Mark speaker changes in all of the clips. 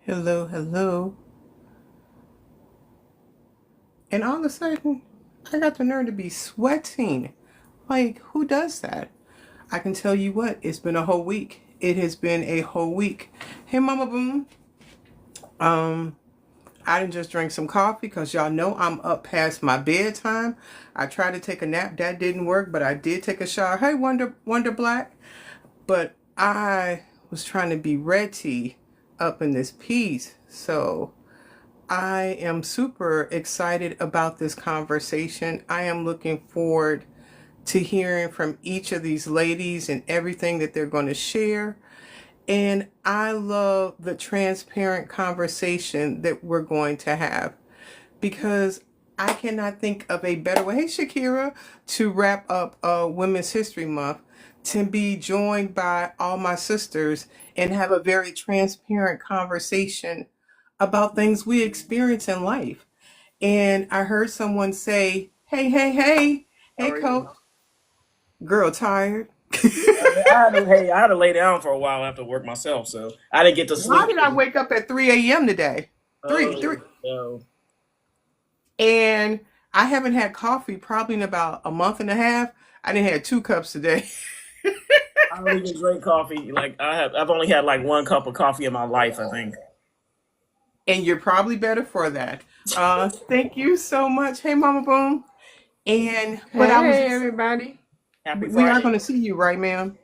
Speaker 1: Hello, hello. And all of a sudden, I got the nerve to be sweating. Like, who does that? I can tell you what, it's been a whole week. It has been a whole week. Hey, Mama Boom. Um, I didn't just drink some coffee because y'all know I'm up past my bedtime. I tried to take a nap. That didn't work, but I did take a shower. Hey, Wonder Black. But I was trying to be ready up in this piece. So I am super excited about this conversation. I am looking forward to hearing from each of these ladies and everything that they're going to share. And I love the transparent conversation that we're going to have because I cannot think of a better way, hey Shakira, to wrap up Women's History Month, to be joined by all my sisters and have a very transparent conversation about things we experience in life. And I heard someone say,
Speaker 2: How
Speaker 1: hey,
Speaker 2: are
Speaker 1: coach,
Speaker 2: you?
Speaker 1: girl, tired.
Speaker 2: I had to lay down for a while after work myself, so I didn't get to
Speaker 1: Why
Speaker 2: sleep.
Speaker 1: did I wake up at 3 a.m. today? Three.
Speaker 2: Oh, no.
Speaker 1: And I haven't had coffee probably in about a month and a half. I didn't have 2 cups today.
Speaker 2: I don't even drink coffee. I've only had like one cup of coffee in my life, I think.
Speaker 1: And you're probably better for that. Thank you so much. Hey, Mama Boom. But I was
Speaker 3: Hey,
Speaker 1: just,
Speaker 3: everybody.
Speaker 2: Happy
Speaker 1: we are
Speaker 2: Friday.
Speaker 1: going to see you, right, ma'am?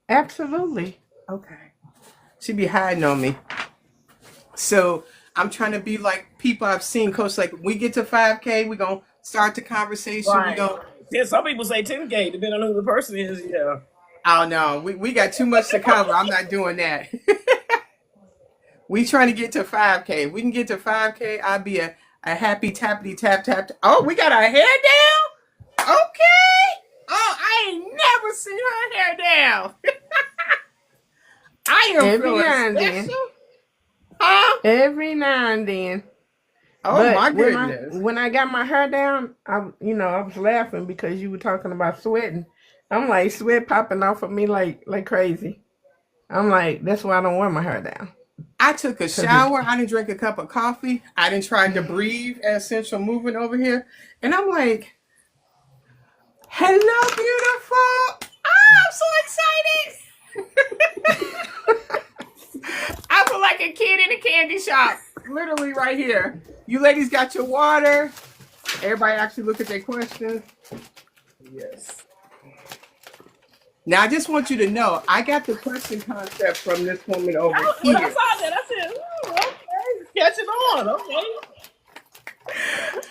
Speaker 3: Absolutely.
Speaker 1: Okay. She be hiding on me. So I'm trying to be like people I've seen, coach. Like, we get to 5K, we're going to start the conversation. We're
Speaker 2: Right.
Speaker 1: going to,
Speaker 2: Yeah, some people say 10K, depending on who the person is. Yeah.
Speaker 1: oh no, we got too much to cover. I'm not doing that. We trying to get to 5K. If we can get to 5K, I'll be a happy tappity tap tap. Oh, we got our hair down? Okay. Oh, I ain't never seen her hair down. I am
Speaker 3: Every
Speaker 1: feeling
Speaker 3: now and
Speaker 1: special.
Speaker 3: then.
Speaker 1: Huh?
Speaker 3: Every now and then.
Speaker 1: Oh my
Speaker 3: But
Speaker 1: goodness.
Speaker 3: when I got my hair down, I was laughing because you were talking about sweating. I'm like sweat popping off of me like crazy. I'm like, that's why I don't wear my hair down.
Speaker 1: I took a
Speaker 3: Cause it
Speaker 1: shower. I didn't drink a cup of coffee. I didn't try to breathe as Central Movement over here. And I'm like, hello, beautiful. Oh, I'm so excited. I feel like a kid in a candy shop. Literally right here. You ladies got your water. Everybody actually look at their questions.
Speaker 2: Yes.
Speaker 1: Now, I just want you to know, I got the question concept from this woman over
Speaker 2: When I
Speaker 1: here.
Speaker 2: saw that, I said, oh, okay. Catching on. Okay.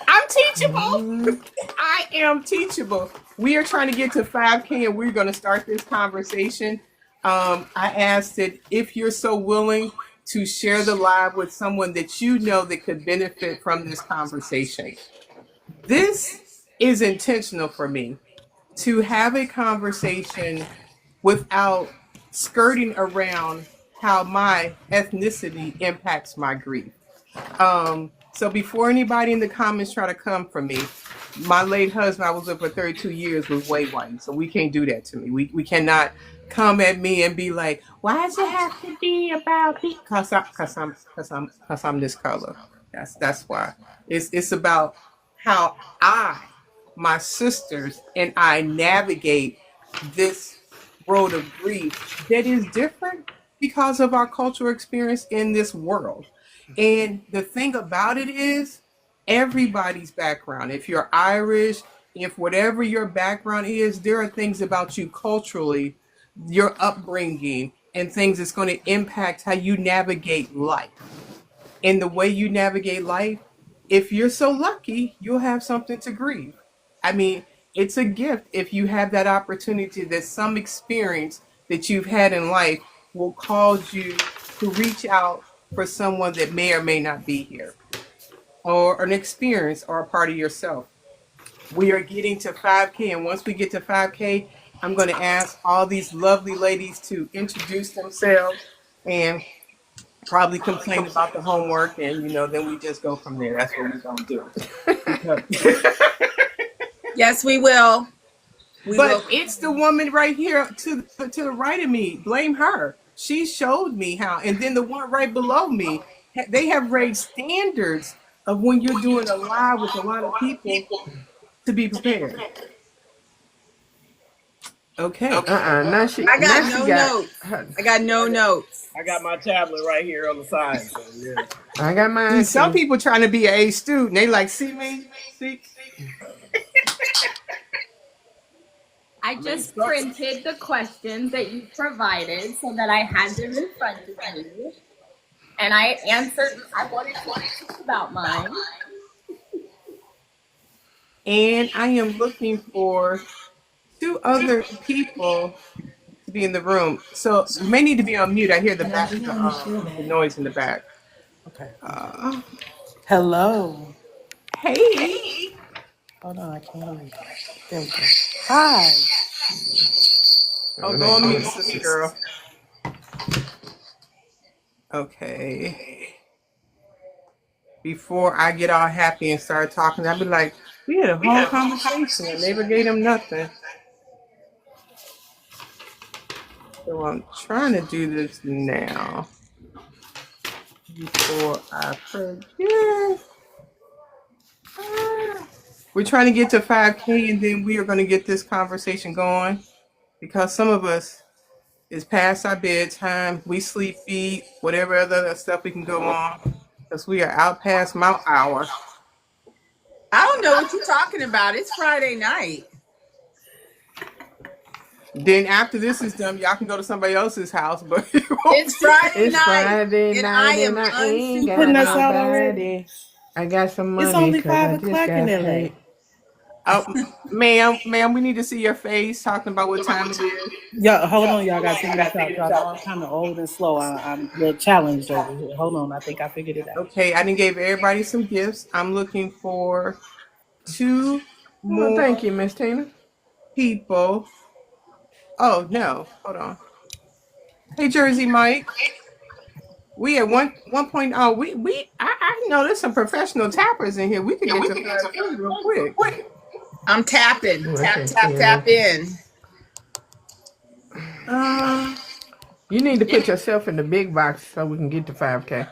Speaker 1: I'm teachable. I am teachable. We are trying to get to 5K and we're going to start this conversation. I asked that if you're so willing to share the live with someone that you know that could benefit from this conversation. This is intentional for me to have a conversation without skirting around how my ethnicity impacts my grief. So before anybody in the comments try to come for me, my late husband, I was with for 32 years, was way white. So we can't do that to me. We cannot come at me and be like, why does it have to be about me? Cause I'm this color. That's why. It's about how my sisters and I navigate this road of grief that is different because of our cultural experience in this world. And the thing about it is, everybody's background, if you're Irish, if whatever your background is, there are things about you culturally, your upbringing, and things that's going to impact how you navigate life. And the way you navigate life, if you're so lucky, you'll have something to grieve. I mean, it's a gift if you have that opportunity that some experience that you've had in life will cause you to reach out for someone that may or may not be here, or an experience or a part of yourself. We are getting to 5K, and once we get to 5K, I'm going to ask all these lovely ladies to introduce themselves and probably complain about the homework, and then we just go from there. That's what we're gonna do. Because,
Speaker 4: Yes, we will. We
Speaker 1: but
Speaker 4: will.
Speaker 1: it's the woman right here to the right of me. Blame her. She showed me how. And then the one right below me, they have raised standards of when you're doing a live with a lot of people to be prepared. Okay.
Speaker 3: Now she
Speaker 4: I got
Speaker 3: now she
Speaker 4: no
Speaker 3: got
Speaker 4: notes.
Speaker 3: her,
Speaker 4: I got no notes.
Speaker 2: I got my tablet right here on the side. So yeah.
Speaker 3: I got mine
Speaker 1: See, some
Speaker 3: too.
Speaker 1: people trying to be an A student. They like, see me? See?
Speaker 5: I just printed the questions that you provided so that I had them in front of me. And I answered, I wanted to talk about mine.
Speaker 1: And I am looking for 2 other people to be in the room. So you may need to be on mute. I hear the noise in the back.
Speaker 6: Okay.
Speaker 1: Uh,
Speaker 6: Hello.
Speaker 1: hey.
Speaker 6: Hold on, I can't hear you. There we go. Hi.
Speaker 1: Oh, go on mute, sister girl. Okay. Before I get all happy and start talking, I'll be like, we had a whole conversation and never gave them nothing. So I'm trying to do this now before I forget. We're trying to get to 5K and then we are going to get this conversation going because some of us is past our bedtime. We sleepy, whatever other stuff we can go on because we are out past my hour.
Speaker 4: I don't know what you're talking about. It's Friday night.
Speaker 1: Then after this is done, y'all can go to somebody else's house. But
Speaker 4: It's Friday
Speaker 3: It's
Speaker 4: night.
Speaker 3: Friday
Speaker 4: and
Speaker 3: night
Speaker 4: I am
Speaker 3: and I ain't got
Speaker 6: Putting us
Speaker 3: no
Speaker 6: out
Speaker 3: body.
Speaker 6: already.
Speaker 3: I got some money.
Speaker 6: It's only
Speaker 3: 'cause
Speaker 6: 5
Speaker 3: I just
Speaker 6: o'clock
Speaker 3: got
Speaker 6: in LA.
Speaker 3: paid.
Speaker 1: oh, ma'am, we need to see your face talking about what time it is.
Speaker 6: Y'all, hold on, y'all got to figure this out. Y'all know I'm kind of old and slow. I'm a little challenged over here. Hold on, I think I figured it out.
Speaker 1: Okay, I didn't give everybody some gifts. I'm looking for 2
Speaker 3: Well,
Speaker 1: more
Speaker 3: thank you, Miss Tina.
Speaker 1: people. Oh no, hold on. Hey, Jersey Mike. We at 1.0. I know there's some professional tappers in here. We could get to 5K real quick.
Speaker 4: I'm tapping.
Speaker 3: Ooh, I
Speaker 4: Tap,
Speaker 3: can't
Speaker 4: tap,
Speaker 3: see
Speaker 4: tap in.
Speaker 3: You need to put yourself in the big box so we can get to 5K.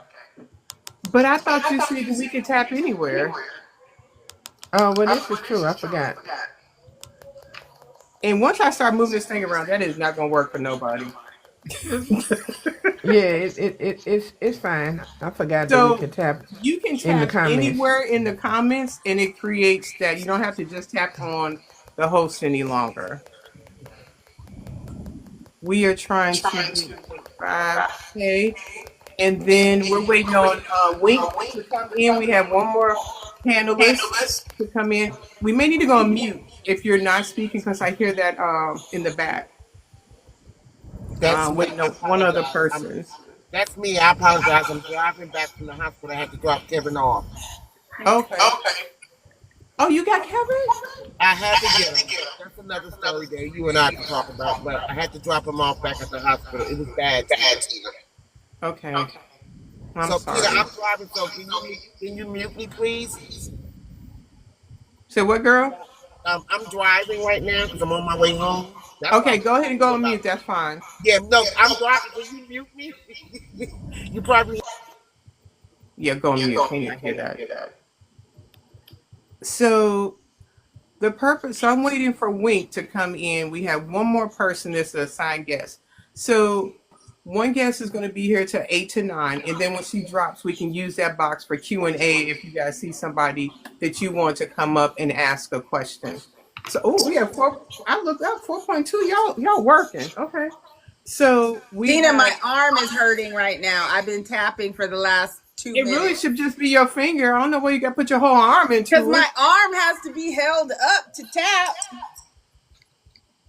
Speaker 1: But I thought you said that we could tap anywhere.
Speaker 3: Oh, well, this is true. I forgot.
Speaker 1: And once I start moving this thing around, that is not gonna work for nobody.
Speaker 3: Yeah, it's fine. I forgot that we
Speaker 1: So
Speaker 3: could tap
Speaker 1: you can
Speaker 3: in the
Speaker 1: tap
Speaker 3: comments.
Speaker 1: anywhere in the comments, and it creates that. You don't have to just tap on the host any longer. We are trying to get 5K, and then we're waiting on Wink to come in. We have one more panelist to come in. We may need to go on mute if you're not speaking because I hear that in the back.
Speaker 7: That's me.
Speaker 1: Waiting on one other person.
Speaker 7: That's me. I apologize. I'm driving back from the hospital. I had to drop Kevin off.
Speaker 1: Okay. Oh, you got Kevin?
Speaker 7: I had to get him. That's another story that you and I can talk about. But I had to drop him off back at the hospital. It was bad.
Speaker 1: Okay. I'm
Speaker 7: So
Speaker 1: sorry.
Speaker 7: Peter, I'm driving. So can you mute me, please?
Speaker 1: So what, girl?
Speaker 7: I'm driving right now because I'm on my way home. That's
Speaker 1: Okay,
Speaker 7: fine.
Speaker 1: go ahead and go on mute. That's fine.
Speaker 7: Yeah, no, I'm driving. Can you mute me? You probably.
Speaker 1: Yeah, go on mute. Can you hear that? So the purpose. So I'm waiting for Wink to come in. We have one more person that's an assigned guest. So one guest is going to be here till 8 to 9, and then when she drops, we can use that box for Q&A if you guys see somebody that you want to come up and ask a question. So, we have 4. I looked up 4.2. Y'all working? Okay. So
Speaker 4: Tina, my arm is hurting right now. I've been tapping for the last 2
Speaker 1: It
Speaker 4: minutes.
Speaker 1: really should just be your finger. I don't know where you got to put your whole arm into
Speaker 4: Because
Speaker 1: it.
Speaker 4: my arm has to be held up to tap.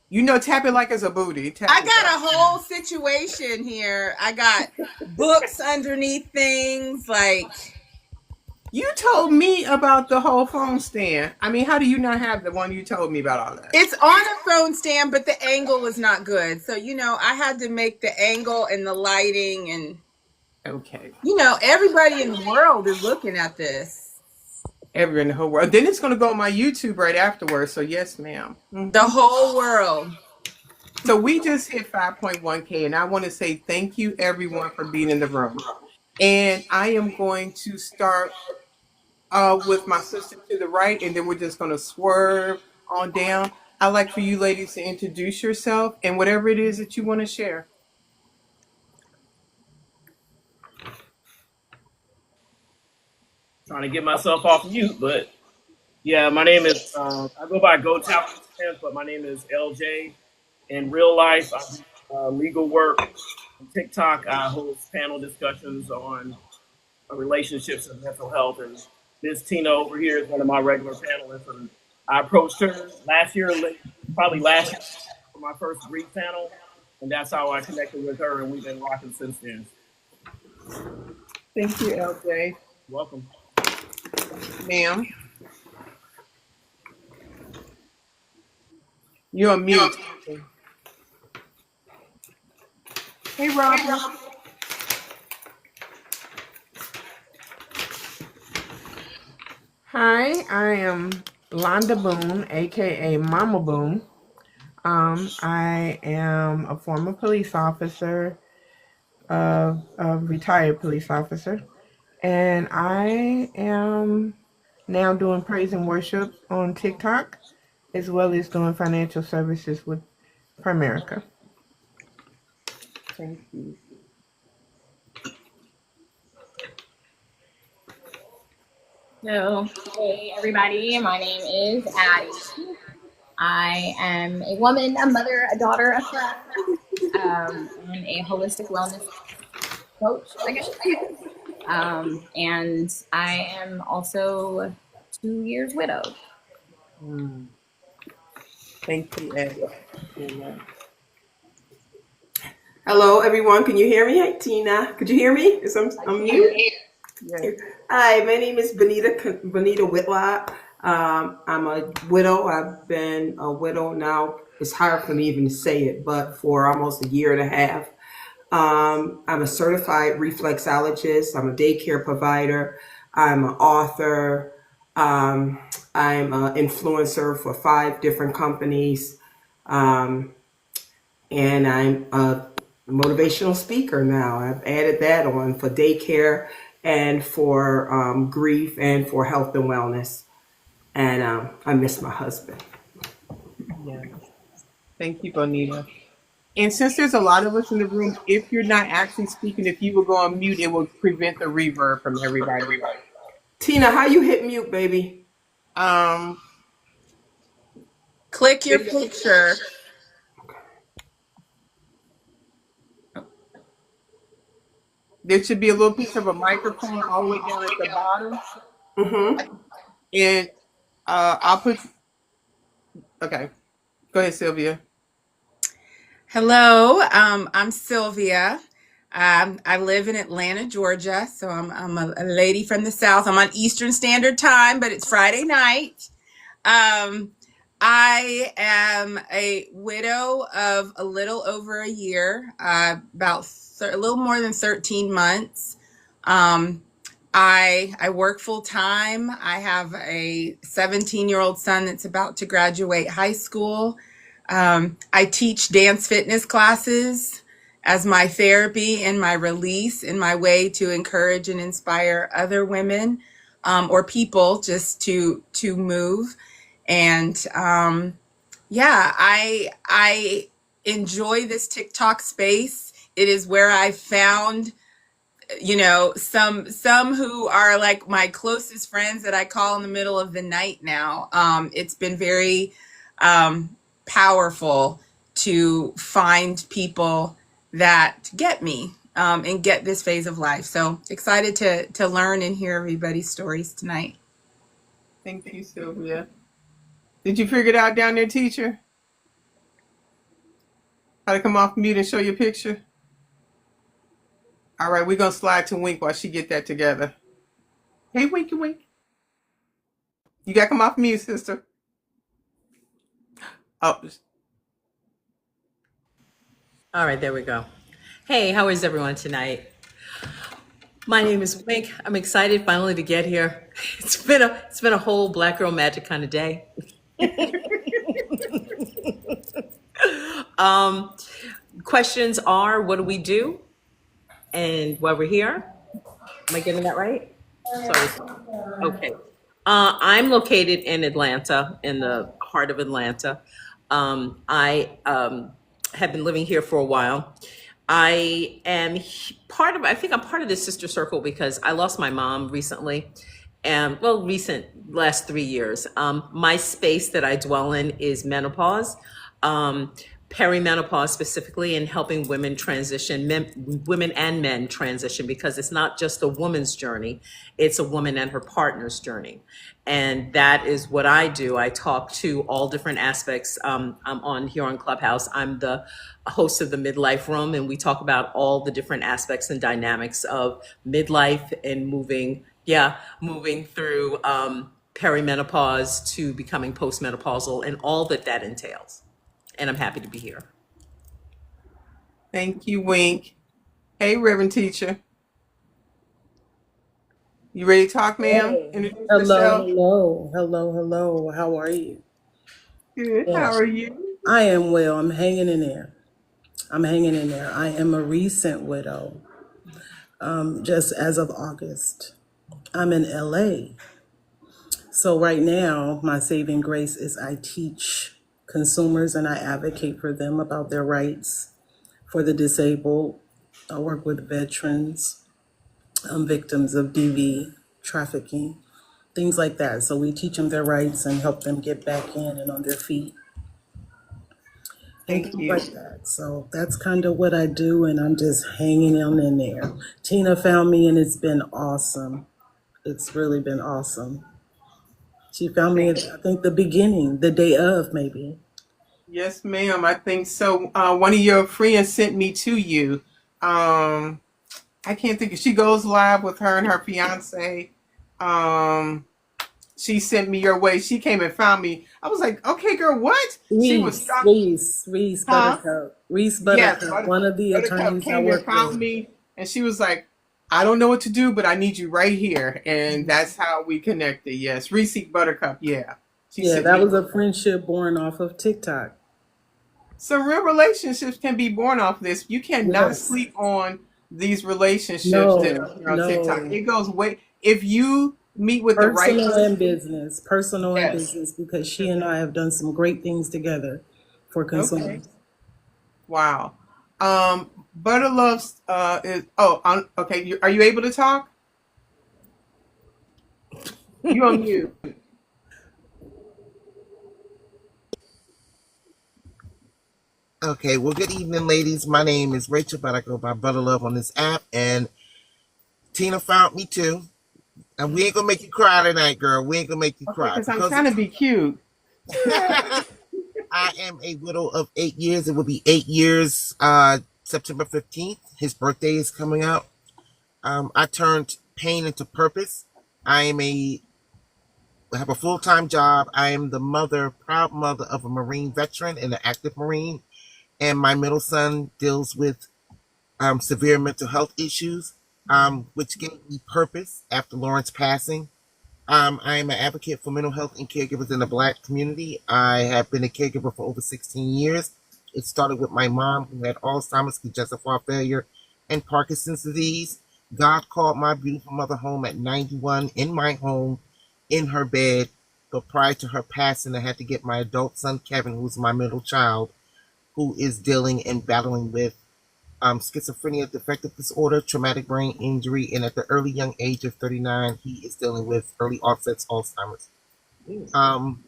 Speaker 1: You know, tap it like it's a booty. Tap
Speaker 4: I
Speaker 1: it
Speaker 4: got
Speaker 1: up.
Speaker 4: a whole situation here. I got books underneath things. Like,
Speaker 1: You told me about the whole phone stand. I mean, how do you not have the one you told me about all that?
Speaker 4: it's on a phone stand, but the angle is not good. So, I had to make the angle and the lighting and,
Speaker 1: Okay.
Speaker 4: everybody in the world is looking at this.
Speaker 1: Everyone in the whole world. Then it's going to go on my YouTube right afterwards. So, yes, ma'am.
Speaker 4: The whole world.
Speaker 1: So we just hit 5.1K, and I want to say thank you, everyone, for being in the room. And I am going to start with my sister to the right, and then we're just going to swerve on down. I'd like for you ladies to introduce yourself and whatever it is that you want to share.
Speaker 2: Trying to get myself off mute, but yeah, my name is, I go by Go Talent Smith, but my name is LJ. In real life, I do legal work. On TikTok, I host panel discussions on relationships and mental health. And Miss Tina over here is one of my regular panelists. And I approached her last year, probably last year, for my first brief panel. And that's how I connected with her, and we've been rocking since then.
Speaker 1: Thank you, LJ.
Speaker 2: Welcome.
Speaker 1: Ma'am. You're on mute. Hey, Robert.
Speaker 3: Hi, I am Londa Boone, aka Mama Boone. I am a former police officer, a retired police officer, and I am now doing praise and worship on TikTok, as well as doing financial services with Primerica.
Speaker 1: Thank you.
Speaker 5: So, hey everybody, my name is Addie. I am a woman, a mother, a daughter, a friend, and a holistic wellness coach, I guess. And I am also 2 years widowed.
Speaker 1: Thank you, Ed.
Speaker 8: Hello, everyone. Can you hear me? Hi, Tina. Could you hear me? Is I'm mute?
Speaker 1: Yes.
Speaker 8: Hi, my name is Bonita Whitlock. I'm a widow. I've been a widow now. It's hard for me even to say it, but for almost a year and a half. I'm a certified reflexologist. I'm a daycare provider. I'm an author. I'm an influencer for 5 different companies. And I'm a motivational speaker now. I've added that on for daycare and for grief and for health and wellness. And I miss my husband.
Speaker 1: Yes. Thank you, Bonita. And since there's a lot of us in the room, if you're not actually speaking, if you will go on mute, it will prevent the reverb from everybody.
Speaker 8: Tina, how you hit mute, baby?
Speaker 4: Click your picture.
Speaker 1: There should be a little piece of a microphone all the way down at the bottom.
Speaker 8: Mm-hmm.
Speaker 1: And I'll put. Okay, go ahead, Sylvia.
Speaker 4: Hello, I'm Sylvia. I live in Atlanta, Georgia, so I'm a lady from the South. I'm on Eastern Standard Time, but it's Friday night. I am a widow of a little over a year, about a little more than 13 months. I work full time. I have a 17-year-old son that's about to graduate high school. I teach dance fitness classes as my therapy and my release and my way to encourage and inspire other women or people just to move. And yeah, I enjoy this TikTok space. It is where I found, you know, some who are like my closest friends that I call in the middle of the night now. It's been very powerful to find people that get me and get this phase of life. So excited to learn and hear everybody's stories tonight.
Speaker 1: Thank you, Sylvia. Did you figure it out down there, teacher? How to come off mute and show your picture? All right, we're going to slide to Wink while she get that together. Hey, Winky Wink. You got to come off mute, sister. Oh.
Speaker 9: All right, there we go. Hey, how is everyone tonight? My name is Wink. I'm excited finally to get here. It's been a whole Black Girl Magic kind of day. Um, Questions are, what do we do and why we're here? Am I getting that right? Sorry. Okay. I'm located in Atlanta, in the heart of Atlanta. I have been living here for a while. I am part of, I think I'm part of this sister circle because I lost my mom recently. And well, last 3 years. My space that I dwell in is menopause. Um, Perimenopause specifically, and helping women transition, women and men transition, because it's not just a woman's journey, it's a woman and her partner's journey. And that is what I do. I talk to all different aspects. I'm on here on Clubhouse. I'm the host of the Midlife Room, and we talk about all the different aspects and dynamics of midlife and moving through perimenopause to becoming postmenopausal and all that that entails. And I'm happy to be here.
Speaker 1: Thank you, Wink. Hey, Reverend Teacher. You ready to talk, ma'am?
Speaker 6: Hey,
Speaker 1: Introduce
Speaker 6: hello,
Speaker 1: yourself.
Speaker 6: hello, hello, hello. How are you?
Speaker 1: Good. How
Speaker 6: Yes,
Speaker 1: are you?
Speaker 6: I am well. I'm hanging in there. I'm hanging in there. I am a recent widow, just as of August. I'm in LA. So right now, my saving grace is I teach consumers and I advocate for them about their rights for the disabled. I work with veterans, victims of DV, trafficking, things like that. So we teach them their rights and help them get back in and on their feet and
Speaker 1: Thank
Speaker 6: things
Speaker 1: you.
Speaker 6: like that. So that's kind of what I do, and I'm just hanging on in there. Tina found me, and it's been awesome. It's really been awesome. She found me
Speaker 1: Thank
Speaker 6: at, I think, the beginning, the day of, maybe.
Speaker 1: Yes, ma'am. I think so. One of your friends sent me to you. Um, I can't think of. She goes live with her and her fiance. Um, she sent me your way. She came and found me. I was like, okay, girl, what? She was stuck.
Speaker 6: Reese
Speaker 1: Huh?
Speaker 6: Buttercup. Reese
Speaker 1: Yes,
Speaker 6: Buttercup, one of the
Speaker 1: Buttercup
Speaker 6: attorneys I
Speaker 1: came and
Speaker 6: work
Speaker 1: found
Speaker 6: with.
Speaker 1: me, and she was like, I don't know what to do, but I need you right here. And that's how we connected. Yes, Reese Buttercup. Yeah. She
Speaker 6: Yeah,
Speaker 1: sent
Speaker 6: that
Speaker 1: me.
Speaker 6: was a friendship born off of TikTok.
Speaker 1: So real relationships can be born off this. You cannot
Speaker 6: Yes.
Speaker 1: sleep on these relationships that
Speaker 6: No,
Speaker 1: are here on TikTok.
Speaker 6: no.
Speaker 1: It goes way. If you meet with the right
Speaker 6: Personal and
Speaker 1: person,
Speaker 6: business. Personal and
Speaker 1: yes.
Speaker 6: business, because she and I have done some great things together for
Speaker 1: Okay.
Speaker 6: consumers.
Speaker 1: Wow. Butter loves is okay. Are you able to talk? You on mute.
Speaker 7: Okay, well, good evening, ladies. My name is Rachel, but I go by Butter Love on this app, and Tina found me too. And we ain't gonna make you cry tonight, girl. We ain't gonna make you
Speaker 1: Okay,
Speaker 7: cry
Speaker 1: because I'm
Speaker 7: because
Speaker 1: trying to be cute.
Speaker 7: I am a widow of 8 years. It will be 8 years, September 15th. His birthday is coming up. I turned pain into purpose. I am I have a full-time job. I am the proud mother of a Marine veteran and an active Marine. And my middle son deals with severe mental health issues, which gave me purpose after Lauren's passing. I am an advocate for mental health and caregivers in the Black community. I have been a caregiver for over 16 years. It started with my mom, who had Alzheimer's, congestive heart failure, and Parkinson's disease. God called my beautiful mother home at 91 in my home, in her bed. But prior to her passing, I had to get my adult son, Kevin, who's my middle child, who is dealing and battling with schizophrenia, defective disorder, traumatic brain injury, and at the early young age of 39, he is dealing with early onset Alzheimer's. Um,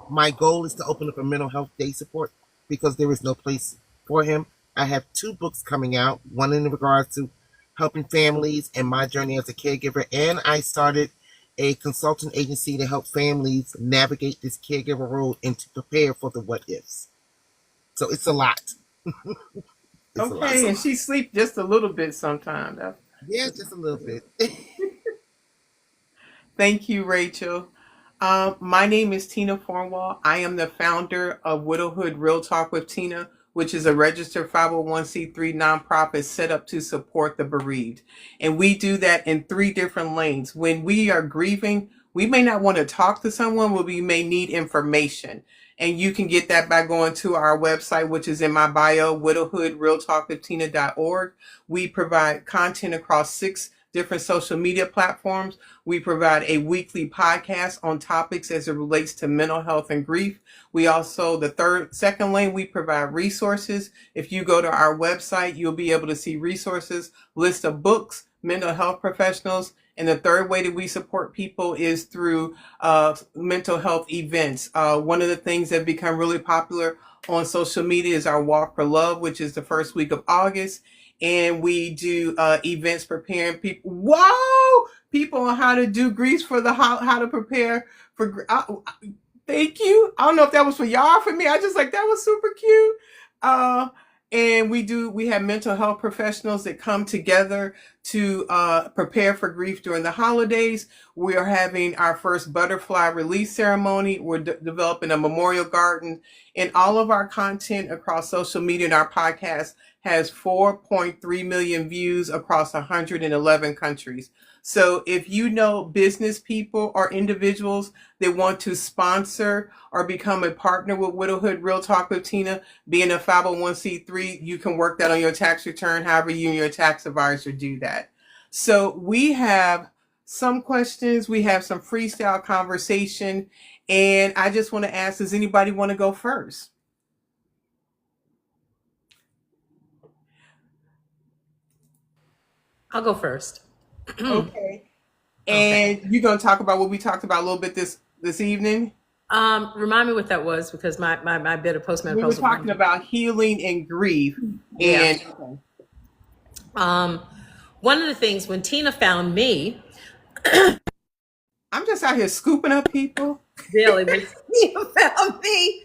Speaker 7: my goal is to open up a mental health day support because there is no place for him. I have two books coming out, one in regards to helping families and my journey as a caregiver, and I started a consultant agency to help families navigate this caregiver road and to prepare for the what ifs. So it's a lot. It's a lot.
Speaker 1: Okay, and she sleep just a little bit sometimes.
Speaker 7: Yeah, just a little bit.
Speaker 1: Thank you, Rachel. My name is Tina Fornwall. I am the founder of Widowhood Real Talk with Tina, which is a registered 501c3 nonprofit set up to support the bereaved. And we do that in three different lanes. When we are grieving, we may not want to talk to someone, but we may need information. And you can get that by going to our website, which is in my bio, widowhoodrealtalkwithtina.org. We provide content across 6 different social media platforms. We provide a weekly podcast on topics as it relates to mental health and grief. We also, second lane, we provide resources. If you go to our website, you'll be able to see resources, list of books, mental health professionals. And the third way that we support people is through mental health events. One of the things that have become really popular on social media is our Walk for Love, which is the first week of August. And we do events preparing people on how to do grief for how to prepare for. Thank you. I don't know if that was for y'all or for me. I just like that was super cute. And we have mental health professionals that come together to prepare for grief during the holidays. We are having our first butterfly release ceremony. We're developing a memorial garden, and all of our content across social media and our podcast has 4.3 million views across 111 countries. So if you know business people or individuals that want to sponsor or become a partner with Widowhood Real Talk with Tina, being a 501c3, you can work that on your tax return, however you and your tax advisor do that. So we have some questions, we have some freestyle conversation, and I just want to ask, does anybody want to go first?
Speaker 9: I'll go first.
Speaker 1: Okay. And you're going to talk about what we talked about a little bit this evening?
Speaker 9: Remind me what that was, because my bit of postmenopausal.
Speaker 1: We were talking about healing and grief.
Speaker 9: Yeah.
Speaker 1: And
Speaker 9: one of the things when Tina found me,
Speaker 1: I'm just out here scooping up people.
Speaker 9: Really, when Tina found me,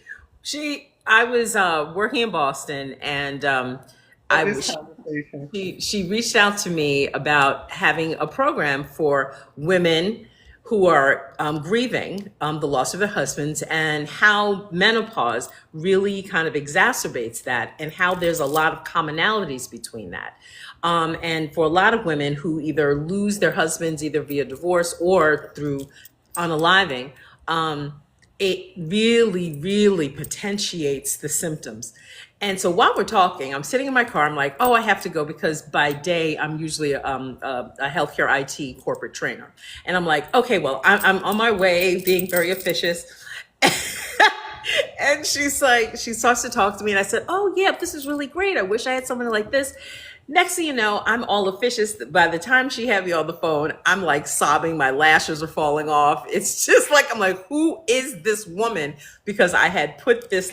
Speaker 9: I was working in Boston, and she reached out to me about having a program for women who are grieving the loss of their husbands, and how menopause really kind of exacerbates that, and how there's a lot of commonalities between that. And for a lot of women who either lose their husbands either via divorce or through unaliving, it really, really potentiates the symptoms. And so while we're talking, I'm sitting in my car. I'm like, oh, I have to go, because by day I'm usually a healthcare IT corporate trainer. And I'm like, okay, well, I'm on my way, being very officious. And she starts to talk to me, and I said, oh yeah, this is really great. I wish I had somebody like this. Next thing you know, I'm all officious. By the time she had me on the phone, I'm like sobbing. My lashes are falling off. It's just like, I'm like, who is this woman? Because I had put this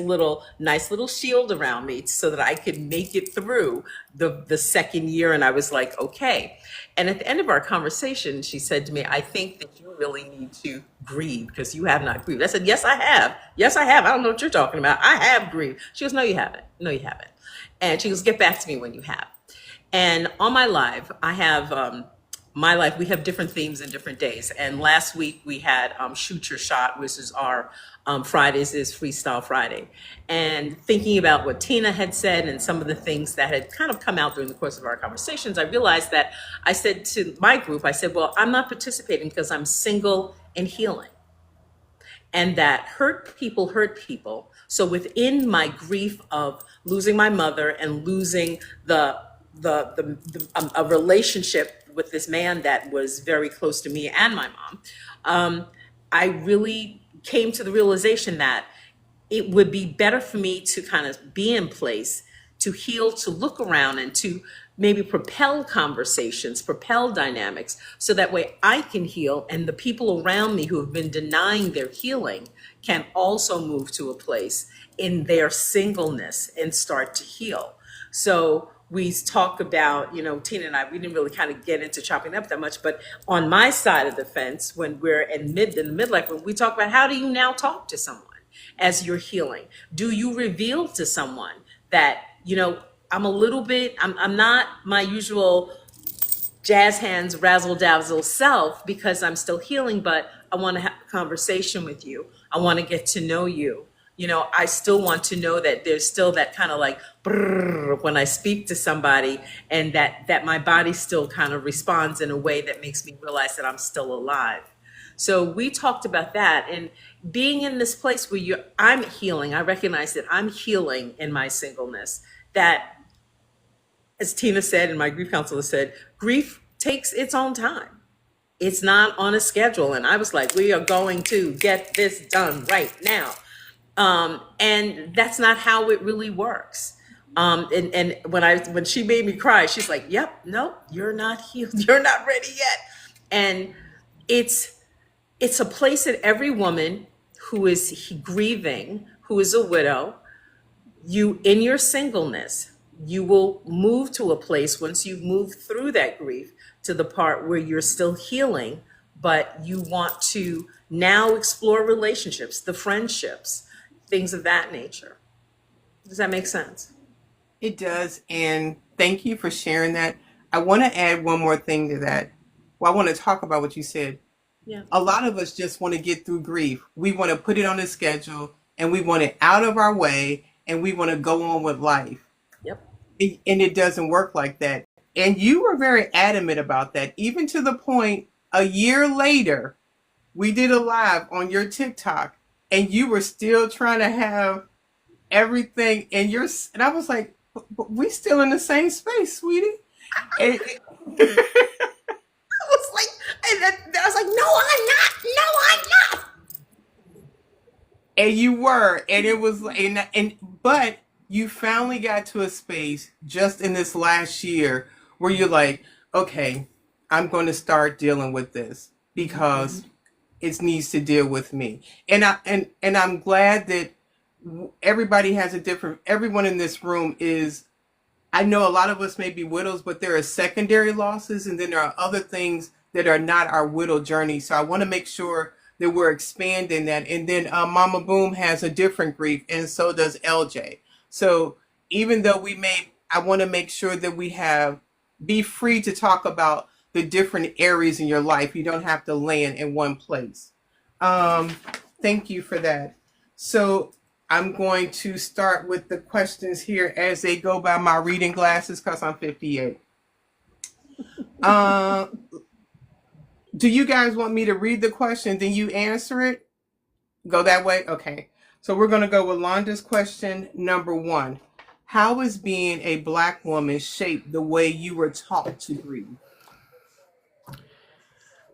Speaker 9: nice little shield around me so that I could make it through the second year. And I was like, okay. And at the end of our conversation, she said to me, I think that you really need to grieve, because you have not grieved. I said, yes, I have. Yes, I have. I don't know what you're talking about. I have grieved. She goes, no, you haven't. No, you haven't. And she goes, get back to me when you have. And on my live, I have we have different themes and different days. And last week we had Shoot Your Shot, which is our Fridays is Freestyle Friday. And thinking about what Tina had said and some of the things that had kind of come out during the course of our conversations, I realized that I said to my group, I said, well, I'm not participating because I'm single and healing. And that hurt people. So within my grief of losing my mother and losing a relationship with this man that was very close to me and my mom, I really came to the realization that it would be better for me to kind of be in place, to heal, to look around, and to maybe propel conversations, propel dynamics, so that way I can heal, and the people around me who have been denying their healing can also move to a place in their singleness and start to heal. So we talk about, Tina and I, we didn't really kind of get into chopping up that much, but on my side of the fence, when we're in the midlife, when we talk about how do you now talk to someone as you're healing? Do you reveal to someone that, I'm not my usual jazz hands, razzle dazzle self, because I'm still healing, but I want to have a conversation with you. I want to get to know you. I still want to know that there's still that kind of like brrr when I speak to somebody, and that my body still kind of responds in a way that makes me realize that I'm still alive. So we talked about that and being in this place where I'm healing. I recognize that I'm healing in my singleness. That, as Tina said and my grief counselor said, grief takes its own time. It's not on a schedule. And I was like, we are going to get this done right now. And that's not how it really works. And when she made me cry, she's like, "Yep, no, you're not healed. You're not ready yet." And it's a place that every woman who is grieving, who is a widow, you in your singleness, you will move to a place once you've moved through that grief to the part where you're still healing, but you want to now explore relationships, the friendships, things of that nature. Does that make sense?
Speaker 1: It does. And thank you for sharing that. I want to add one more thing to that. Well, I want to talk about what you said.
Speaker 9: Yeah.
Speaker 1: A lot of us just want to get through grief. We want to put it on a schedule and we want it out of our way and we want to go on with life.
Speaker 9: Yep.
Speaker 1: And it doesn't work like that. And you were very adamant about that, even to the point a year later, we did a live on your TikTok and you were still trying to have everything in your, and I was like, but we still in the same space, sweetie. And,
Speaker 9: I was like, and I was like, no, I'm not. No, I'm not.
Speaker 1: and you were, and it was, but you finally got to a space just in this last year where you're like, okay, I'm going to start dealing with this because it needs to deal with me. And I'm glad that everybody has a different, everyone in this room is, I know a lot of us may be widows, but there are secondary losses and then there are other things that are not our widow journey. So I want to make sure that we're expanding that. And then Mama Boom has a different grief and so does LJ. So even though I want to make sure that be free to talk about the different areas in your life. You don't have to land in one place. Thank you for that. So I'm going to start with the questions here as they go by my reading glasses because I'm 58. Do you guys want me to read the question, then you answer it? Go that way? Okay. So we're going to go with Londa's question number 1. How is being a Black woman shaped the way you were taught to grieve?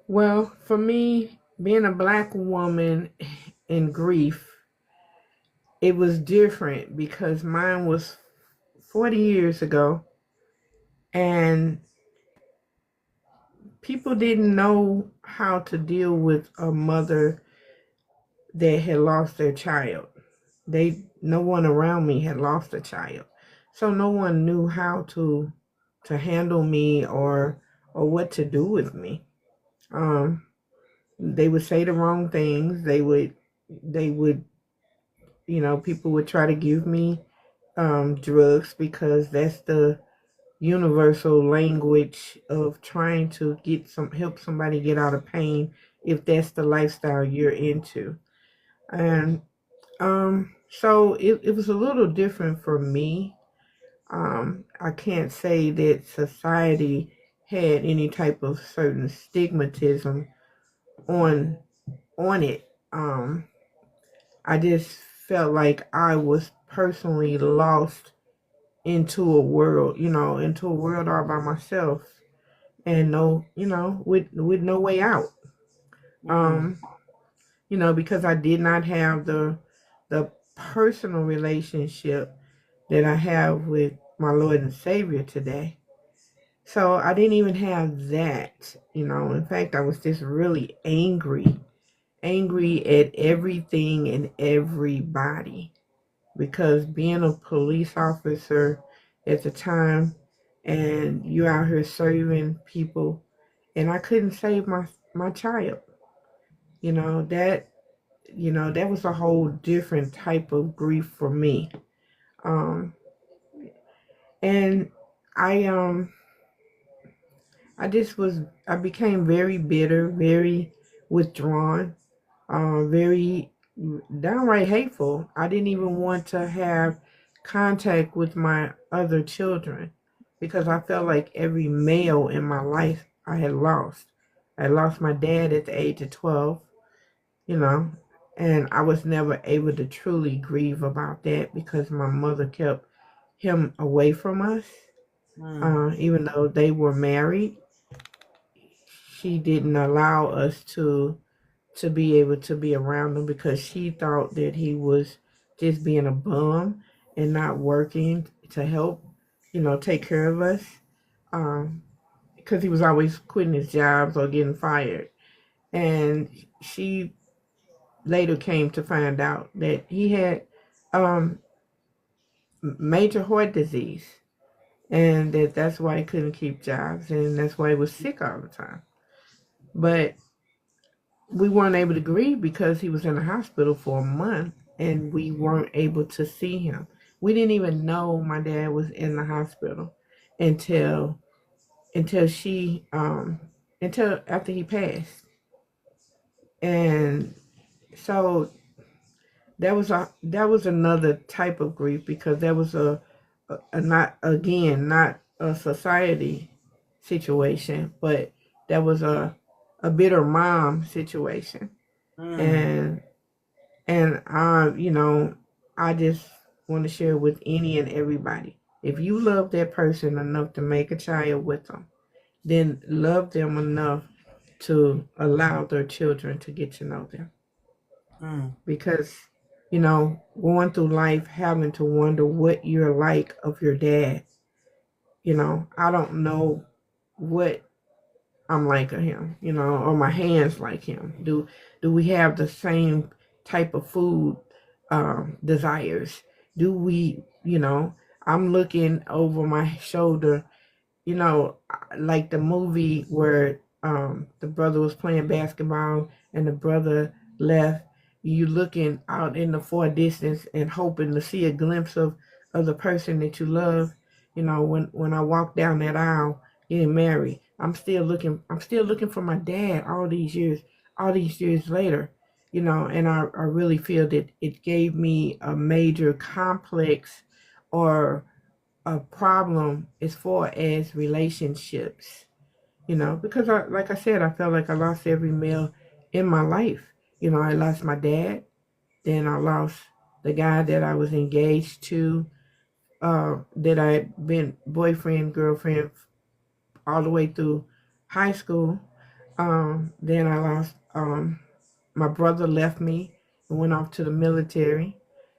Speaker 3: Well, for me, being a Black woman in grief, it was different because mine was 40 years ago and people didn't know how to deal with a mother that had lost their child. No one around me had lost a child. So no one knew how to handle me or what to do with me. They would say the wrong things. They would people would try to give me drugs because that's the universal language of trying to help somebody get out of pain if that's the lifestyle you're into. And so it was a little different for me. I can't say that society had any type of certain stigmatism on it. I just felt like I was personally lost into a world, all by myself and with no way out. Because I did not have the personal relationship that I have with my Lord and Savior today. So I didn't even have that. In fact, I was just really angry at everything and everybody because being a police officer at the time and you out here serving people and I couldn't save my child. That was a whole different type of grief for me. And I I became very bitter, very withdrawn, very downright hateful. I didn't even want to have contact with my other children because I felt like every male in my life I had lost. I lost my dad at the age of 12, you know, and I was never able to truly grieve about that because my mother kept him away from us. Even though they were married, she didn't allow us to be able to be around him because she thought that he was just being a bum and not working to help, take care of us. Um, because he was always quitting his jobs or getting fired. And she later came to find out that he had um, major heart disease, and that's why he couldn't keep jobs, and that's why he was sick all the time. But we weren't able to grieve because he was in the hospital for a month, and we weren't able to see him. We didn't even know my dad was in the hospital until until she until after he passed. And so that was another type of grief because that was a not, again, not a society situation, but that was a bitter mom situation. And I just want to share with any and everybody, if you love that person enough to make a child with them, then love them enough to allow their children to get to know them. Because, going through life having to wonder what you're like of your dad, I don't know what I'm like of him, or my hands like him. Do we have the same type of food desires? Do we, I'm looking over my shoulder, like the movie where the brother was playing basketball and the brother left. You looking out in the far distance and hoping to see a glimpse of the person that you love. When I walk down that aisle getting married, I'm still looking for my dad all these years later. And I really feel that it gave me a major complex or a problem as far as relationships, because like I said, I felt like I lost every male in my life. I lost my dad, then I lost the guy that I was engaged to, that I had been boyfriend, girlfriend all the way through high school. Then I lost, my brother left me and went off to the military.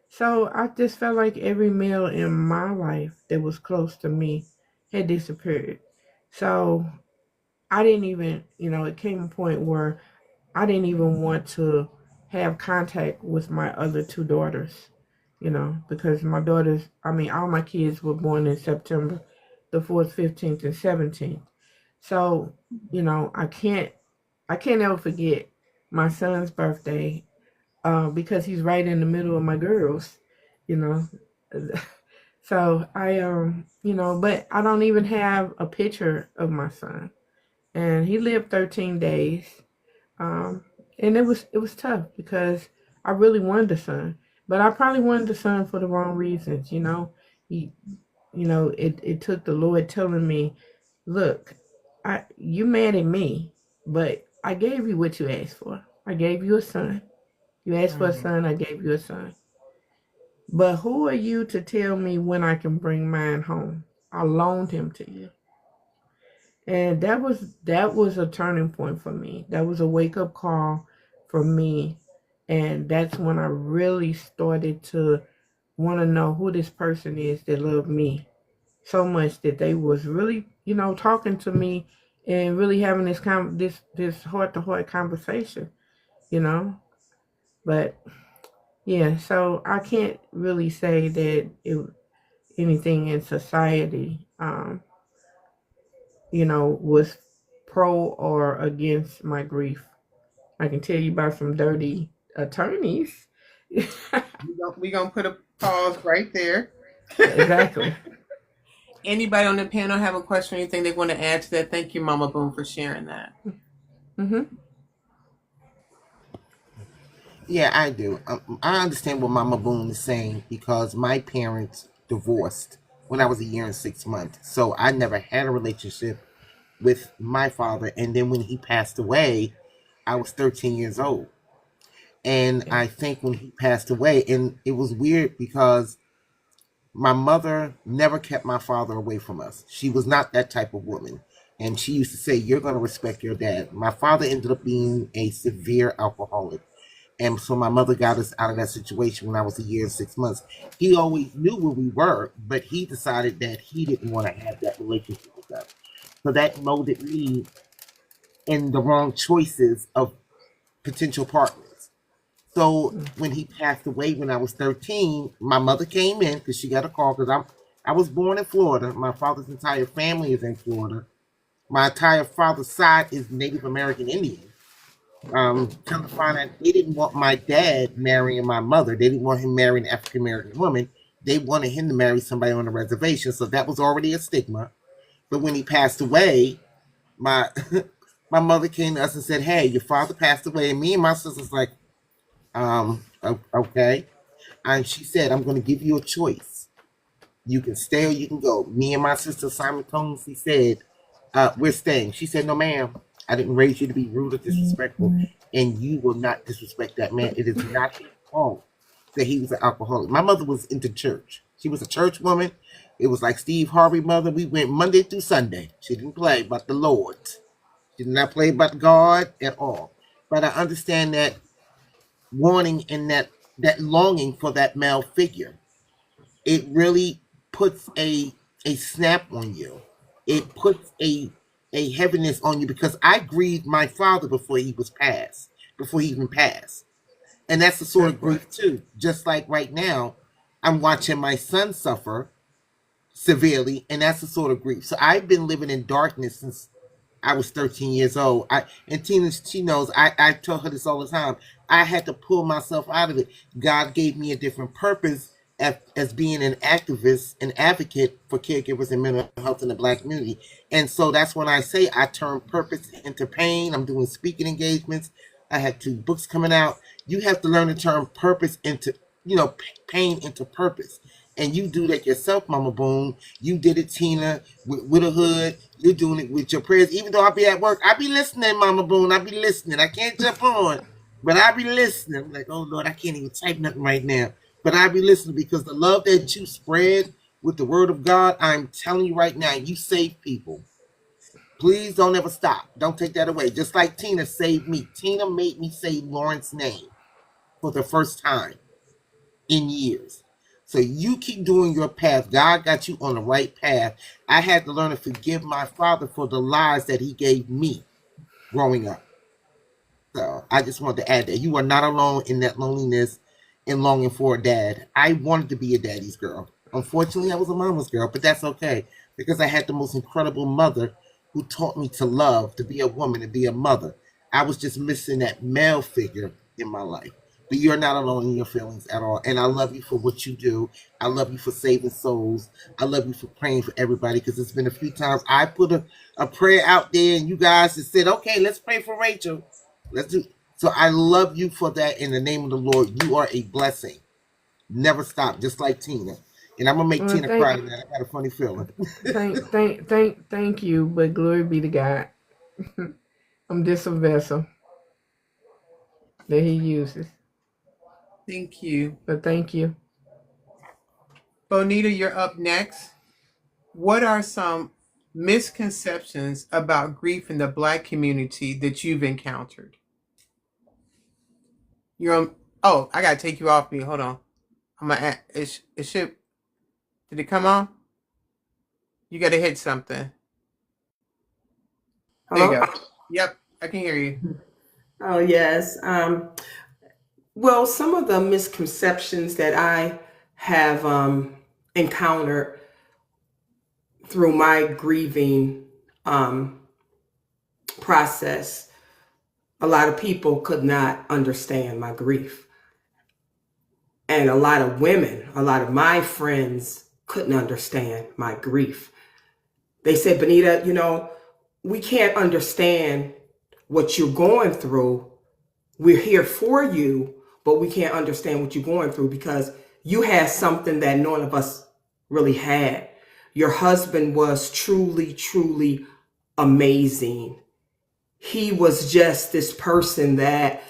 Speaker 3: So I just felt like every male in my life that was close to me had disappeared. So I didn't even, it came a point where I didn't even want to have contact with my other two daughters, because my daughters, all my kids were born in September the 4th, 15th, and 17th. So, I can't ever forget my son's birthday, because he's right in the middle of my girls, you know. So but I don't even have a picture of my son, and he lived 13 days, um, and it was tough because I really wanted the son, but I probably wanted the son for the wrong reasons, He, it took the Lord telling me, look, you mad at me, but I gave you what you asked for. I gave you a son. You asked for a son, I gave you a son. But who are you to tell me when I can bring mine home? I loaned him to you. And that was a turning point for me. That was a wake up call for me. And that's when I really started to want to know who this person is that loved me so much that they was really, talking to me and really having this heart to heart conversation, you know. But yeah, so I can't really say that anything in society, was pro or against my grief. I can tell you about some dirty attorneys.
Speaker 1: We're gonna put a pause right there.
Speaker 3: Exactly.
Speaker 1: Anybody on the panel have a question or anything they want to add to that? Thank you, Mama Boom, for sharing that.
Speaker 3: Mm-hmm.
Speaker 7: Yeah, I do. I understand what Mama Boone is saying because my parents divorced when I was a year and 6 months. So I never had a relationship with my father. And then when he passed away, I was 13 years old. And I think when he passed away, and it was weird because my mother never kept my father away from us. She was not that type of woman. And she used to say, "You're going to respect your dad." My father ended up being a severe alcoholic. And so my mother got us out of that situation when I was a year and 6 months. He always knew where we were, but he decided that he didn't want to have that relationship with us. So that molded me in the wrong choices of potential partners. So when he passed away when I was 13, my mother came in because she got a call because I was born in Florida. My father's entire family is in Florida. My entire father's side is Native American Indian. Come to find out, they didn't want my dad marrying my mother. They didn't want him marrying an African American woman. They wanted him to marry somebody on the reservation. So that was already a stigma. But when he passed away, my my mother came to us and said, "Hey, your father passed away." And me and my sister's like, okay. And she said, "I'm going to give you a choice. You can stay or you can go." Me and my sister simultaneously said, "We're staying." She said, "No, ma'am. I didn't raise you to be rude or disrespectful, and you will not disrespect that man. It is not his fault that he was an alcoholic." My mother was into church. She was a church woman. It was like Steve Harvey's mother. We went Monday through Sunday. She didn't play about the Lord. She did not play about God at all. But I understand that wanting and that longing for that male figure. It really puts a snap on you. It puts a heaviness on you because I grieved my father before he even passed. And that's the sort of grief too. Just like right now, I'm watching my son suffer severely, and that's the sort of grief. So I've been living in darkness since I was 13 years old. And Tina, she knows. I tell her this all the time. I had to pull myself out of it. God gave me a different purpose as being an activist, an advocate for caregivers and mental health in the Black community. And so that's when I say I turn purpose into pain. I'm doing speaking engagements. I had 2 books coming out. You have to learn to turn purpose into, pain into purpose. And you do that yourself, Mama Boone. You did it, Tina, with a hood. You're doing it with your prayers. Even though I be at work, I be listening, Mama Boone. I be listening. I can't jump on, but I be listening. I'm like, oh Lord, I can't even type nothing right now. But I be listening because the love that you spread with the word of God, I'm telling you right now, you save people. Please don't ever stop. Don't take that away. Just like Tina saved me. Tina made me say Lauren's name for the first time in years. So you keep doing your path. God got you on the right path. I had to learn to forgive my father for the lies that he gave me growing up. So I just wanted to add that you are not alone in that loneliness and longing for a dad. I wanted to be a daddy's girl. Unfortunately, I was a mama's girl, but that's okay because I had the most incredible mother who taught me to love, to be a woman, and be a mother. I was just missing that male figure in my life. But you're not alone in your feelings at all. And I love you for what you do. I love you for saving souls. I love you for praying for everybody because it's been a few times I put a prayer out there and you guys have said, okay, let's pray for Rachel. Let's do. So I love you for that in the name of the Lord. You are a blessing. Never stop, just like Tina. And I'm gonna make Tina cry tonight. I got a funny feeling.
Speaker 3: Thank you, but glory be to God. I'm just a vessel that He uses.
Speaker 1: Thank you.
Speaker 3: But thank you.
Speaker 1: Bonita, you're up next. What are some misconceptions about grief in the Black community that you've encountered? You're on. Oh, I gotta take you off me. Hold on. I'm gonna. It should. Did it come on? You gotta hit something. There you go. Yep, I can hear you.
Speaker 8: Oh, yes. Well, some of the misconceptions that I have encountered through my grieving process, a lot of people could not understand my grief. And a lot of women, a lot of my friends couldn't understand my grief. They said, Bonita, we can't understand what you're going through. We're here for you, but we can't understand what you're going through because you had something that none of us really had. Your husband was truly, truly amazing. He was just this person that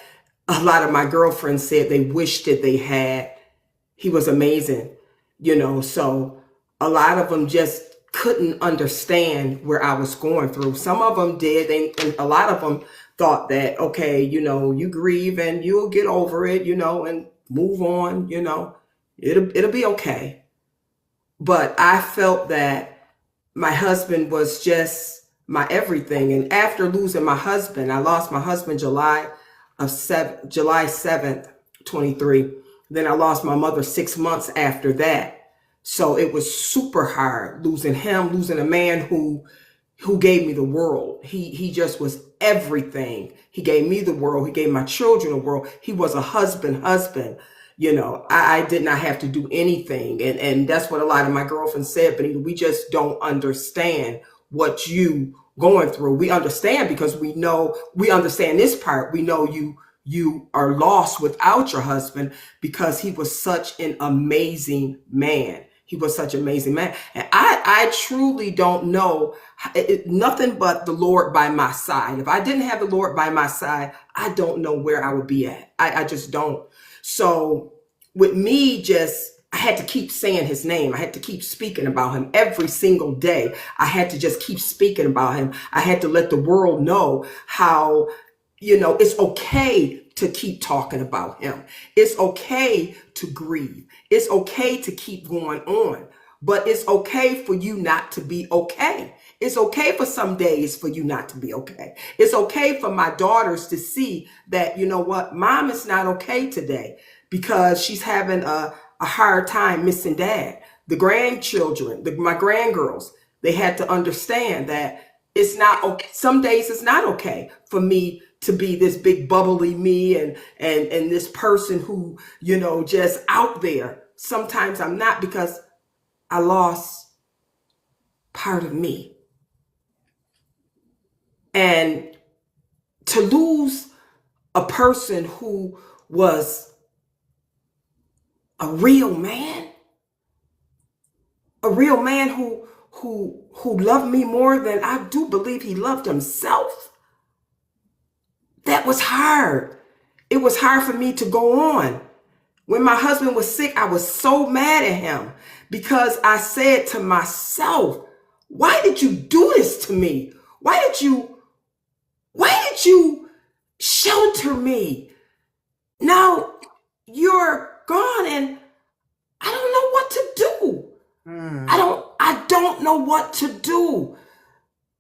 Speaker 8: a lot of my girlfriends said they wished that they had. He was amazing, so a lot of them just couldn't understand where I was going through. Some of them did, and a lot of them thought that, okay, you grieve and you'll get over it, and move on, it'll be okay. But I felt that my husband was just my everything. And after losing my husband, I lost my husband July 7th, 23. Then I lost my mother 6 months after that. So it was super hard losing him, losing a man who gave me the world. He just was everything. He gave me the world. He gave my children the world. He was a husband. I did not have to do anything. And that's what a lot of my girlfriends said, but we just don't understand what you going through. We understand because we understand this part. We know you are lost without your husband because he was such an amazing man. He was such an amazing man. And I truly don't know nothing but the Lord by my side. If I didn't have the Lord by my side, I don't know where I would be at. I just don't. So with me, I had to keep saying his name. I had to keep speaking about him every single day. I had to just keep speaking about him. I had to let the world know how, it's okay to keep talking about him. It's okay to grieve. It's okay to keep going on, but it's okay for you not to be okay. It's okay for some days for you not to be okay. It's okay for my daughters to see that, mom is not okay today because she's having a hard time missing dad. The grandchildren, my grandgirls, they had to understand that it's not okay. Some days it's not okay for me to be this big bubbly me and this person who, just out there. Sometimes I'm not because I lost part of me. And to lose a person who was a real man who loved me more than I do believe he loved himself, that was hard. It was hard for me to go on. When my husband was sick, I was so mad at him because I said to myself, why did you do this to me? Why did you shelter me? Now you're gone and I don't know what to do. I don't know what to do.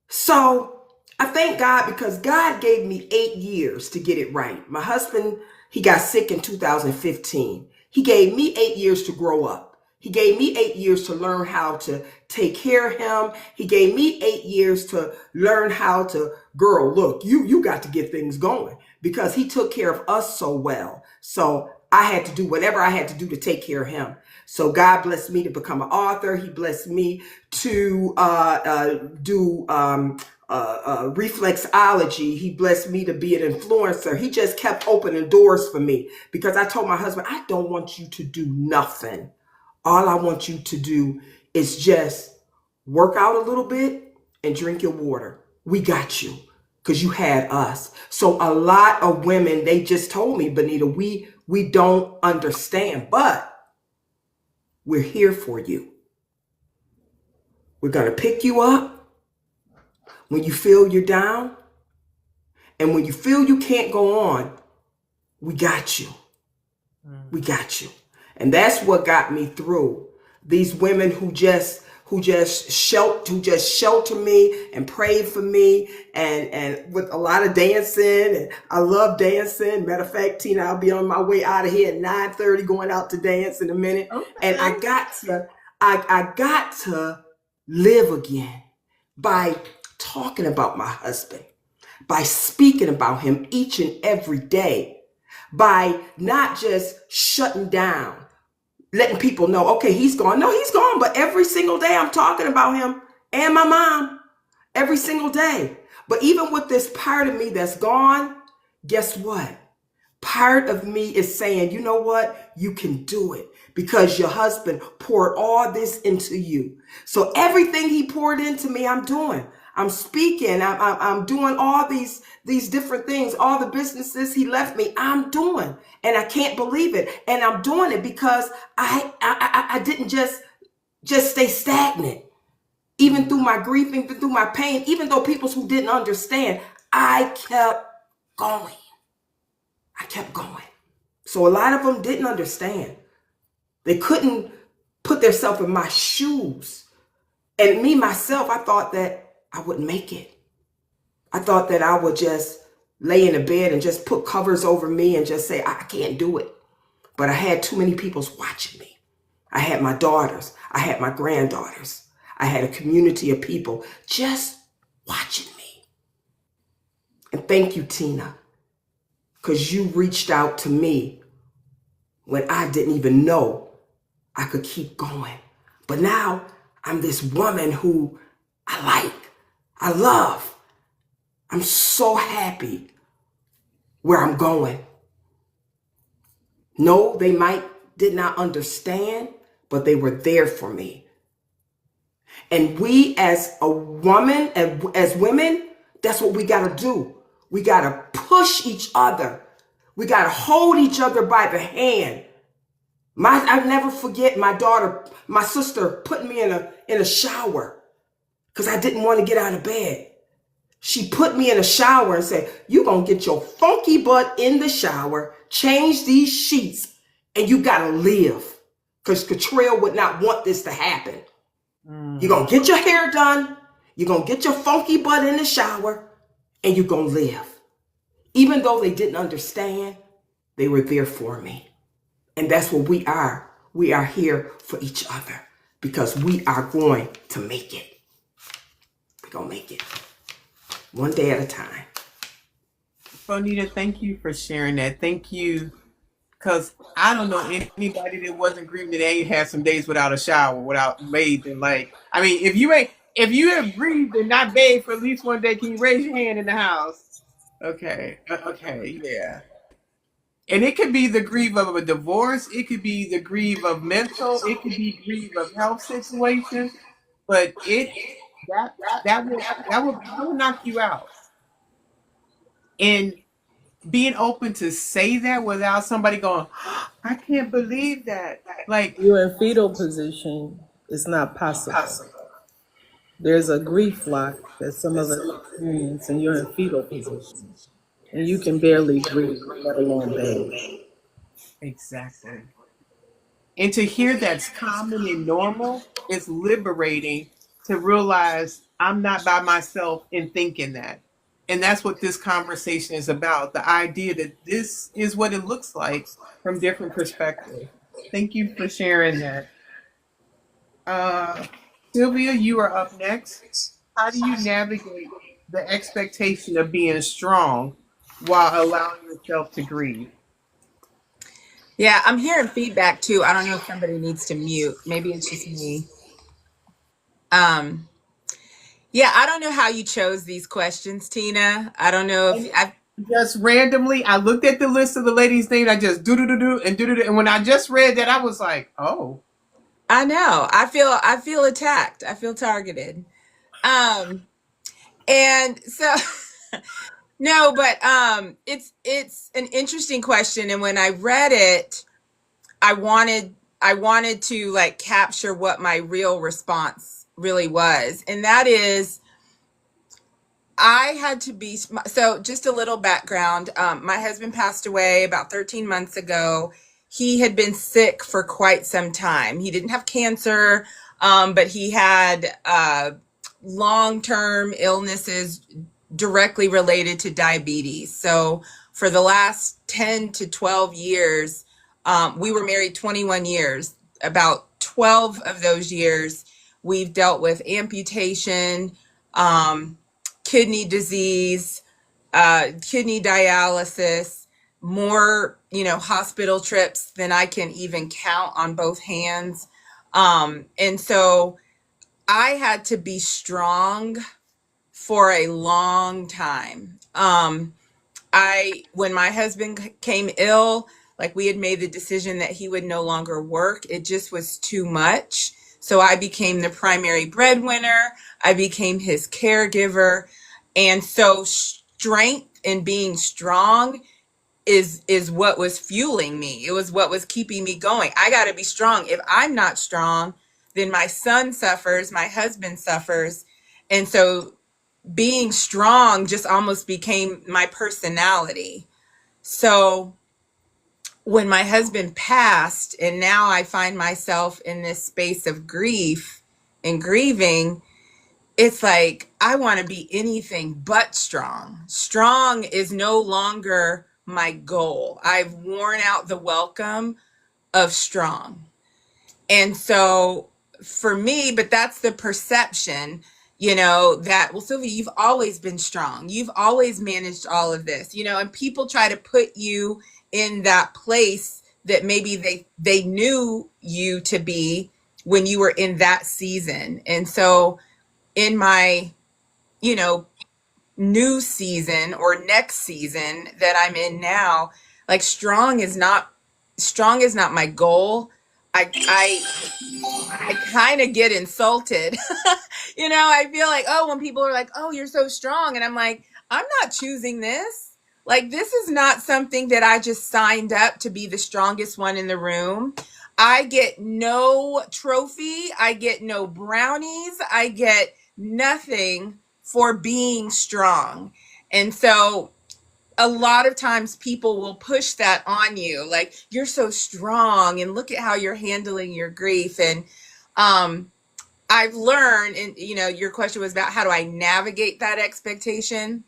Speaker 8: So I thank God because God gave me 8 years to get it right. My husband, he got sick in 2015. He gave me 8 years to grow up. He gave me 8 years to learn how to take care of him. He gave me 8 years to learn how to, girl, look, you got to get things going because he took care of us so well. So I had to do whatever I had to do to take care of him. So God blessed me to become an author. He blessed me to do reflexology. He blessed me to be an influencer. He just kept opening doors for me because I told my husband, I don't want you to do nothing. All I want you to do is just work out a little bit and drink your water. We got you because you had us. So a lot of women, they just told me, Benita, we don't understand, but we're here for you. We're going to pick you up when you feel you're down. And when you feel you can't go on, we got you. We got you. And that's what got me through. These women who just shelter me and prayed for me and with a lot of dancing. And I love dancing. Matter of fact, Tina, I'll be on my way out of here at 9:30 going out to dance in a minute. Okay. And I got to live again by talking about my husband, by speaking about him each and every day, by not just shutting down, letting people know, okay, he's gone. No, he's gone. But every single day I'm talking about him and my mom every single day. But even with this part of me that's gone, guess what? Part of me is saying, you know what? You can do it because your husband poured all this into you. So everything he poured into me, I'm doing. I'm speaking. I'm doing all these different things. All the businesses he left me, I'm doing, and I can't believe it. And I'm doing it because I didn't just stay stagnant. Even through my grief, even through my pain, even though people who didn't understand, I kept going. I kept going. So a lot of them didn't understand. They couldn't put themselves in my shoes. And me, myself, I thought that I wouldn't make it. I thought that I would just lay in a bed and just put covers over me and just say, I can't do it. But I had too many people watching me. I had my daughters. I had my granddaughters. I had a community of people just watching me. And thank you, Tina, because you reached out to me when I didn't even know I could keep going. But now I'm this woman who I like, I love. I'm so happy where I'm going. No, they did not understand, but they were there for me. And we as a woman, as women, that's what we got to do. We got to push each other. We got to hold each other by the hand. I never forget my daughter, my sister put me in a shower because I didn't want to get out of bed. She put me in a shower and said, "You gonna get your funky butt in the shower, change these sheets, and you gotta live." Because Catrell would not want this to happen. You're gonna get your hair done, you're gonna get your funky butt in the shower, and you're gonna live. Even though they didn't understand, they were there for me. And that's what we are. We are here for each other because we are going to make it. We're gonna make it. One day at a time.
Speaker 1: Bonita, thank you for sharing that. Thank you. Because I don't know anybody that wasn't grieving that they had some days without a shower, without bathing. Like, I mean, if you have grieved and not bathed for at least one day, can you raise your hand in the house? Okay. Okay. Yeah. And it could be the grief of a divorce. It could be the grief of mental. It could be grief of health situations. But that that will knock you out. And being open to say that without somebody going, I can't believe that. Like,
Speaker 6: You're in fetal position. It's not possible. There's a grief lock that some of us experience, and you're in fetal position. And you can barely breathe, let alone bathe.
Speaker 1: exactly. And to hear that's common and normal is liberating to realize I'm not by myself in thinking that. And that's what this conversation is about, the idea that this is what it looks like from different perspectives. Thank you for sharing that. Uh, Sylvia, you are up next. How do you navigate the expectation of being strong while allowing yourself to grieve?
Speaker 4: Yeah, I'm hearing feedback too. I don't know if somebody needs to mute. Maybe it's just me. Um, yeah, I don't know how you chose these questions, Tina. I don't know if I
Speaker 1: Just randomly, I looked at the list of the ladies' names. I just do, and when I just read that, I was like, "Oh,
Speaker 4: I know. I feel attacked. I feel targeted. Um, and so no, but it's an interesting question. And when I read it, I wanted to like capture what my real response really was. And that is I had to be so just a little background. My husband passed away about 13 months ago. He had been sick for quite some time. He didn't have cancer, but he had long-term illnesses directly related to diabetes. So for the last 10 to 12 years, we were married 21 years. About 12 of those years, we've dealt with amputation, kidney disease, kidney dialysis, more, hospital trips than I can even count on both hands. And so I had to be strong for a long time. When my husband came ill, like we had made the decision that he would no longer work. It just was too much. So I became the primary breadwinner. I became his caregiver. And so strength and being strong is what was fueling me. It was what was keeping me going. I got to be strong. If I'm not strong, then my son suffers, my husband suffers. And so being strong just almost became my personality. So when my husband passed, and now I find myself in this space of grief and grieving, it's like I want to be anything but strong. Strong is no longer my goal. I've worn out the welcome of strong. And so for me, but that's the perception, that, well, Sylvia, you've always been strong. You've always managed all of this, and people try to put you in that place that maybe they knew you to be when you were in that season. And so in my, new season or next season that I'm in now, like strong is not my goal. I kind of get insulted. I feel like, oh, when people are like, oh, you're so strong. And I'm like, I'm not choosing this. Like, this is not something that I just signed up to be the strongest one in the room. I get no trophy. I get no brownies. I get nothing for being strong. And so a lot of times people will push that on you, like, you're so strong and look at how you're handling your grief. And I've learned, and your question was about how do I navigate that expectation.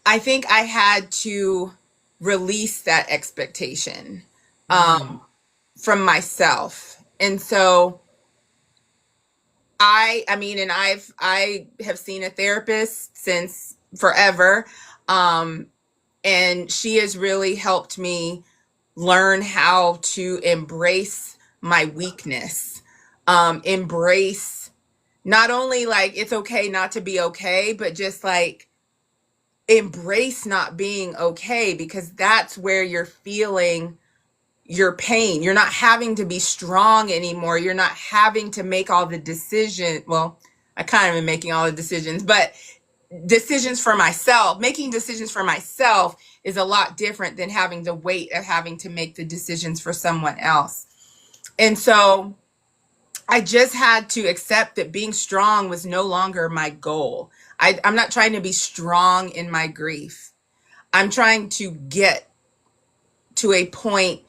Speaker 4: I think I had to release that expectation from myself. And so I have seen a therapist since forever. And she has really helped me learn how to embrace my weakness, embrace not only like it's okay not to be okay, but just like embrace not being okay, because that's where you're feeling your pain. You're not having to be strong anymore. You're not having to make all the decisions. Well, I kind of am making all the decisions, but decisions for myself, making decisions for myself is a lot different than having the weight of having to make the decisions for someone else. And so I just had to accept that being strong was no longer my goal. I'm not trying to be strong in my grief. I'm trying to get to a point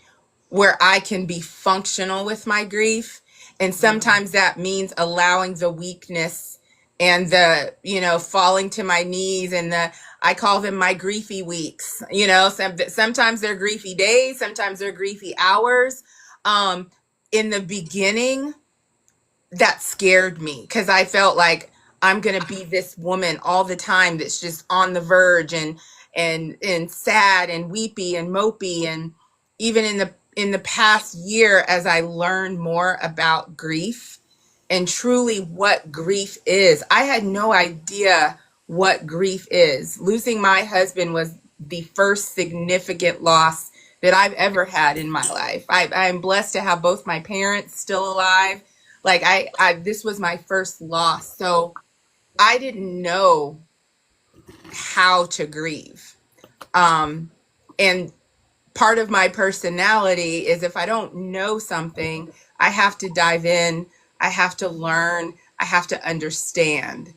Speaker 4: where I can be functional with my grief. And sometimes that means allowing the weakness and the, falling to my knees, and I call them my griefy weeks. Sometimes they're griefy days, sometimes they're griefy hours. In the beginning, that scared me because I felt like I'm going to be this woman all the time that's just on the verge and sad and weepy and mopey. And even in the past year, as I learned more about grief and truly what grief is, I had no idea what grief is. Losing my husband was the first significant loss that I've ever had in my life. I'm blessed to have both my parents still alive. Like this was my first loss. So I didn't know how to grieve. And part of my personality is if I don't know something, I have to dive in, I have to learn, I have to understand.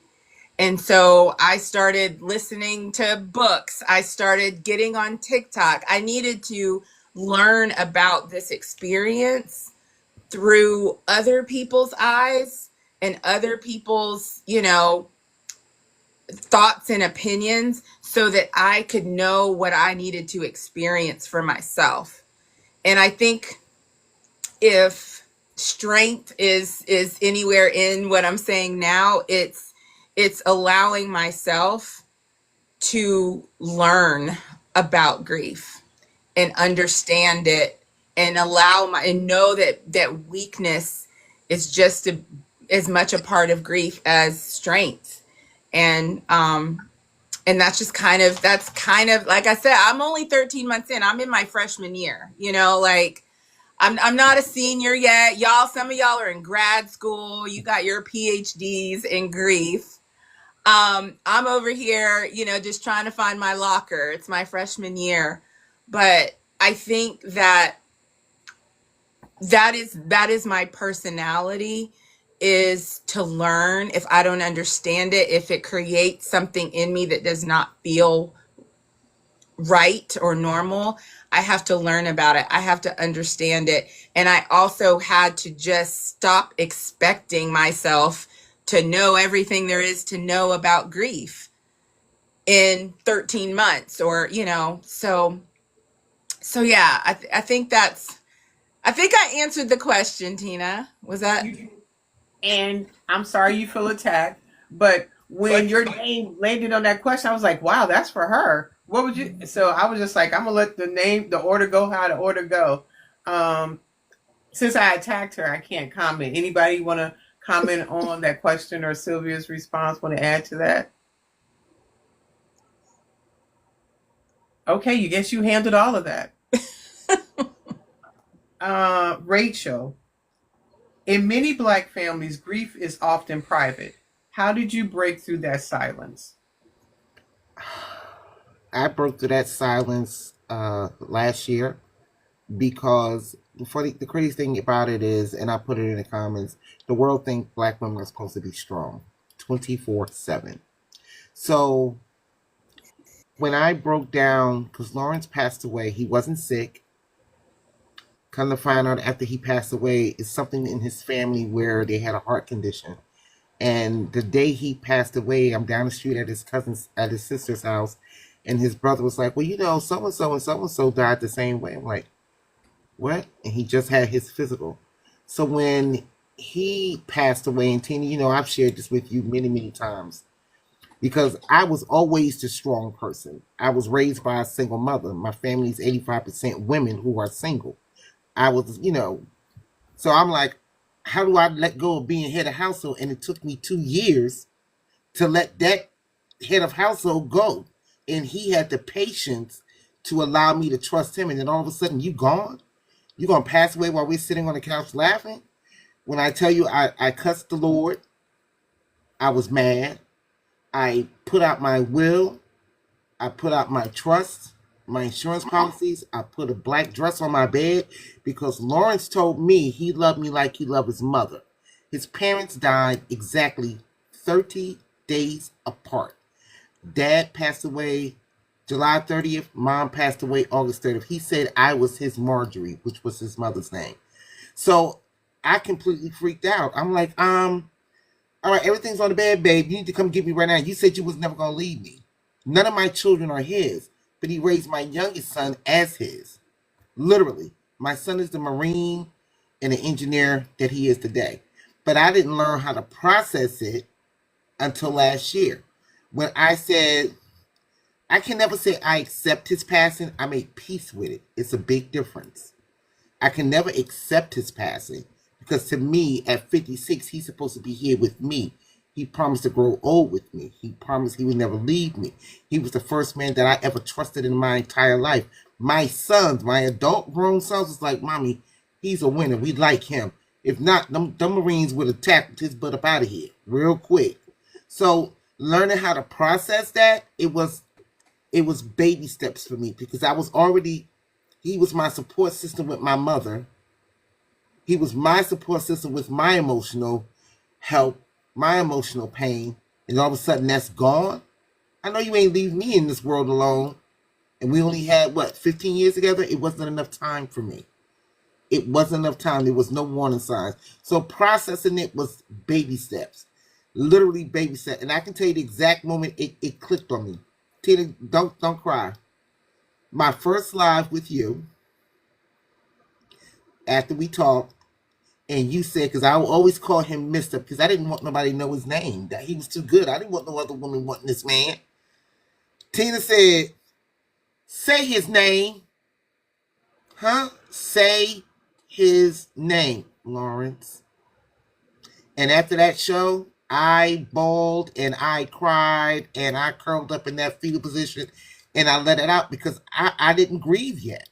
Speaker 4: And so I started listening to books. I started getting on TikTok. I needed to learn about this experience through other people's eyes and other people's, thoughts and opinions so that I could know what I needed to experience for myself. And I think if strength is anywhere in what I'm saying now, it's allowing myself to learn about grief and understand it and know that weakness is just as much a part of grief as strength. And that's kind of like I said, I'm only 13 months in. I'm in my freshman year, I'm not a senior yet. Y'all, some of y'all are in grad school. You got your PhDs in grief. I'm over here, just trying to find my locker. It's my freshman year. But I think that is my personality, is to learn if I don't understand it, if it creates something in me that does not feel right or normal. I have to learn about it. I have to understand it. And I also had to just stop expecting myself to know everything there is to know about grief in 13 months, or so yeah, I think I answered the question, Tina. Was that?
Speaker 1: You and I'm sorry you feel attacked, but when your name landed on that question, I was like, wow, that's for her. What would you? So I was just like, I'm gonna let the order go how the order go. Um, since I attacked her, I can't comment. Anybody want to comment on that question or Sylvia's response? Want to add to that? Okay, you guess you handled all of that. Rachel, in many Black families, grief is often private. How did you break through that silence?
Speaker 7: I broke through that silence last year because the crazy thing about it is, and I put it in the comments, the world thinks Black women are supposed to be strong 24/7. So when I broke down, because Lawrence passed away, he wasn't sick. Come to find out after he passed away, it's something in his family where they had a heart condition. And the day he passed away, I'm down the street at his sister's house, and his brother was like, "Well, so and so died the same way." I'm like, "What?" And he just had his physical. So when he passed away, and Tina, I've shared this with you many, many times because I was always the strong person. I was raised by a single mother. My family's 85% women who are single. I was, so I'm like, how do I let go of being head of household? And it took me 2 years to let that head of household go. And he had the patience to allow me to trust him. And then all of a sudden, you gone? You gonna pass away while we're sitting on the couch laughing? When I tell you I cussed the Lord, I was mad. I put out my will. I put out my trust, my insurance policies. I put a black dress on my bed because Lawrence told me he loved me like he loved his mother. His parents died exactly 30 days apart. Dad passed away July 30th. Mom passed away August 30th. He said I was his Marjorie, which was his mother's name. So I completely freaked out. I'm like, all right, everything's on the bed, babe. You need to come get me right now. You said you was never going to leave me. None of my children are his, but he raised my youngest son as his. Literally. My son is the Marine and the engineer that he is today. But I didn't learn how to process it until last year. When I said, I can never say I accept his passing. I made peace with it. It's a big difference. I can never accept his passing because to me, at 56, he's supposed to be here with me. He promised to grow old with me. He promised he would never leave me. He was the first man that I ever trusted in my entire life. My sons, my adult grown sons, was like, Mommy, he's a winner. We like him. If not, them Marines would have tackled his butt up out of here real quick. So learning how to process that, it was baby steps for me because he was my support system with my mother. He was my support system with my emotional help, my emotional pain, and all of a sudden that's gone. I know you ain't leave me in this world alone. And we only had, 15 years together? It wasn't enough time for me. It wasn't enough time. There was no warning signs. So processing it was baby steps. Literally baby steps. And I can tell you the exact moment it clicked on me. Tina, don't cry. My first live with you, after we talked, and you said, because I would always call him Mr. because I didn't want nobody to know his name. That he was too good. I didn't want no other woman wanting this man. Tina said, say his name. Huh? Say his name, Lawrence. And after that show, I bawled and I cried and I curled up in that fetal position and I let it out because I didn't grieve yet.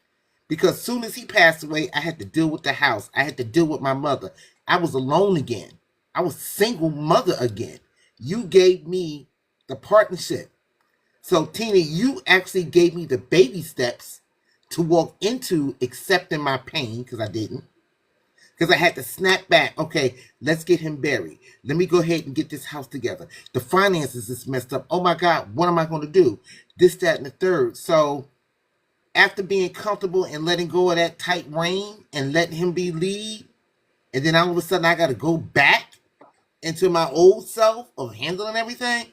Speaker 7: because soon as he passed away, I had to deal with the house. I had to deal with my mother. I was alone again. I was single mother again. You gave me the partnership. So Tina, you actually gave me the baby steps to walk into accepting my pain, because I didn't. Because I had to snap back. Okay, let's get him buried. Let me go ahead and get this house together. The finances is messed up. Oh my God, what am I going to do? This, that, and the third. So after being comfortable and letting go of that tight rein and letting him be lead, and then all of a sudden I got to go back into my old self of handling everything.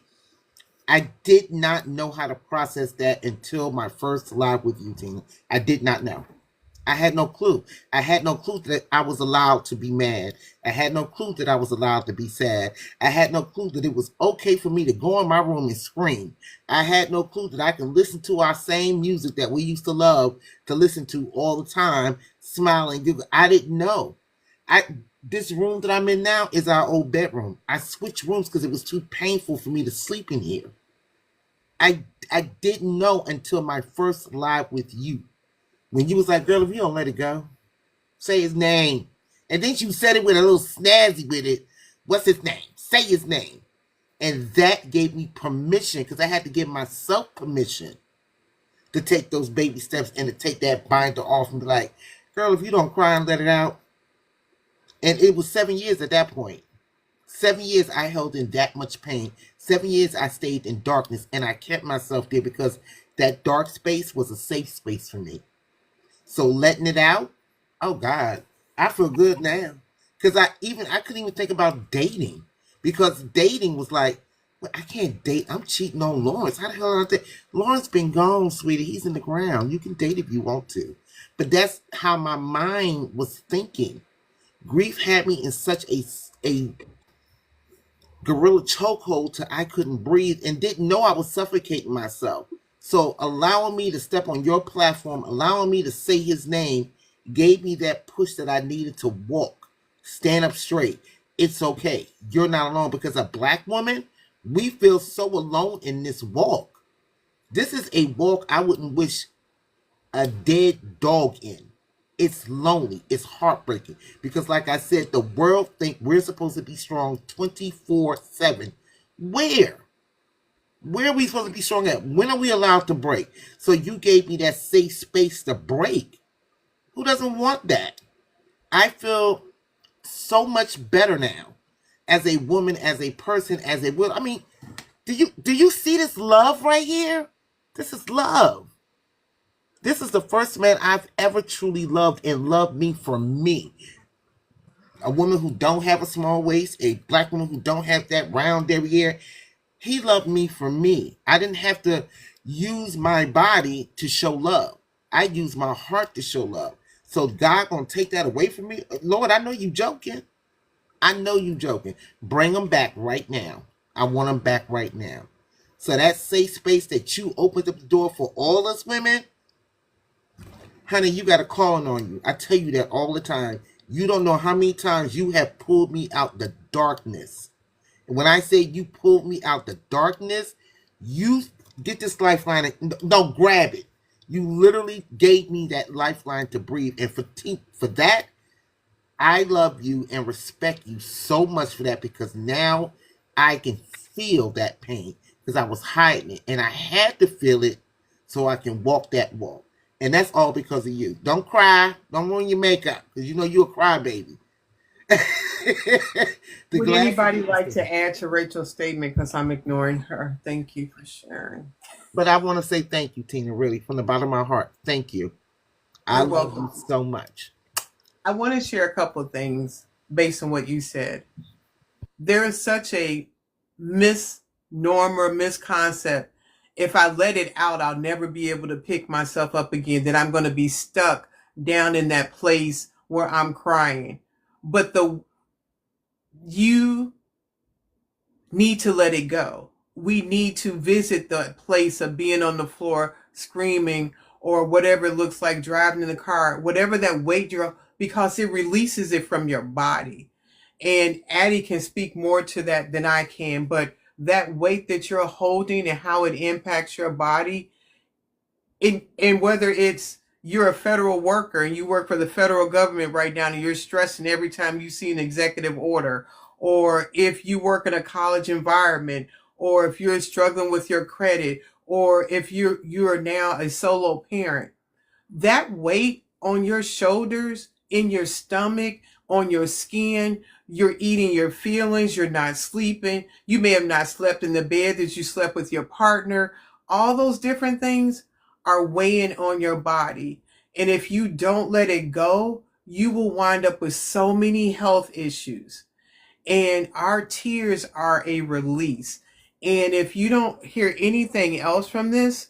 Speaker 7: I did not know how to process that until my first live with you, Tina. I did not know. I had no clue. I had no clue that I was allowed to be mad. I had no clue that I was allowed to be sad. I had no clue that it was okay for me to go in my room and scream. I had no clue that I can listen to our same music that we used to love to listen to all the time, smiling. I didn't know. This room that I'm in now is our old bedroom. I switched rooms because it was too painful for me to sleep in here. I didn't know until my first live with you. When you was like, girl, if you don't let it go, say his name. And then you said it with a little snazzy with it. What's his name? Say his name. And that gave me permission, because I had to give myself permission to take those baby steps and to take that binder off and be like, girl, if you don't cry and let it out. And it was 7 years at that point. 7 years I held in that much pain. 7 years I stayed in darkness, and I kept myself there because that dark space was a safe space for me. So letting it out, oh God, I feel good now. Because I couldn't even think about dating. Because dating was like, well, I can't date. I'm cheating on Lawrence. How the hell did I date? Lawrence been gone, sweetie. He's in the ground. You can date if you want to. But that's how my mind was thinking. Grief had me in such a gorilla chokehold till I couldn't breathe and didn't know I was suffocating myself. So allowing me to step on your platform, allowing me to say his name, gave me that push that I needed to walk, stand up straight. It's okay. You're not alone, because a Black woman, we feel so alone in this walk. This is a walk I wouldn't wish a dead dog in. It's lonely. It's heartbreaking. Because like I said, the world think we're supposed to be strong 24/7. Where? Where are we supposed to be strong at? When are we allowed to break? So you gave me that safe space to break. Who doesn't want that? I feel so much better now as a woman, as a person, as a will. I mean, do you see this love right here? This is love. This is the first man I've ever truly loved and loved me for me. A woman who don't have a small waist, a Black woman who don't have that round derriere. He loved me for me. I didn't have to use my body to show love. I used my heart to show love. So God gonna take that away from me? Lord, I know you joking. I know you joking. Bring them back right now. I want them back right now. So that safe space that you opened up the door for all us women, honey, you got a calling on you. I tell you that all the time. You don't know how many times you have pulled me out the darkness. And when I say you pulled me out the darkness, you get this lifeline. Don't grab it. You literally gave me that lifeline to breathe. And for that, I love you and respect you so much for that, because now I can feel that pain, because I was hiding it. And I had to feel it so I can walk that walk. And that's all because of you. Don't cry. Don't ruin your makeup, because you know you're a crybaby.
Speaker 1: Would anybody like to add to Rachel's statement, because I'm ignoring her? Thank you for sharing.
Speaker 7: But I want to say thank you, Tina, really, from the bottom of my heart. Thank you. I love you so much.
Speaker 1: I want to share a couple of things based on what you said. There is such a misnomer, misconcept. If I let it out, I'll never be able to pick myself up again, that I'm going to be stuck down in that place where I'm crying. But you need to let it go. We need to visit the place of being on the floor screaming, or whatever it looks like, driving in the car, whatever that weight because it releases it from your body. And Addie can speak more to that than I can, but that weight that you're holding and how it impacts your body, and whether it's you're a federal worker and you work for the federal government right now and you're stressing every time you see an executive order, or if you work in a college environment, or if you're struggling with your credit, or if you are now a solo parent, that weight on your shoulders, in your stomach, on your skin, you're eating your feelings, you're not sleeping, you may have not slept in the bed that you slept with your partner. All those different things are weighing on your body. And if you don't let it go, you will wind up with so many health issues. And our tears are a release. And if you don't hear anything else from this,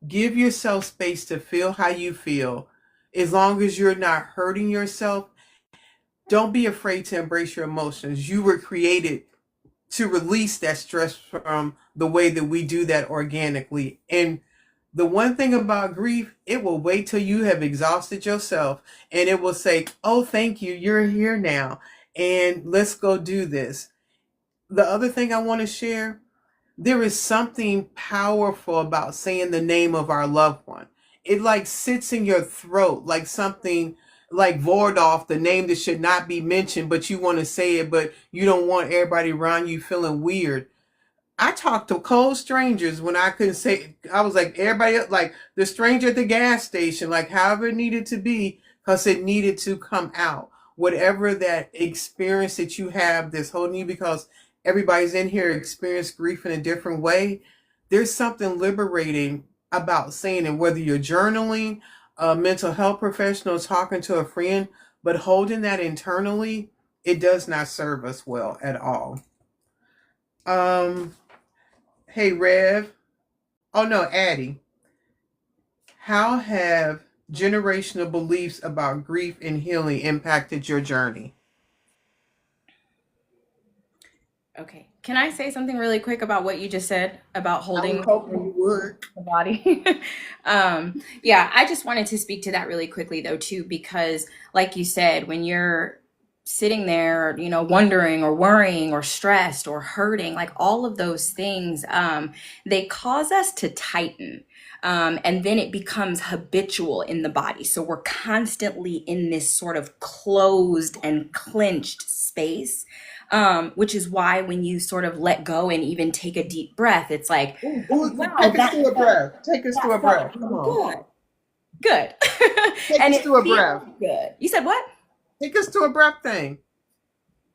Speaker 1: give yourself space to feel how you feel. As long as you're not hurting yourself, don't be afraid to embrace your emotions. You were created to release that stress from the way that we do that organically. And the one thing about grief, it will wait till you have exhausted yourself and it will say, oh, thank you, you're here now. And let's go do this. The other thing I want to share, there is something powerful about saying the name of our loved one. It like sits in your throat, like something like Vordolph, the name that should not be mentioned, but you want to say it, but you don't want everybody around you feeling weird. I talked to cold strangers when I couldn't say. I was like everybody else, like the stranger at the gas station, like however it needed to be, because it needed to come out. Whatever that experience that you have that's holding you, because everybody's in here experienced grief in a different way. There's something liberating about saying it, whether you're journaling, a mental health professional, talking to a friend, but holding that internally, it does not serve us well at all. Um, Hey, Rev. Oh, no, Addie. How have generational beliefs about grief and healing impacted your journey?
Speaker 5: Okay. Can I say something really quick about what you just said about
Speaker 1: I was
Speaker 5: holding
Speaker 1: hoping you would.
Speaker 5: the body? Yeah, I just wanted to speak to that really quickly, though, too, because, like you said, when you're sitting there, wondering or worrying or stressed or hurting, like all of those things, they cause us to tighten. And then it becomes habitual in the body. So we're constantly in this sort of closed and clenched space, which is why when you sort of let go and even take a deep breath, it's like,
Speaker 1: Ooh,
Speaker 5: wow,
Speaker 1: take us through a breath. Take us through a
Speaker 5: that felt
Speaker 1: breath. Come on.
Speaker 5: good. Good.
Speaker 1: Take
Speaker 5: And
Speaker 1: us
Speaker 5: it
Speaker 1: through a
Speaker 5: feels
Speaker 1: breath.
Speaker 5: good. You said what?
Speaker 1: Take us through a breath thing.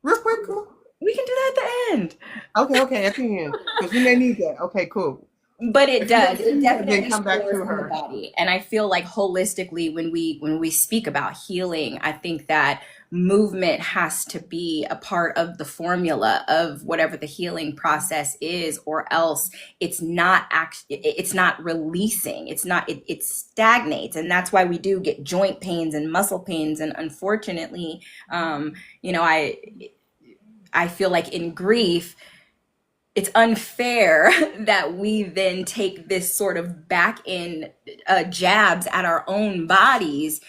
Speaker 1: Real quick. Come on.
Speaker 5: We can do that at the end.
Speaker 1: Okay, at the end. Because we may need that. Okay, cool.
Speaker 5: But it does. It
Speaker 1: Then
Speaker 5: definitely
Speaker 1: come back
Speaker 5: stores
Speaker 1: to
Speaker 5: in the
Speaker 1: her.
Speaker 5: body. And I feel like holistically when we speak about healing, I think that movement has to be a part of the formula of whatever the healing process is, or else it's not releasing. It stagnates. And that's why we do get joint pains and muscle pains. And unfortunately, I feel like in grief, it's unfair that we then take this sort of back in jabs at our own bodies,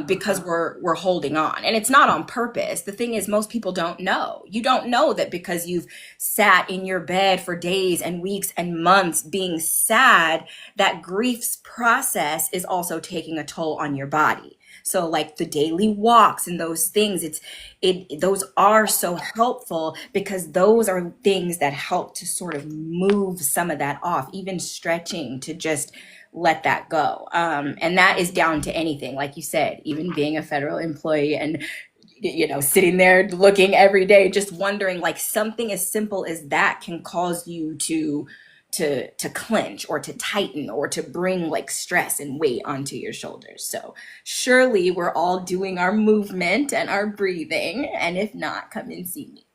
Speaker 5: because we're holding on, and it's not on purpose. The thing is, most people don't know. You don't know that because you've sat in your bed for days and weeks and months being sad, that grief's process is also taking a toll on your body. So like the daily walks and those things, those are so helpful, because those are things that help to sort of move some of that off, even stretching to just let that go. And that is down to anything, like you said, even being a federal employee and sitting there looking every day, just wondering, like something as simple as that can cause you to clench or to tighten or to bring like stress and weight onto your shoulders. So surely we're all doing our movement and our breathing, and if not, come and see me.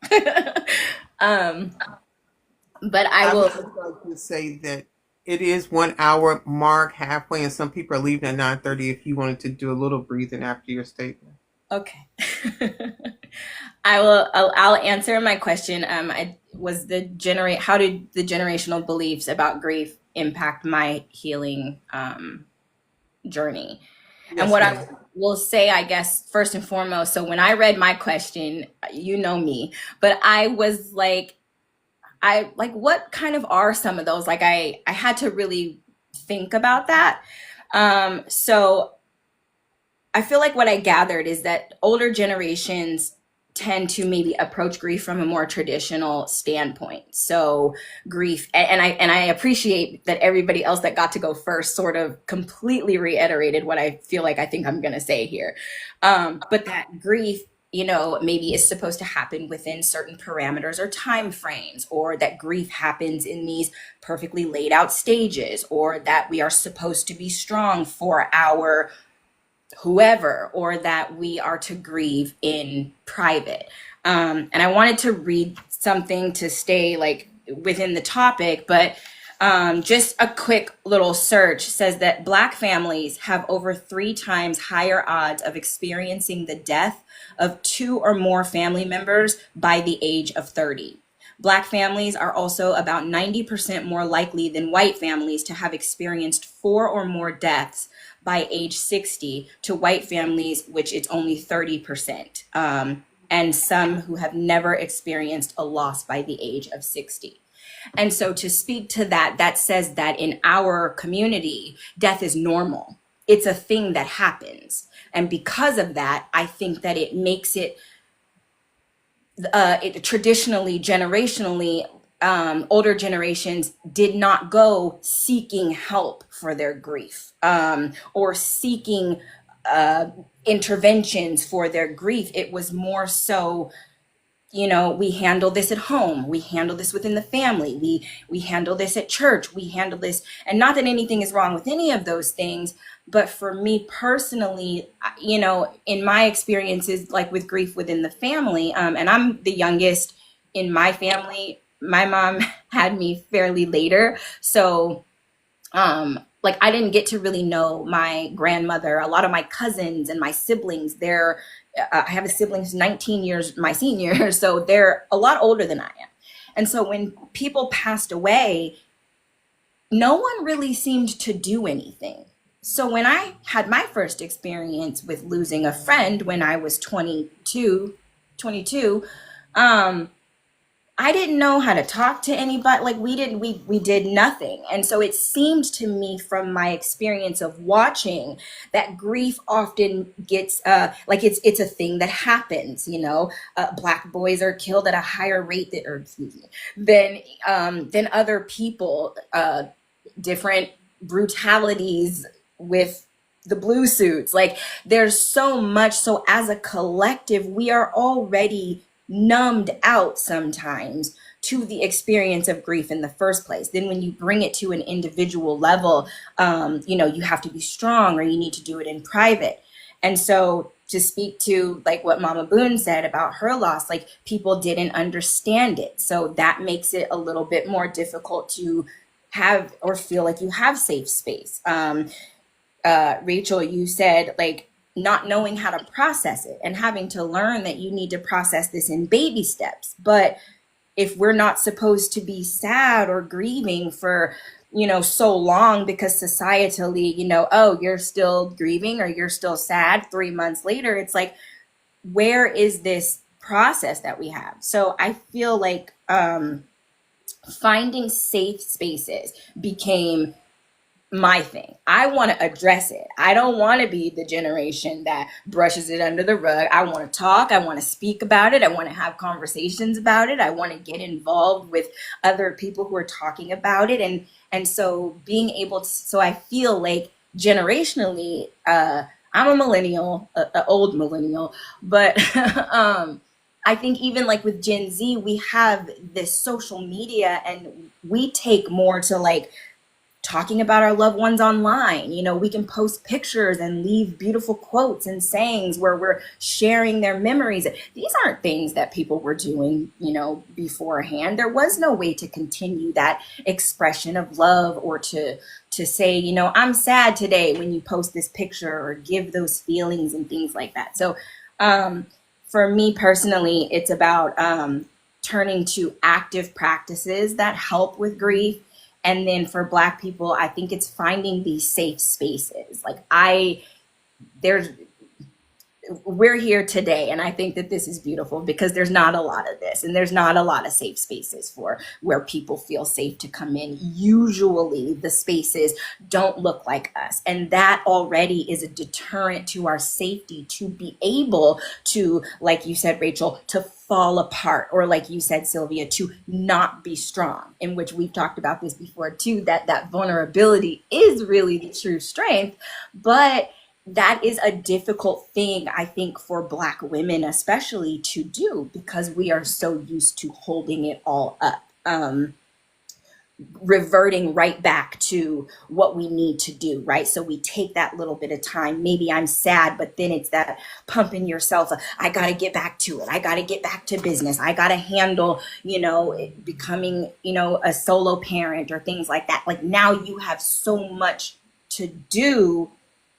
Speaker 5: But I
Speaker 1: would
Speaker 5: will.
Speaker 1: just like to say that it is 1 hour mark halfway, and some people are leaving at 9:30. If you wanted to do a little breathing after your statement.
Speaker 5: Okay. I'll answer my question. How did the generational beliefs about grief impact my healing journey?
Speaker 1: Yes,
Speaker 5: and what
Speaker 1: ma'am.
Speaker 5: I will say, I guess, first and foremost, so when I read my question, you know me, but I was like, what kind of are some of those? Like I had to really think about that. So I feel like what I gathered is that older generations tend to maybe approach grief from a more traditional standpoint. So grief, and I appreciate that everybody else that got to go first sort of completely reiterated what I feel like I think I'm going to say here. But that grief, maybe is supposed to happen within certain parameters or time frames, or that grief happens in these perfectly laid out stages, or that we are supposed to be strong for our whoever, or that we are to grieve in private. And I wanted to read something to stay like within the topic, but just a quick little search says that Black families have over 3 times higher odds of experiencing the death of 2 or more family members by the age of 30. Black families are also about 90% more likely than white families to have experienced 4 or more deaths by age 60 to white families, which it's only 30%, and some who have never experienced a loss by the age of 60. And so to speak to that, that says that in our community, death is normal. It's a thing that happens. And because of that, I think that it makes it traditionally, generationally, older generations did not go seeking help for their grief, or seeking interventions for their grief. It was more so, we handle this at home, we handle this within the family, we handle this at church, we handle this, and not that anything is wrong with any of those things, but for me personally, in my experiences, like with grief within the family, and I'm the youngest in my family. My mom had me fairly later, so like I didn't get to really know my grandmother. A lot of my cousins and my siblings, I have a sibling who's 19 years my senior, so they're a lot older than I am. And so when people passed away, no one really seemed to do anything. So when I had my first experience with losing a friend when I was 22, I didn't know how to talk to anybody. Like we did nothing. And so it seemed to me from my experience of watching that grief often gets, like it's a thing that happens, Black boys are killed at a higher rate than other people, different brutalities with the blue suits. Like there's so much. So as a collective, we are already numbed out sometimes to the experience of grief in the first place. Then when you bring it to an individual level, you have to be strong, or you need to do it in private. And so to speak to like what Mama Boone said about her loss, like people didn't understand it. So that makes it a little bit more difficult to have or feel like you have safe space. Rachel, you said like not knowing how to process it and having to learn that you need to process this in baby steps. But if we're not supposed to be sad or grieving for, so long because societally, oh, you're still grieving or you're still sad 3 months later, it's like, where is this process that we have? So I feel like finding safe spaces became my thing. I want to address it. I don't want to be the generation that brushes it under the rug. I want to talk. I want to speak about it. I want to have conversations about it. I want to get involved with other people who are talking about it. And so being able to, so I feel like generationally, I'm a millennial, an old millennial, but I think even like with Gen Z, we have this social media and we take more to like talking about our loved ones online. We can post pictures and leave beautiful quotes and sayings where we're sharing their memories. These aren't things that people were doing, beforehand. There was no way to continue that expression of love or to say, I'm sad today when you post this picture or give those feelings and things like that. So for me personally, it's about turning to active practices that help with grief. And then for Black people, I think it's finding these safe spaces. Like we're here today, and I think that this is beautiful because there's not a lot of this, and there's not a lot of safe spaces for where people feel safe to come in. Usually the spaces don't look like us, and that already is a deterrent to our safety to be able to, like you said, Rachel, to fall apart, or like you said, Sylvia, to not be strong, in which we've talked about this before too, that vulnerability is really the true strength. But that is a difficult thing, I think, for Black women especially to do, because we are so used to holding it all up, reverting right back to what we need to do, right? So we take that little bit of time. Maybe I'm sad, but then it's that pumping yourself. I got to get back to it. I got to get back to business. I got to handle, becoming, a solo parent or things like that. Like, now you have so much to do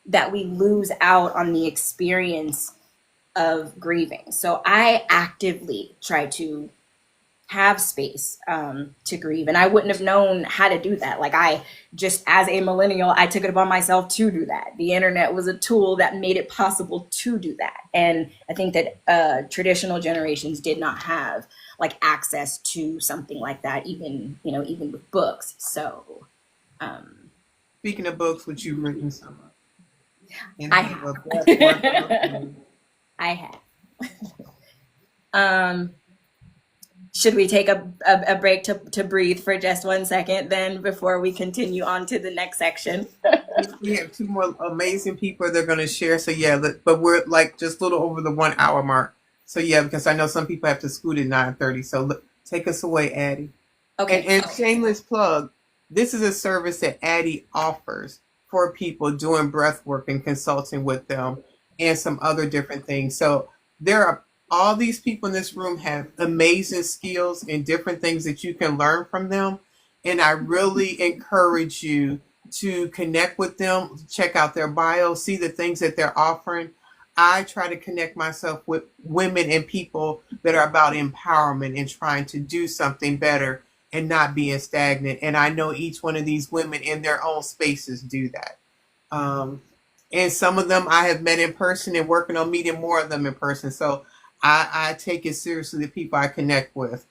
Speaker 5: that we lose out on the experience of grieving. So I actively try to have space to grieve. And I wouldn't have known how to do that. Like, I just, as a millennial, I took it upon myself to do that. The internet was a tool that made it possible to do that. And I think that traditional generations did not have like access to something like that, even with books. So
Speaker 1: Speaking of books, which you've written some of.
Speaker 5: I have. I have. Should we take a break to breathe for just 1 second then before we continue on to the next section?
Speaker 1: We have two more amazing people they're going to share. So yeah, but we're like just a little over the 1 hour mark. So yeah, because I know some people have to scoot at 9:30. So take us away, Addie.
Speaker 5: Okay.
Speaker 1: And shameless plug, this is a service that Addie offers for people doing breath work and consulting with them and some other different things. So there are all these people in this room have amazing skills and different things that you can learn from them. And I really encourage you to connect with them, check out their bio, see the things that they're offering. I try to connect myself with women and people that are about empowerment and trying to do something better and not being stagnant. And I know each one of these women in their own spaces do that. And some of them I have met in person and working on meeting more of them in person. So I take it seriously, the people I connect with.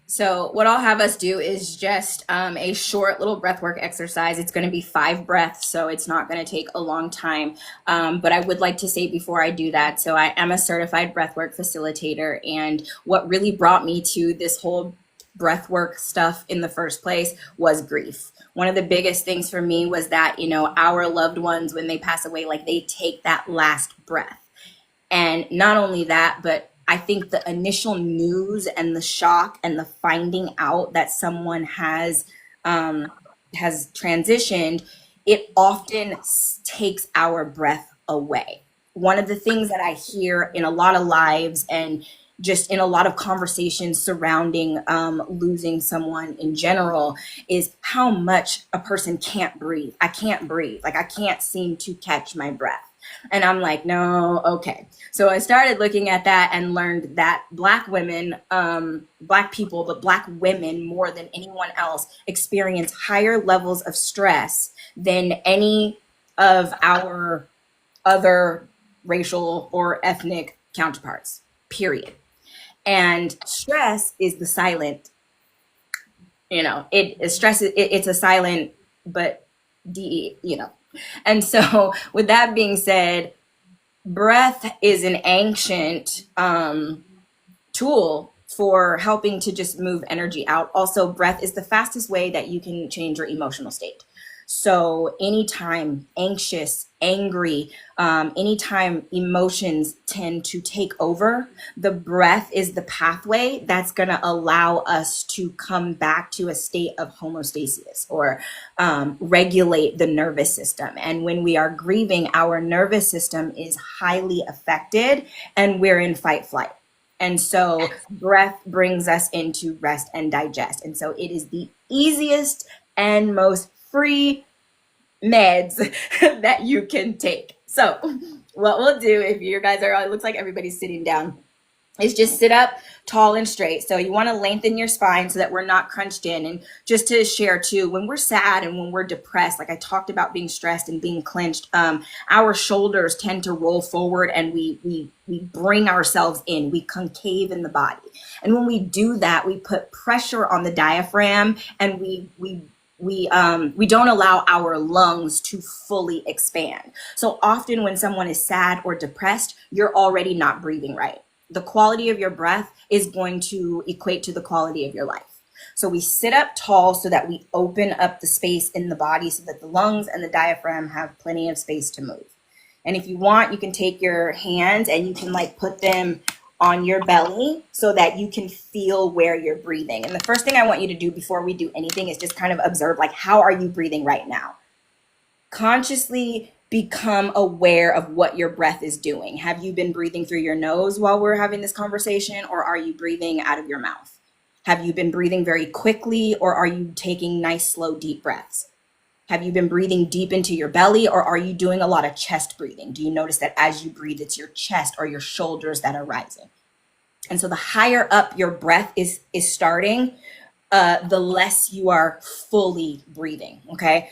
Speaker 5: So what I'll have us do is just a short little breathwork exercise. It's going to be 5 breaths, so it's not going to take a long time. But I would like to say before I do that, so I am a certified breathwork facilitator, and what really brought me to this whole breathwork stuff in the first place was grief. One of the biggest things for me was that, our loved ones, when they pass away, like, they take that last breath. And not only that, but I think the initial news and the shock and the finding out that someone has transitioned, it often takes our breath away. One of the things that I hear in a lot of lives and just in a lot of conversations surrounding losing someone in general is how much a person can't breathe. I can't breathe. Like, I can't seem to catch my breath. And I'm like, no, okay. So I started looking at that and learned that Black women, Black people, but Black women more than anyone else experience higher levels of stress than any of our other racial or ethnic counterparts, period. And stress is the silent, it's a silent, but And so with that being said, breath is an ancient tool for helping to just move energy out. Also, breath is the fastest way that you can change your emotional state. So anytime anxious, angry, anytime emotions tend to take over, the breath is the pathway that's going to allow us to come back to a state of homeostasis or regulate the nervous system. And when we are grieving, our nervous system is highly affected and we're in fight flight. And so breath brings us into rest and digest. And so it is the easiest and most free meds that you can take. So what we'll do, if you guys are, it looks like everybody's sitting down. is just sit up tall and straight. So you want to lengthen your spine so that we're not crunched in. And just to share too, when we're sad and when we're depressed, like I talked about being stressed and being clenched, our shoulders tend to roll forward and we bring ourselves in, we concave in the body. And when we do that, we put pressure on the diaphragm and we don't allow our lungs to fully expand. So often when someone is sad or depressed, you're already not breathing right. The quality of your breath is going to equate to the quality of your life. So we sit up tall so that we open up the space in the body so that the lungs and the diaphragm have plenty of space to move. And if you want, you can take your hands and you can like put them on your belly so that you can feel where you're breathing. And the first thing I want you to do before we do anything is just kind of observe, like, how are you breathing right now? Consciously become aware of what your breath is doing. Have you been breathing through your nose while we're having this conversation, or are you breathing out of your mouth? Have you been breathing very quickly, or are you taking nice, slow, deep breaths? Have you been breathing deep into your belly, or are you doing a lot of chest breathing? Do you notice that as you breathe, it's your chest or your shoulders that are rising? And so the higher up your breath is starting, the less you are fully breathing, okay?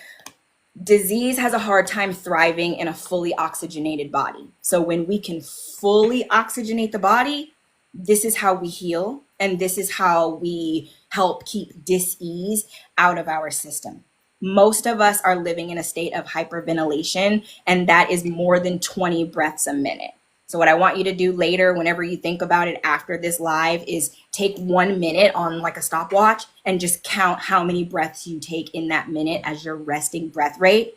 Speaker 5: Disease has a hard time thriving in a fully oxygenated body. So when we can fully oxygenate the body, this is how we heal, and this is how we help keep dis-ease out of our system. Most of us are living in a state of hyperventilation, and that is more than 20 breaths a minute. So what I want you to do later, whenever you think about it after this live, is take 1 minute on like a stopwatch and just count how many breaths you take in that minute as your resting breath rate.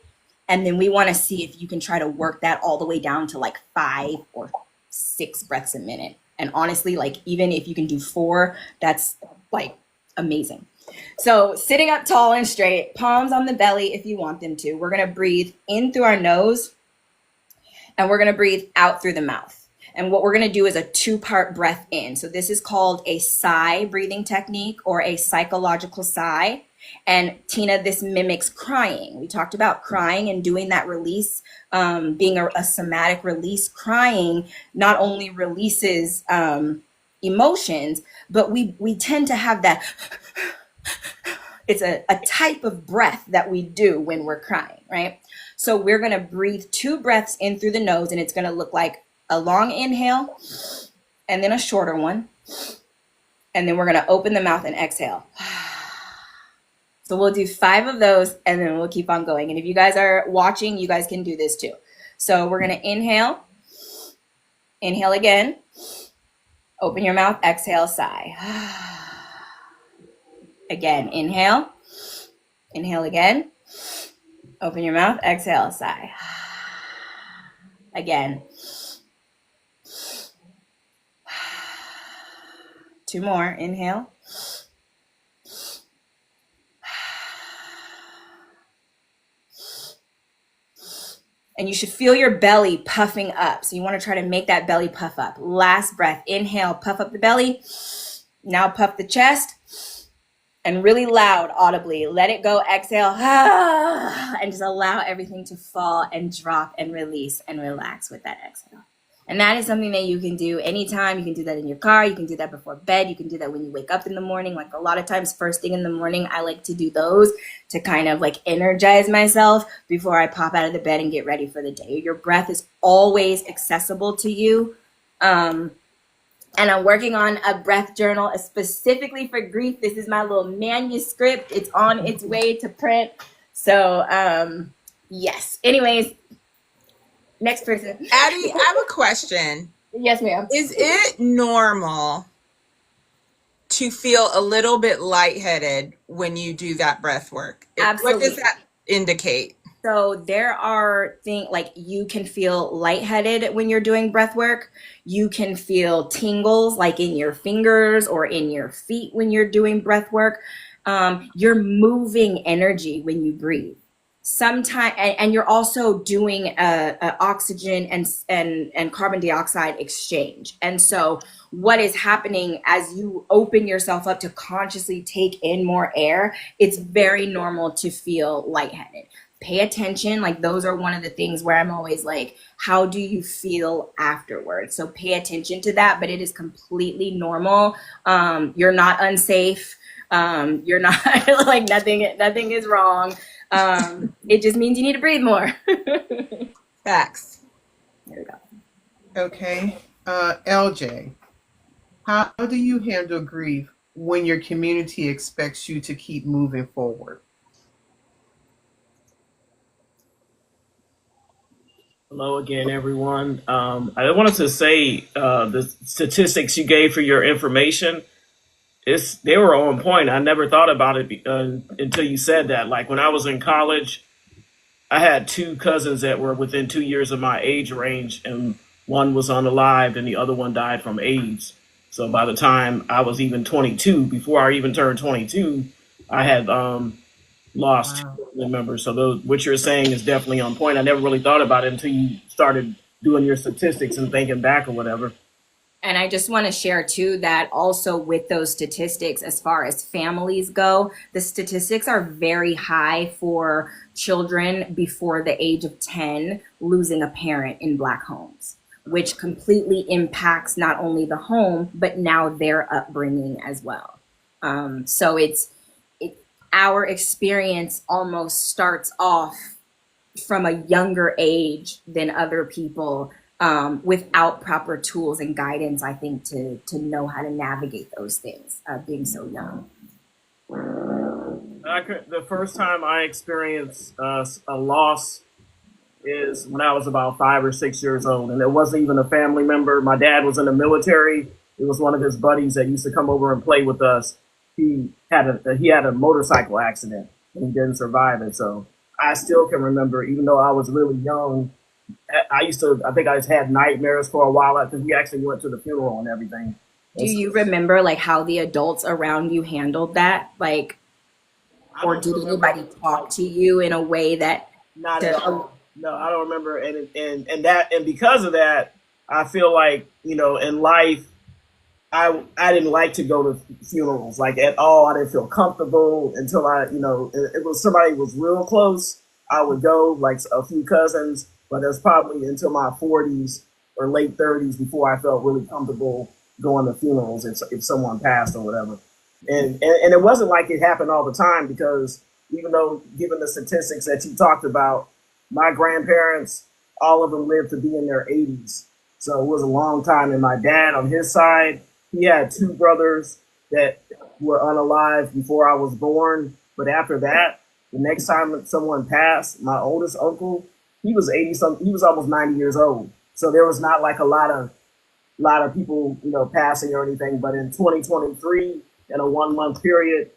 Speaker 5: And then we want to see if you can try to work that all the way down to like 5 or 6 breaths a minute. And honestly, like even if you can do 4, that's like amazing. So sitting up tall and straight, palms on the belly if you want them to. We're going to breathe in through our nose, and we're going to breathe out through the mouth. And what we're going to do is a 2-part breath in. So this is called a sigh breathing technique, or a psychological sigh. And Tina, this mimics crying. We talked about crying and doing that release, being a somatic release. Crying not only releases emotions, but we tend to have that. It's a type of breath that we do when we're crying, right? So we're going to breathe 2 breaths in through the nose, and it's going to look like a long inhale and then a shorter one. And then we're going to open the mouth and exhale. So we'll do 5 of those, and then we'll keep on going. And if you guys are watching, you guys can do this too. So we're going to inhale again, open your mouth, exhale, sigh. Again, inhale again. Open your mouth, exhale, sigh. Again. 2 more, inhale. And you should feel your belly puffing up. So you want to try to make that belly puff up. Last breath, inhale, puff up the belly. Now puff the chest. And really loud, audibly, let it go, exhale, and just allow everything to fall and drop and release and relax with that exhale. And that is something that you can do anytime. You can do that in your car. You can do that before bed. You can do that when you wake up in the morning. Like a lot of times, first thing in the morning, I like to do those to kind of like energize myself before I pop out of the bed and get ready for the day. Your breath is always accessible to you. And I'm working on a breath journal specifically for grief. This is my little manuscript. It's on its way to print. So, yes. Anyways, next person.
Speaker 4: Addie, I have a question.
Speaker 5: Yes, ma'am.
Speaker 4: Is it normal to feel a little bit lightheaded when you do that breath work?
Speaker 5: Absolutely.
Speaker 4: What does that indicate?
Speaker 5: So there are things like you can feel lightheaded when you're doing breath work. You can feel tingles like in your fingers or in your feet when you're doing breath work. You're moving energy when you breathe. Sometimes, and you're also doing a oxygen and carbon dioxide exchange. And so what is happening as you open yourself up to consciously take in more air, it's very normal to feel lightheaded. pay attention. Like those are one of the things where I'm always like, how do you feel afterwards? So pay attention to that, but it is completely normal. You're not unsafe. You're not like nothing is wrong. It just means you need to breathe more.
Speaker 4: Facts.
Speaker 5: There we go.
Speaker 1: Okay. LJ, how do you handle grief when your community expects you to keep moving forward?
Speaker 2: Hello again, everyone. I wanted to say the statistics you gave for your information, they were on point. I never thought about it until you said that. Like when I was in college, I had two cousins that were within 2 years of my age range, and one was unalived and the other one died from AIDS. So by the time I was even 22, before I even turned 22, I had lost
Speaker 1: Wow.
Speaker 2: two family members. So what you're saying is definitely on point. I never really thought about it until you started doing your statistics and thinking back or whatever.
Speaker 5: And I just want to share too that also with those statistics, as far as families go, the statistics are very high for children before the age of 10 losing a parent in Black homes, which completely impacts not only the home, but now their upbringing as well. So our experience almost starts off from a younger age than other people, without proper tools and guidance, I think, to know how to navigate those things, being so young.
Speaker 2: The first time I experienced a loss is when I was about 5 or 6 years old, and it wasn't even a family member. My dad was in the military. It was one of his buddies that used to come over and play with us. He had a motorcycle accident and he didn't survive it. So I still can remember, even though I was really young, I think I just had nightmares for a while because he actually went to the funeral and everything.
Speaker 5: Do you remember like how the adults around you handled that? Like, or did anybody talk to you in a way that
Speaker 2: Not at all. No, I don't remember. And because of that, I feel like, in life, I didn't like to go to funerals like at all. I didn't feel comfortable until it was somebody who was real close. I would go, like a few cousins, but it was probably until my 40s or late 30s before I felt really comfortable going to funerals if someone passed or whatever. And it wasn't like it happened all the time, because even though, given the statistics that you talked about, my grandparents, all of them lived to be in their 80s. So it was a long time. And my dad, on his side, he had two brothers that were unalive before I was born. But after that, the next time someone passed, my oldest uncle, he was 80 something. He was almost 90 years old. So there was not like a lot of people, passing or anything. But in 2023, in a 1 month period,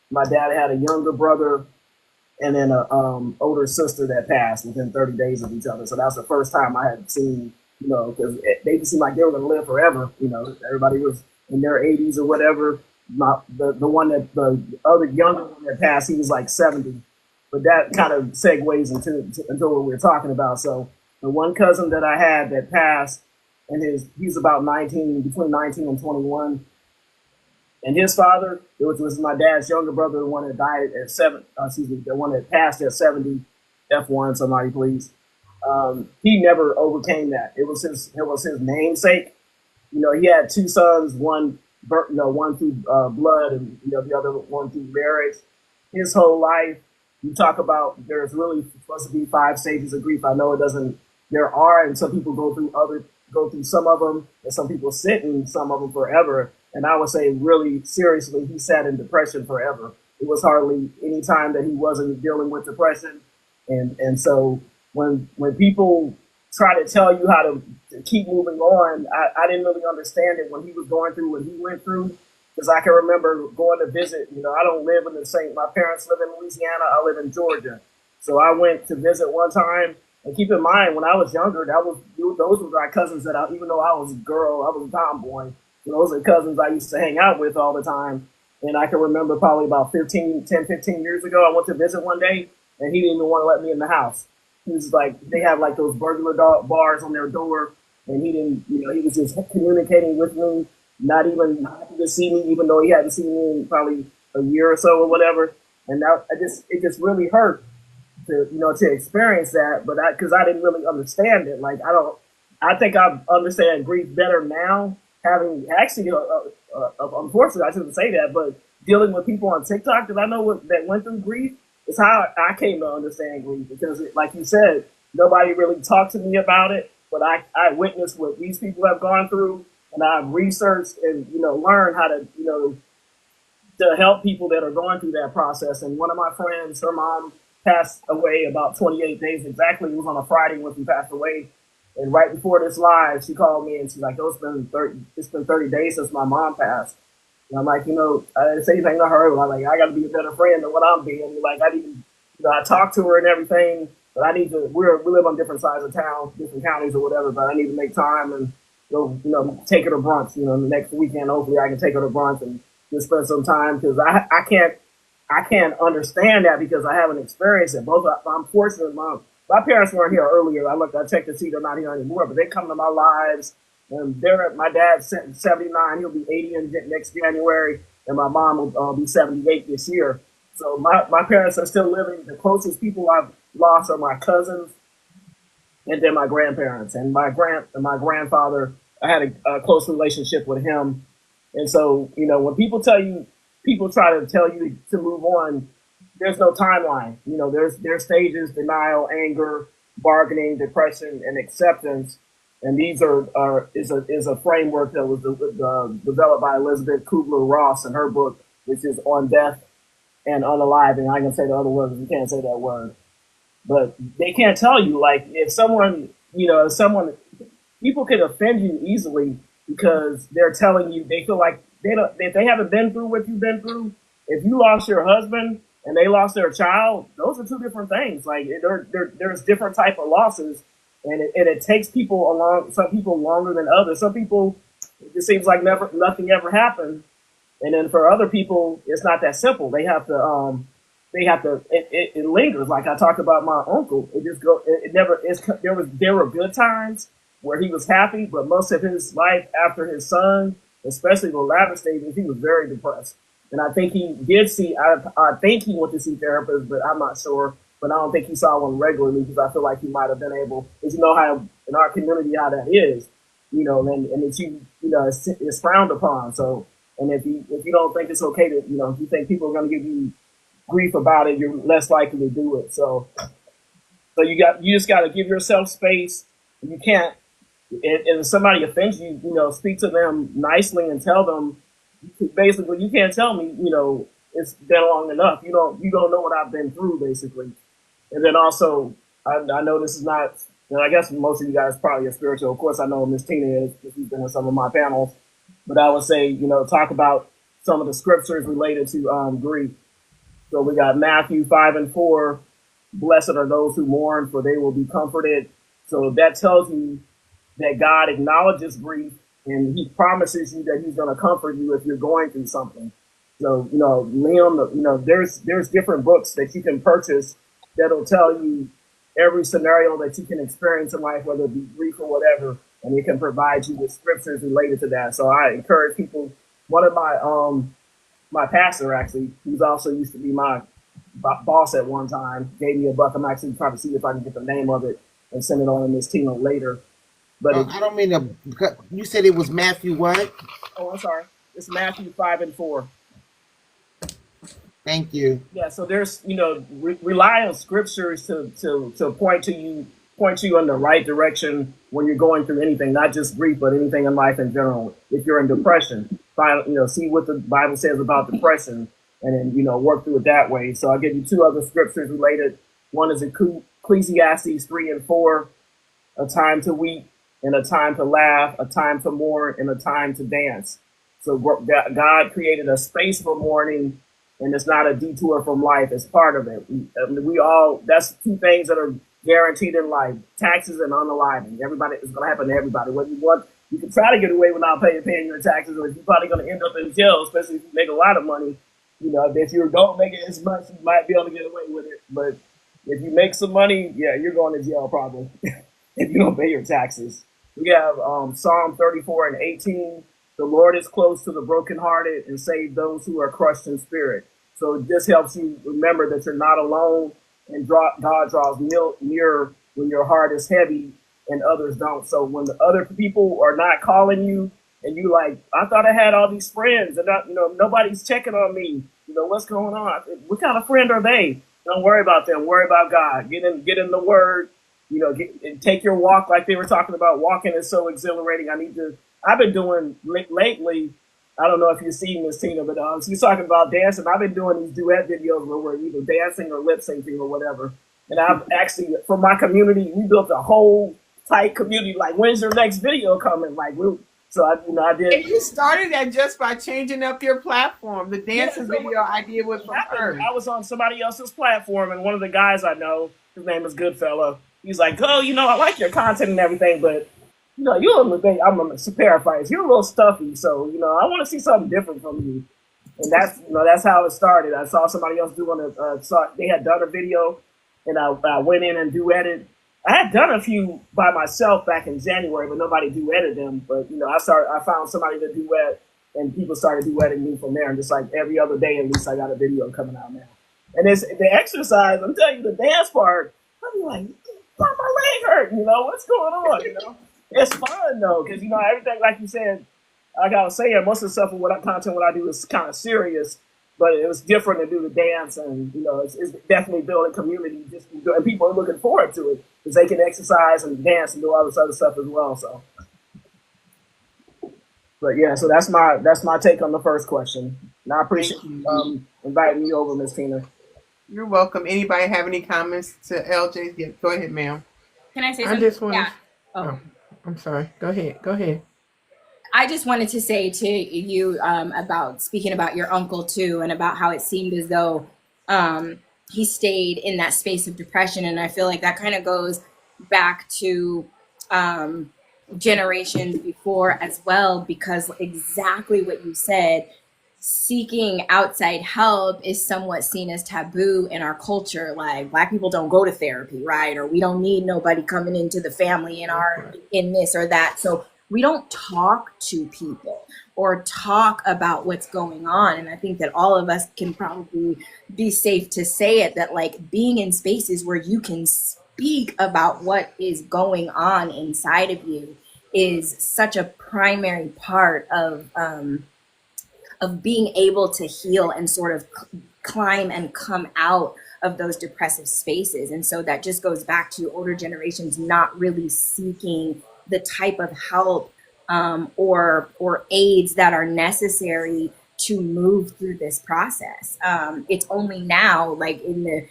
Speaker 2: my dad had a younger brother and then a older sister that passed within 30 days of each other. So that was the first time I had seen, because they just seemed like they were going to live forever. Everybody was in their 80s or whatever. The other younger one that passed, he was like 70. But that kind of segues into what we were talking about. So the one cousin that I had that passed, and he's about 19, between 19 and 21. And his father, which was my dad's younger brother, the one that died at the one that passed at 70, F1, somebody please. He never overcame that. It was his namesake. He had two sons, one through blood and the other one through marriage. His whole life, you talk about there's really supposed to be 5 stages of grief. I know it doesn't. There are, and some people go through some of them, and some people sit in some of them forever. And I would say, really seriously, he sat in depression forever. It was hardly any time that he wasn't dealing with depression. And so when people try to tell you how to keep moving on, I didn't really understand it when he was going through what he went through. Because I can remember going to visit, I don't live in my parents live in Louisiana, I live in Georgia. So I went to visit one time. And keep in mind, when I was younger, those were my cousins even though I was a girl, I was a tomboy. Those are cousins I used to hang out with all the time. And I can remember probably about 15 years ago, I went to visit one day, and he didn't even want to let me in the house. He was like, they have like those burglar bars on their door, and he didn't, he was just communicating with me, not even happy to see me, even though he hadn't seen me in probably a year or so or whatever. And it just really hurt to experience that, but because I didn't really understand it. Like I think I understand grief better now, having actually, unfortunately, I shouldn't say that, but dealing with people on TikTok that I know that went through grief is how I came to understand grief because, like you said, nobody really talked to me about it, but I witnessed what these people have gone through, and I've researched and learned how to to help people that are going through that process. And one of my friends, her mom passed away about 28 days exactly. It was on a Friday when she passed away. And right before this live, she called me and she's like, "Oh, it's been 30 days since my mom passed." And I'm like, I didn't say anything to her. But I'm like, I got to be a better friend than what I'm being. Like, I need, I talked to her and everything, but I need to. We live on different sides of town, different counties or whatever. But I need to make time and go, take her to brunch. The next weekend, hopefully, I can take her to brunch and just spend some time because I can't understand that because I haven't experienced it. I'm fortunate. My parents weren't here earlier. I checked to see they're not here anymore, but they come to my lives. And my dad's 79. He'll be 80 next January, and my mom will be 78 this year. So my parents are still living. The closest people I've lost are my cousins, and then my grandparents. And my grandfather, I had a close relationship with him. And so, when people try to tell you to move on, there's no timeline. There's stages: denial, anger, bargaining, depression, and acceptance. And these is a framework that was developed by Elizabeth Kubler-Ross in her book, which is On Death and Unaliving. I can say the other words, you can't say that word. But they can't tell you, like, if someone, people can offend you easily because they're telling you, they feel like if they haven't been through what you've been through, if you lost your husband and they lost their child, those are two different things. Like, there's different type of losses, and it takes some people longer than others. Some people, it just seems like nothing ever happened. And then for other people, it's not that simple. They have to, it lingers. Like I talked about my uncle. There were good times where he was happy, but most of his life after his son, especially the latter stages, he was very depressed. And I think he did I think he went to see therapists, but I'm not sure. But I don't think he saw one regularly because I feel like he might have been able, because how in our community how that is, and it's frowned upon. So, and if you don't think it's okay to, if you think people are going to give you grief about it, you're less likely to do it. So you just got to give yourself space. You can't, if somebody offends you, speak to them nicely and tell them, basically, you can't tell me, it's been long enough. You don't know what I've been through, basically. And then also, I know this is not, I guess most of you guys probably are spiritual. Of course, I know Miss Tina is, because she's been in some of my panels. But I would say, talk about some of the scriptures related to grief. So we got Matthew 5:4, blessed are those who mourn, for they will be comforted. So that tells you that God acknowledges grief, and he promises you that he's going to comfort you if you're going through something. So, Liam, there's different books that you can purchase that'll tell you every scenario that you can experience in life, whether it be grief or whatever, and it can provide you with scriptures related to that. So I encourage people. One of my pastor, actually, who's also used to be my boss at one time, gave me a book. I'm actually trying to see if I can get the name of it and send it on to Miss Tina later. But
Speaker 7: I don't mean to. You said it was Matthew what?
Speaker 2: Oh, I'm sorry. It's Matthew 5:4.
Speaker 7: Thank you.
Speaker 2: Yeah, so there's rely on scriptures to point you in the right direction when you're going through anything, not just grief, but anything in life in general. If you're in depression, see what the Bible says about depression, and then work through it that way. So I'll give you two other scriptures related. One is Ecclesiastes 3:4, a time to weep and a time to laugh, a time to mourn and a time to dance. So God created a space for mourning. And it's not a detour from life. It's part of it. That's two things that are guaranteed in life: taxes and unaliving. Everybody, it's going to happen to everybody. Whether you can try to get away without paying your taxes, or you're probably going to end up in jail, especially if you make a lot of money. If you don't make it as much, you might be able to get away with it. But if you make some money, yeah, you're going to jail probably if you don't pay your taxes. We have Psalm 34:18. The Lord is close to the brokenhearted and save those who are crushed in spirit. So this helps you remember that you're not alone. and God draws near when your heart is heavy and others don't. So when the other people are not calling you and you like, I thought I had all these friends and not, nobody's checking on me. What's going on? What kind of friend are they? Don't worry about them. Worry about God. Get in the Word. And take your walk like they were talking about. Walking is so exhilarating. I've been doing lately. I don't know if you've seen this, Tina, but she's talking about dancing. I've been doing these duet videos where we're either dancing or lip syncing or whatever. And I've actually, for my community, we built a whole tight community. Like, when's your next video coming? I did.
Speaker 1: And you started that just by changing up your platform. The dancing video idea was from her.
Speaker 2: I was on somebody else's platform, and one of the guys I know, his name is Goodfella. He's like, "Oh, I like your content and everything, but you're a little bit. I'm a paraphrase. You're a little stuffy, so I want to see something different from you." And that's how it started. I saw somebody else doing they had done a video, and I went in and duetted. I had done a few by myself back in January, but nobody duetted them. But I found somebody to duet, and people started duetting me from there. And just like every other day, at least I got a video coming out now. And it's the exercise. I'm telling you, the dance part. I'm like, why my leg hurt? What's going on? It's fun though, because everything, like you said, like I was saying, most of the stuff of what I do is kind of serious, but it was different to do the dance, and it's definitely building community. And people are looking forward to it because they can exercise and dance and do all this other stuff as well. So, but yeah, so that's my take on the first question. And I appreciate you inviting me over, Miss Tina.
Speaker 1: You're welcome. Anybody have any comments to LJ? Yeah, go ahead, ma'am.
Speaker 5: Can I say
Speaker 3: I
Speaker 5: something?
Speaker 3: just want.
Speaker 5: Yeah.
Speaker 3: Oh, I'm sorry. Go ahead.
Speaker 5: I just wanted to say to you about speaking about your uncle too, and about how it seemed as though he stayed in that space of depression. And I feel like that kind of goes back to generations before as well, because exactly what you said, seeking outside help is somewhat seen as taboo in our culture. Like, Black people don't go to therapy, right? Or we don't need nobody coming into the family in this or that. So we don't talk to people or talk about what's going on. And I think that all of us can probably be safe to say it, that like being in spaces where you can speak about what is going on inside of you is such a primary part of being able to heal and sort of climb and come out of those depressive spaces. And so that just goes back to older generations not really seeking the type of help or aids that are necessary to move through this process. It's only now, like in the,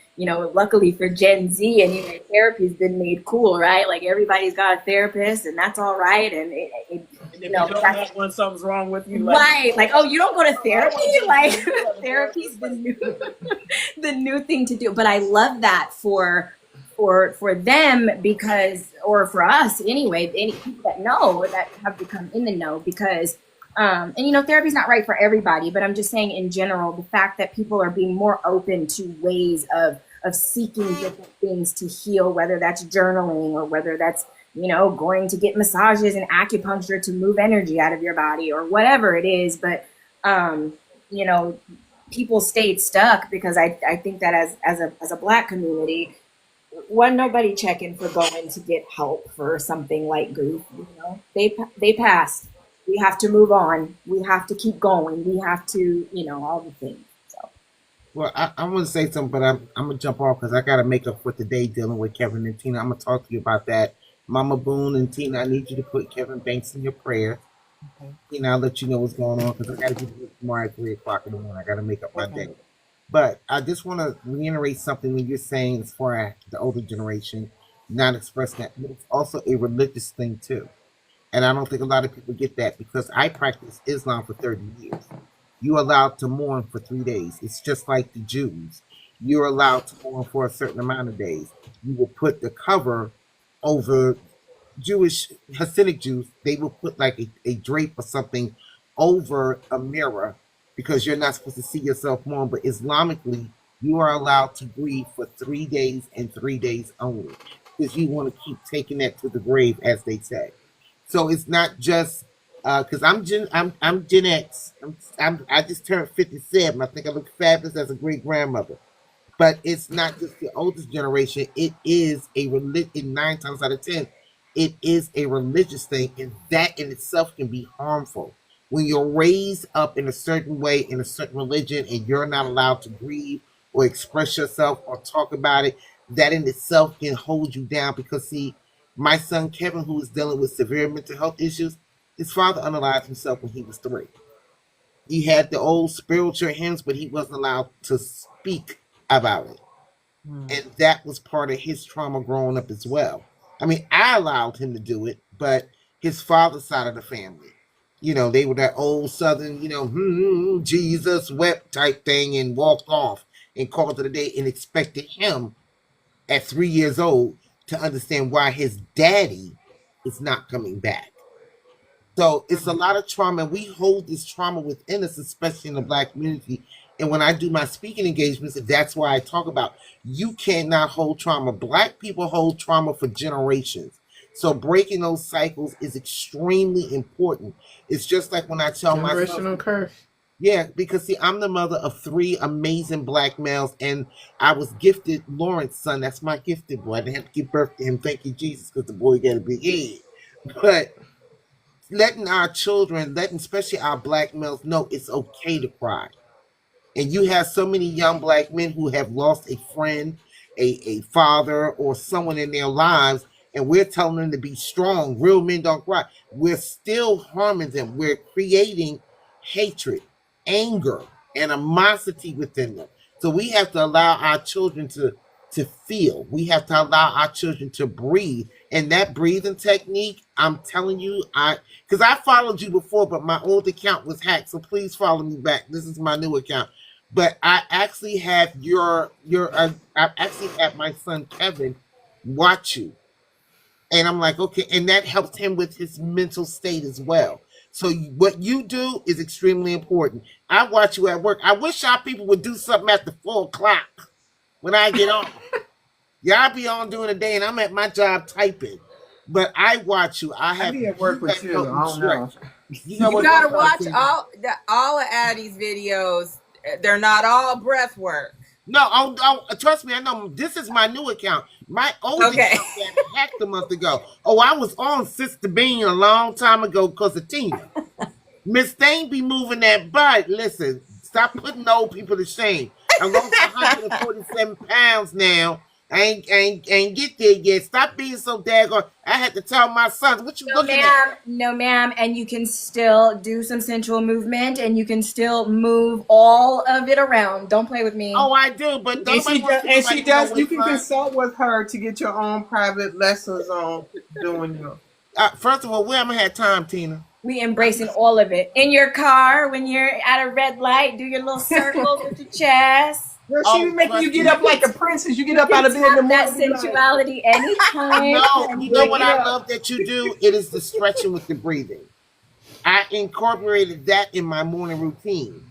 Speaker 5: luckily for Gen Z, and therapy's been made cool, right? Like everybody's got a therapist, and that's all right. And
Speaker 2: if you don't have one, something's wrong with you.
Speaker 5: Right? Like, oh, you don't go to therapy? Like, therapy's the new thing to do. But I love that for them, because, or for us anyway, any people that know, that have become in the know, because therapy's not right for everybody, but I'm just saying in general, the fact that people are being more open to ways of seeking different things to heal, whether that's journaling or whether that's, going to get massages and acupuncture to move energy out of your body or whatever it is. But, people stayed stuck because I think that as a Black community, nobody checking for going to get help for something like grief. They passed. We have to move on. We have to keep going. We have to, all the things. So.
Speaker 7: Well, I want to say something, but I'm going to jump off because I got to make up for today dealing with Kevin and Tina. I'm going to talk to you about that. Mama Boone and Tina, I need you to put Kevin Banks in your prayer. Okay. Tina, I'll let you know what's going on because I got to get to tomorrow at 3 o'clock in the morning. I got to make up my day. But I just want to reiterate something when you're saying as far as the older generation not expressing that, but it's also a religious thing too. And I don't think a lot of people get that because I practiced Islam for 30 years. You're allowed to mourn for 3 days. It's just like the Jews. You're allowed to mourn for a certain amount of days. You will put the cover over Jewish, Hasidic Jews. They will put like a drape or something over a mirror because you're not supposed to see yourself mourn. But Islamically, you are allowed to grieve for 3 days and 3 days only because you want to keep taking that to the grave, as they say. So it's not just because I'm Gen X. I just turned 57. I think I look fabulous as a great grandmother. But it's not just the oldest generation. It is a religion. 9 times out of 10, it is a religious thing, and that in itself can be harmful. When you're raised up in a certain way in a certain religion, and you're not allowed to grieve or express yourself or talk about it, that in itself can hold you down. Because see, my son Kevin, who is dealing with severe mental health issues, his father unalived himself when he was 3. He had the old spiritual hymns, but he wasn't allowed to speak about it. And that was part of his trauma growing up as well. I mean, I allowed him to do it, but his father's side of the family, they were that old Southern, Jesus wept type thing and walked off and called it a day and expected him at 3 years old to understand why his daddy is not coming back. So it's a lot of trauma. We hold this trauma within us, especially in the Black community. And when I do my speaking engagements, that's why I talk about you cannot hold trauma. Black people hold trauma for generations. So breaking those cycles is extremely important. It's just like when I tell my son,
Speaker 3: Generational curse.
Speaker 7: yeah, because see, I'm the mother of 3 amazing Black males, and I was gifted Lawrence's son. That's my gifted boy. I didn't have to give birth to him. Thank you, Jesus, because the boy got a big head. But letting our children, especially our Black males, know it's okay to cry. And you have so many young Black men who have lost a friend, a father, or someone in their lives, and we're telling them to be strong. Real men don't cry. We're still harming them. We're creating hatred, anger, animosity within them. So we have to allow our children to feel. We have to allow our children to breathe. And that breathing technique, I'm telling you, because I followed you before, but my old account was hacked. So please follow me back. This is my new account. But I actually have I actually had my son Kevin watch you. And I'm like, okay. And that helped him with his mental state as well. So what you do is extremely important. I watch you at work. I wish our people would do something after 4:00 when I get on. Y'all be on during the day, and I'm at my job typing. But I watch you.
Speaker 1: I be at work with you. I don't know.
Speaker 4: You gotta watch all of Addie's videos. They're not all breath work.
Speaker 7: No, trust me, I know. This is my new account. My old account got hacked a month ago. Oh, I was on Sister Bean a long time ago because of Tina. Miss Thane be moving that butt. Listen, stop putting old people to shame. I lost 147 pounds now. I ain't get there yet. Stop being so daggone. I had to tell my sons, what you looking at?
Speaker 5: No, ma'am. And you can still do some sensual movement, and you can still move all of it around. Don't play with me.
Speaker 7: Oh, I do, but
Speaker 1: she does. You can consult with her to get your own private lessons on doing your.
Speaker 7: First of all, we haven't had time, Tina.
Speaker 5: We embracing all of it. In your car, when you're at a red light, do your little circles with your chest.
Speaker 1: Girl, she be making you get up like a princess. You get up out of bed in the morning.
Speaker 5: That sensuality anytime.
Speaker 7: No, you know what I love that you do? It is the stretching with the breathing. I incorporated that in my morning routine.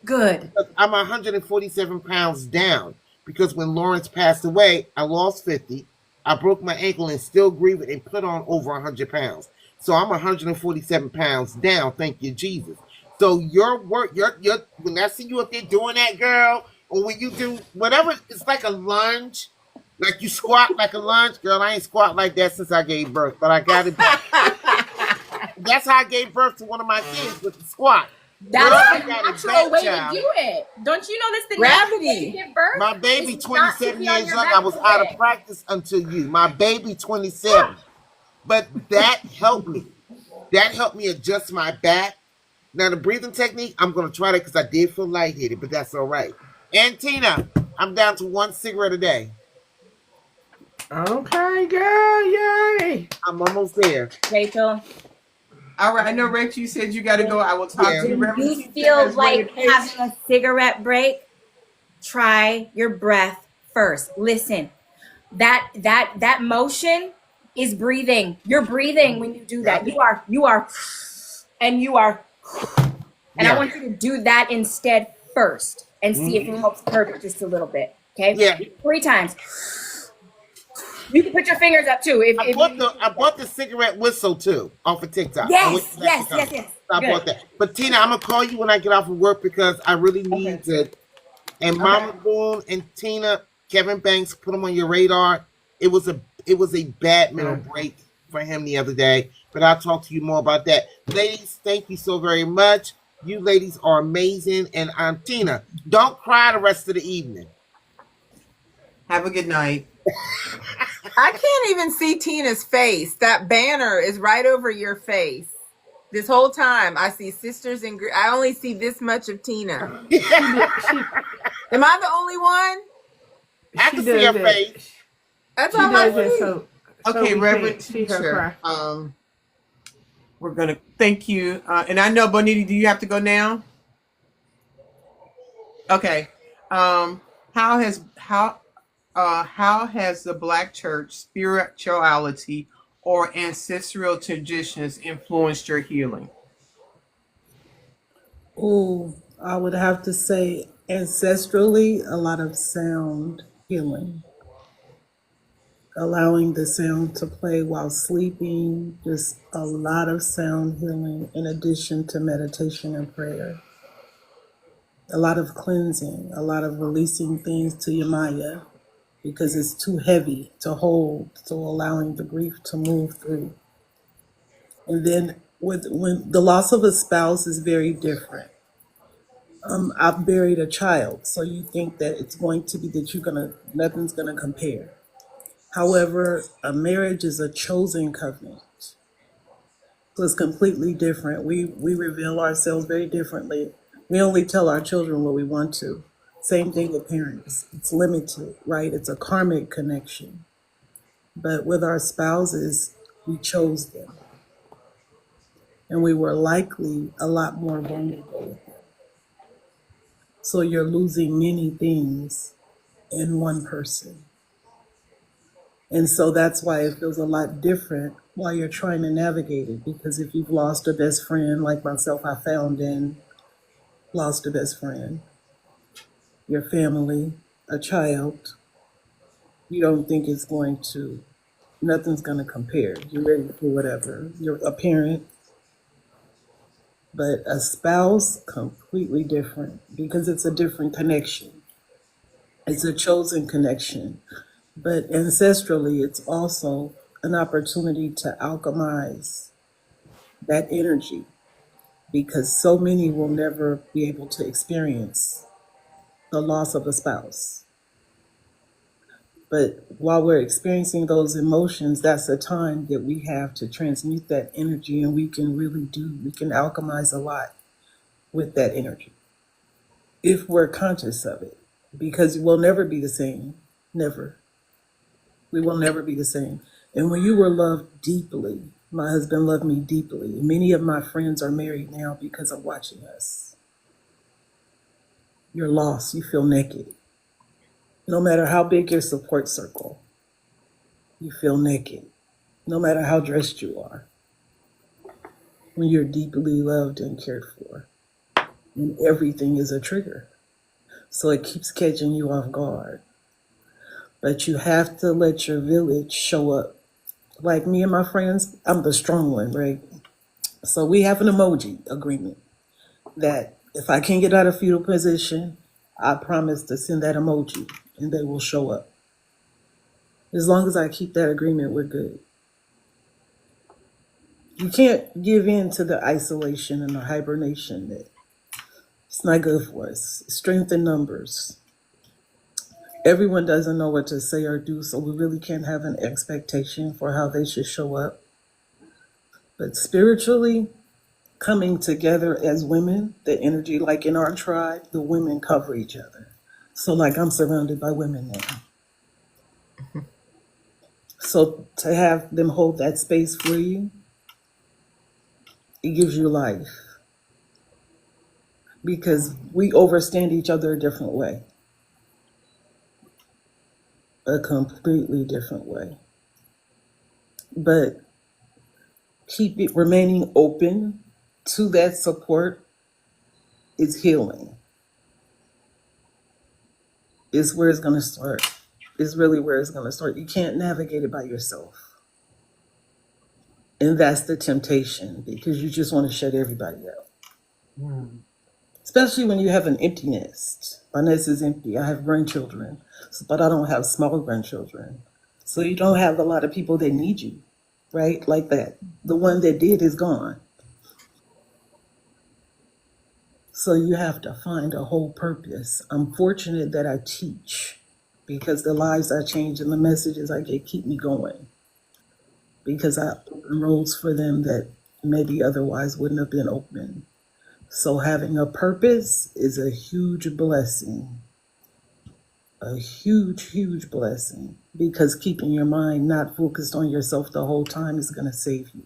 Speaker 5: Good.
Speaker 7: I'm 147 pounds down because when Lawrence passed away, I lost 50. I broke my ankle and still grieving and put on over 100 pounds. So I'm 147 pounds down. Thank you, Jesus. So your work, your when I see you up there doing that, girl, or when you do whatever, it's like a lunge, like you squat like a lunge. Girl, I ain't squat like that since I gave birth, but I got it back. That's how I gave birth to one of my kids, with the squat.
Speaker 5: That's the natural way to do it. Don't you know that's the
Speaker 4: gravity
Speaker 5: way to give birth?
Speaker 7: My baby, 27 years young, I was out of practice until you. My baby, 27. But that helped me. That helped me adjust my back. Now, the breathing technique, I'm going to try that because I did feel lightheaded, but that's all right. And Tina, I'm down to 1 cigarette a day.
Speaker 3: Okay, girl, yay.
Speaker 7: I'm almost there.
Speaker 5: Rachel.
Speaker 1: All right, I know, Rachel, you said you got to go. I will talk to you.
Speaker 5: When you feel like having a cigarette break, try your breath first. Listen, that motion is breathing. You're breathing when you do that. You are, and you are, and I want you to do that instead first and see if it helps curb it just a little bit. Okay?
Speaker 7: Yeah.
Speaker 5: 3 times. You can put your fingers up too.
Speaker 7: I bought the cigarette whistle too off of TikTok.
Speaker 5: Yes.
Speaker 7: I bought that. But Tina, I'm gonna call you when I get off of work because I really need to And
Speaker 1: Okay.
Speaker 7: Mama Boone and Tina, Kevin Banks, put him on your radar. It was a bad mental
Speaker 3: Good.
Speaker 7: break for him the other day. But I'll talk to you more about that. Ladies, thank you so very much. You ladies are amazing. And Tina, don't cry the rest of the evening.
Speaker 1: Have a good night.
Speaker 4: I can't even see Tina's face. That banner is right over your face. This whole time, I see sisters in green. I only see this much of Tina.
Speaker 3: She did.
Speaker 4: Am I the only one?
Speaker 7: I
Speaker 3: She
Speaker 7: can see her
Speaker 3: does
Speaker 7: face.
Speaker 3: it.
Speaker 4: That's
Speaker 3: She
Speaker 4: all I
Speaker 3: does it
Speaker 4: see.
Speaker 3: so
Speaker 1: Okay,
Speaker 3: we
Speaker 1: Reverend
Speaker 3: can't see her
Speaker 1: Teacher.
Speaker 3: cry.
Speaker 1: We're gonna thank you. And I know Bonita, do you have to go now? Okay. How has the Black church spirituality or ancestral traditions influenced your healing?
Speaker 6: Oh, I would have to say ancestrally, a lot of sound healing, allowing the sound to play while sleeping, just a lot of sound healing in addition to meditation and prayer. A lot of cleansing, a lot of releasing things to your Maya because it's too heavy to hold, so allowing the grief to move through. And then when the loss of a spouse is very different. I've buried a child, so you think that it's going to be that nothing's gonna compare. However, a marriage is a chosen covenant, so it's completely different. We reveal ourselves very differently. We only tell our children what we want to. Same thing with parents. It's limited, right? It's a karmic connection. But with our spouses, we chose them, and we were likely a lot more vulnerable. So you're losing many things in one person. And so that's why it feels a lot different while you're trying to navigate it. Because if you've lost a best friend, like myself, I found and lost a best friend, your family, a child, you don't think nothing's going to compare. You're ready for whatever. You're a parent, but a spouse, completely different because it's a different connection. It's a chosen connection. But ancestrally, it's also an opportunity to alchemize that energy because so many will never be able to experience the loss of a spouse. But while we're experiencing those emotions, that's a time that we have to transmute that energy, and we can alchemize a lot with that energy if we're conscious of it because we'll never be the same. Never. We will never be the same. And when you were loved deeply, my husband loved me deeply. Many of my friends are married now because of watching us. You're lost. You feel naked. No matter how big your support circle, you feel naked. No matter how dressed you are, when you're deeply loved and cared for, and everything is a trigger. So it keeps catching you off guard. But you have to let your village show up. Like me and my friends, I'm the strong one, right? So we have an emoji agreement that if I can't get out of fetal position, I promise to send that emoji and they will show up. As long as I keep that agreement, we're good. You can't give in to the isolation and the hibernation that it's not good for us. Strength in numbers. Everyone doesn't know what to say or do, so we really can't have an expectation for how they should show up. But spiritually, coming together as women, the energy, like in our tribe, the women cover each other. So, like, I'm surrounded by women now. So, to have them hold that space for you, it gives you life because we overstand each other a different way, a completely different way. But keep it remaining open to that support is healing. Is where it's going to start. Is really where it's going to start. You can't navigate it by yourself. And that's the temptation because you just want to shut everybody out. especially when you have an empty nest. My nest is empty. I have grandchildren, but I don't have small grandchildren. So you don't have a lot of people that need you, right? Like that. The one that did is gone. So you have to find a whole purpose. I'm fortunate that I teach because the lives I change and the messages I get keep me going because I open roads for them that maybe otherwise wouldn't have been open. So having a purpose is a huge blessing, a huge, huge blessing because keeping your mind not focused on yourself the whole time is going to save you.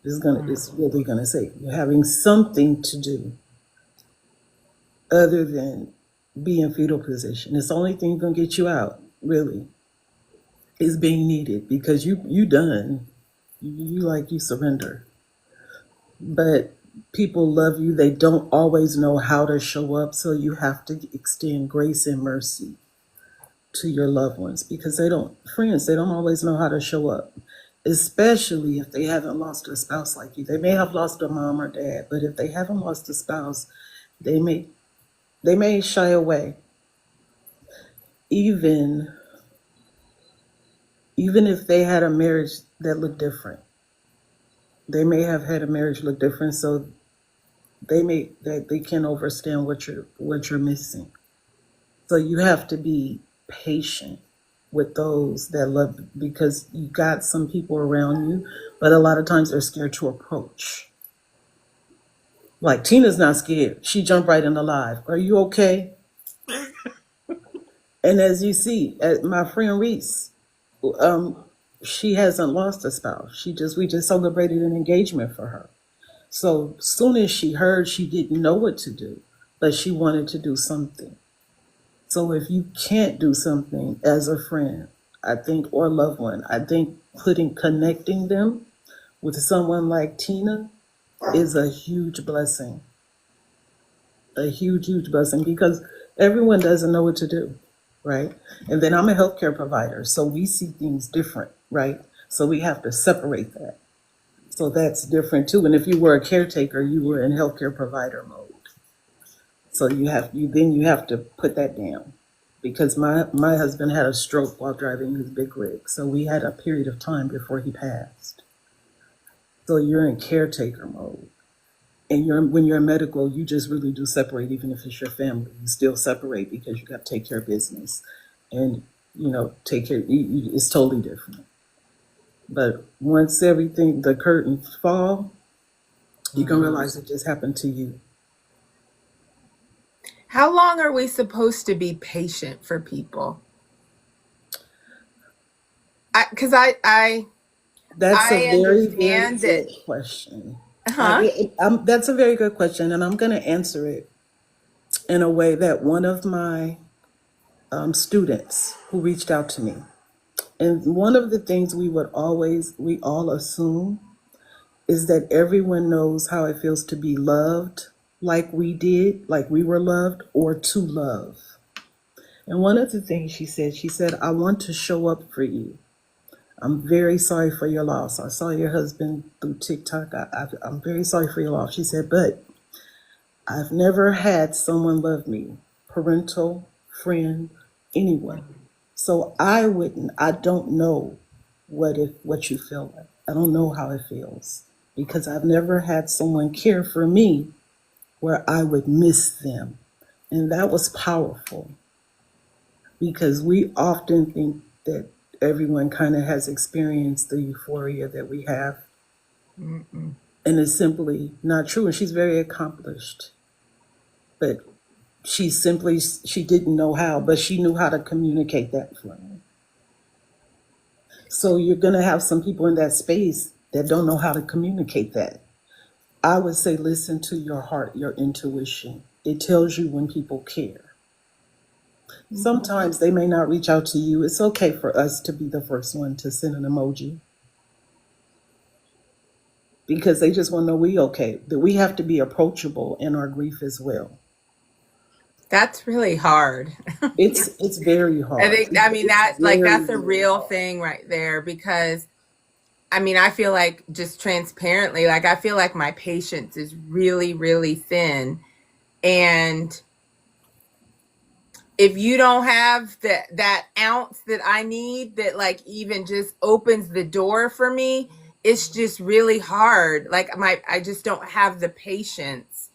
Speaker 6: It's really going to save you. Having something to do other than be in fetal position. It's the only thing going to get you out, really, is being needed because you done. You surrender. But people love you. They don't always know how to show up, so you have to extend grace and mercy to your loved ones because they don't always know how to show up, especially if they haven't lost a spouse like you. They may have lost a mom or dad, but if they haven't lost a spouse, they may shy away. Even if they had a marriage that looked different, they may have had a marriage look different, so they can't understand what you're missing. So you have to be patient with those that love because you got some people around you, but a lot of times they're scared to approach. Like Tina's not scared. She jumped right in the live. Are you okay? And as you see, my friend Reese, she hasn't lost a spouse. We just celebrated an engagement for her. So soon as she heard, she didn't know what to do, but she wanted to do something. So if you can't do something as a friend, I think, or loved one, I think connecting them with someone like Tina is a huge blessing. A huge, huge blessing because everyone doesn't know what to do, right? And then I'm a healthcare provider, so we see things different, right? So we have to separate that. So that's different too. And if you were a caretaker, you were in healthcare provider mode. So you have to put that down. Because my husband had a stroke while driving his big rig. So we had a period of time before he passed. So you're in caretaker mode. And when you're medical, you just really do separate, even if it's your family. You still separate because you got to take care of business. And, take care, it's totally different. But once the curtains fall, you can realize it just happened to you.
Speaker 4: How long are we supposed to be patient for people? Because
Speaker 6: That's a
Speaker 4: I
Speaker 6: very, very
Speaker 4: understand
Speaker 6: good
Speaker 4: it.
Speaker 6: question.
Speaker 4: Huh?
Speaker 6: That's a very good question, and I'm going to answer it in a way that one of my students who reached out to me, and one of the things we all assume is that everyone knows how it feels to be loved like we did, like we were loved, or to love. And one of the things she said, I want to show up for you. I'm very sorry for your loss. I saw your husband through TikTok. I'm very sorry for your loss. She said, but I've never had someone love me, parental, friend, anyone. So I don't know what you feel like. I don't know how it feels because I've never had someone care for me where I would miss them. And that was powerful because we often think that everyone kind of has experienced the euphoria that we have.
Speaker 4: Mm-mm.
Speaker 6: And it's simply not true. And she's very accomplished. But she didn't know how, but she knew how to communicate that for me. So you're going to have some people in that space that don't know how to communicate that. I would say listen to your heart, your intuition. It tells you when people care. Sometimes they may not reach out to you. It's okay for us to be the first one to send an emoji because they just want to know we okay, that we have to be approachable in our grief as well.
Speaker 4: That's really hard.
Speaker 6: It's very hard.
Speaker 4: I mean,
Speaker 6: It's
Speaker 4: that's
Speaker 6: very,
Speaker 4: a
Speaker 6: very
Speaker 4: real
Speaker 6: hard.
Speaker 4: thing right there because I mean, I feel like, just transparently, like, I feel like my patience is really, really thin. And if you don't have that ounce that I need, that like even just opens the door for me, it's just really hard. Like, I just don't have the patience.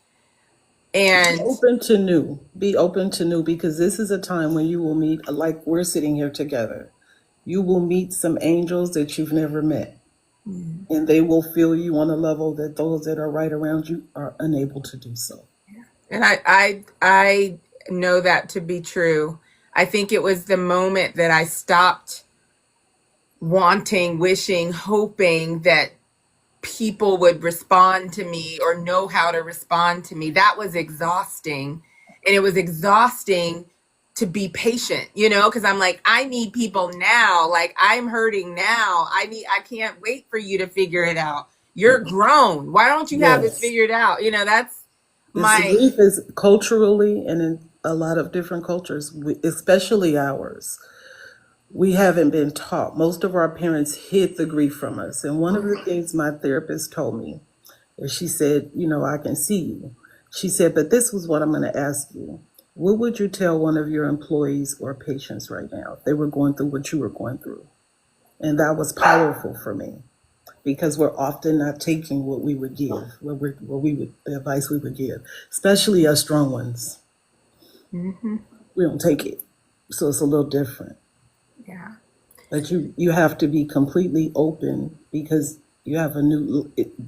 Speaker 6: Be
Speaker 4: And
Speaker 6: open to new. Be open to new, because this is a time when you will meet, like we're sitting here together. You will meet some angels that you've never met, and they will feel you on a level that those that are right around you are unable to do so.
Speaker 4: and I know that to be true. I think it was the moment that I stopped wanting, wishing, hoping that people would respond to me or know how to respond to me. That was exhausting. And it was exhausting to be patient, because I'm like, I need people now. Like, I'm hurting now. I can't wait for you to figure it out. You're grown. Why don't you have this
Speaker 6: Yes.
Speaker 4: figured out? That's
Speaker 6: This
Speaker 4: my,
Speaker 6: belief is culturally, and in a lot of different cultures, especially ours, we haven't been taught. Most of our parents hid the grief from us. And one of the things my therapist told me is, she said, I can see you. She said, but this was what I'm going to ask you. What would you tell one of your employees or patients right now if they were going through what you were going through? And that was powerful for me, because we're often not taking what we would give, the advice we would give, especially us strong ones. We don't take it. So it's a little different.
Speaker 4: yeah.
Speaker 6: But you have to be completely open, because you have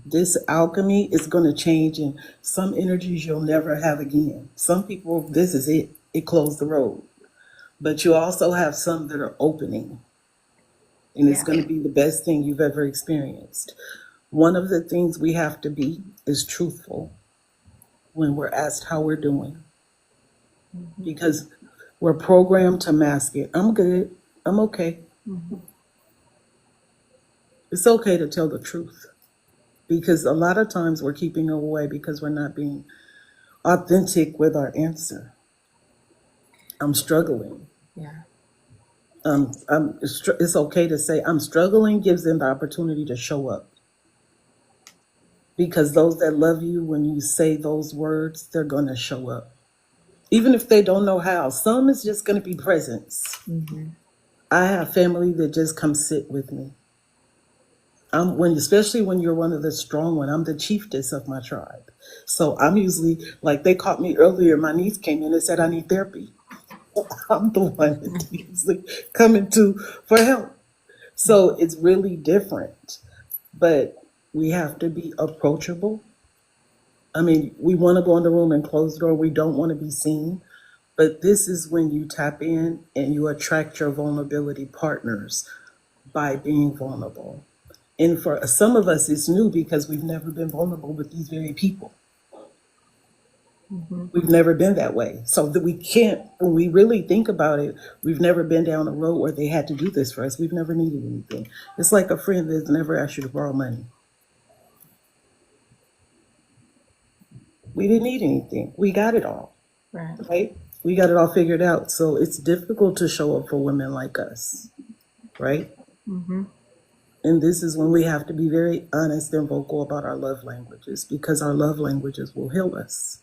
Speaker 6: this alchemy is going to change, and some energies you'll never have again. Some people, this is it. It closed the road. But you also have some that are opening, and it's
Speaker 4: Yeah.
Speaker 6: going to be the best thing you've ever experienced. One of the things we have to be is truthful when we're asked how we're doing, because we're programmed to mask it. I'm good. I'm okay. It's okay to tell the truth, because a lot of times we're keeping away because we're not being authentic with our answer. I'm struggling.
Speaker 4: Yeah.
Speaker 6: It's okay to say I'm struggling. Gives them the opportunity to show up, because those that love you, when you say those words, they're going to show up, even if they don't know how. Some is just going to be presence. I have family that just come sit with me. Especially when you're one of the strong one, I'm the chiefess of my tribe. So I'm usually, like, they caught me earlier. My niece came in and said, I need therapy. I'm the one that usually coming to for help. So it's really different, but we have to be approachable. I mean, we want to go in the room and close the door. We don't want to be seen. But this is when you tap in and you attract your vulnerability partners by being vulnerable. And for some of us, it's new, because we've never been vulnerable with these very people. We've never been that way. So that we can't, when we really think about it, we've never been down a road where they had to do this for us. We've never needed anything. It's like a friend that's never asked you to borrow money. We didn't need anything. We got it all,
Speaker 4: Right.
Speaker 6: right? We got it all figured out. So it's difficult to show up for women like us, right? And this is when we have to be very honest and vocal about our love languages, because our love languages will heal us.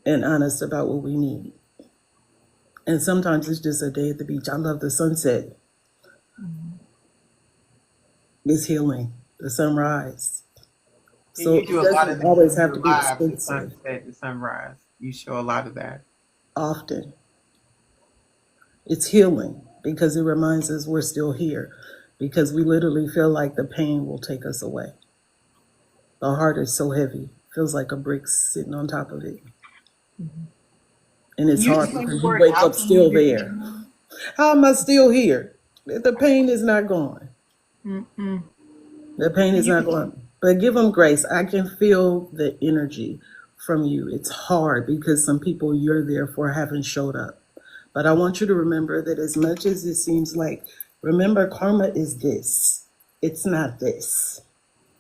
Speaker 6: And honest about what we need. And sometimes it's just a day at the beach. I love the sunset. It's healing. The sunrise. So
Speaker 3: You
Speaker 6: it
Speaker 3: do a lot of
Speaker 6: doesn't
Speaker 3: that
Speaker 6: always
Speaker 3: in
Speaker 6: have
Speaker 3: your
Speaker 6: to be
Speaker 3: live, the
Speaker 6: expensive.
Speaker 3: sunset, the sunrise. You show a lot of that.
Speaker 6: Often. It's healing, because it reminds us we're still here, because we literally feel like the pain will take us away. The heart is so heavy. Feels like a brick sitting on top of it. And it's
Speaker 3: Can you
Speaker 6: hard
Speaker 3: explain the
Speaker 6: because you
Speaker 3: word
Speaker 6: wake up
Speaker 3: alchemy
Speaker 6: still
Speaker 3: again?
Speaker 6: there. How am I still here? The pain is not gone. The pain is not gone. But give them grace. I can feel the energy from you. It's hard because some people you're there for haven't showed up. But I want you to remember that as much as it seems like, remember, karma is this. It's not this.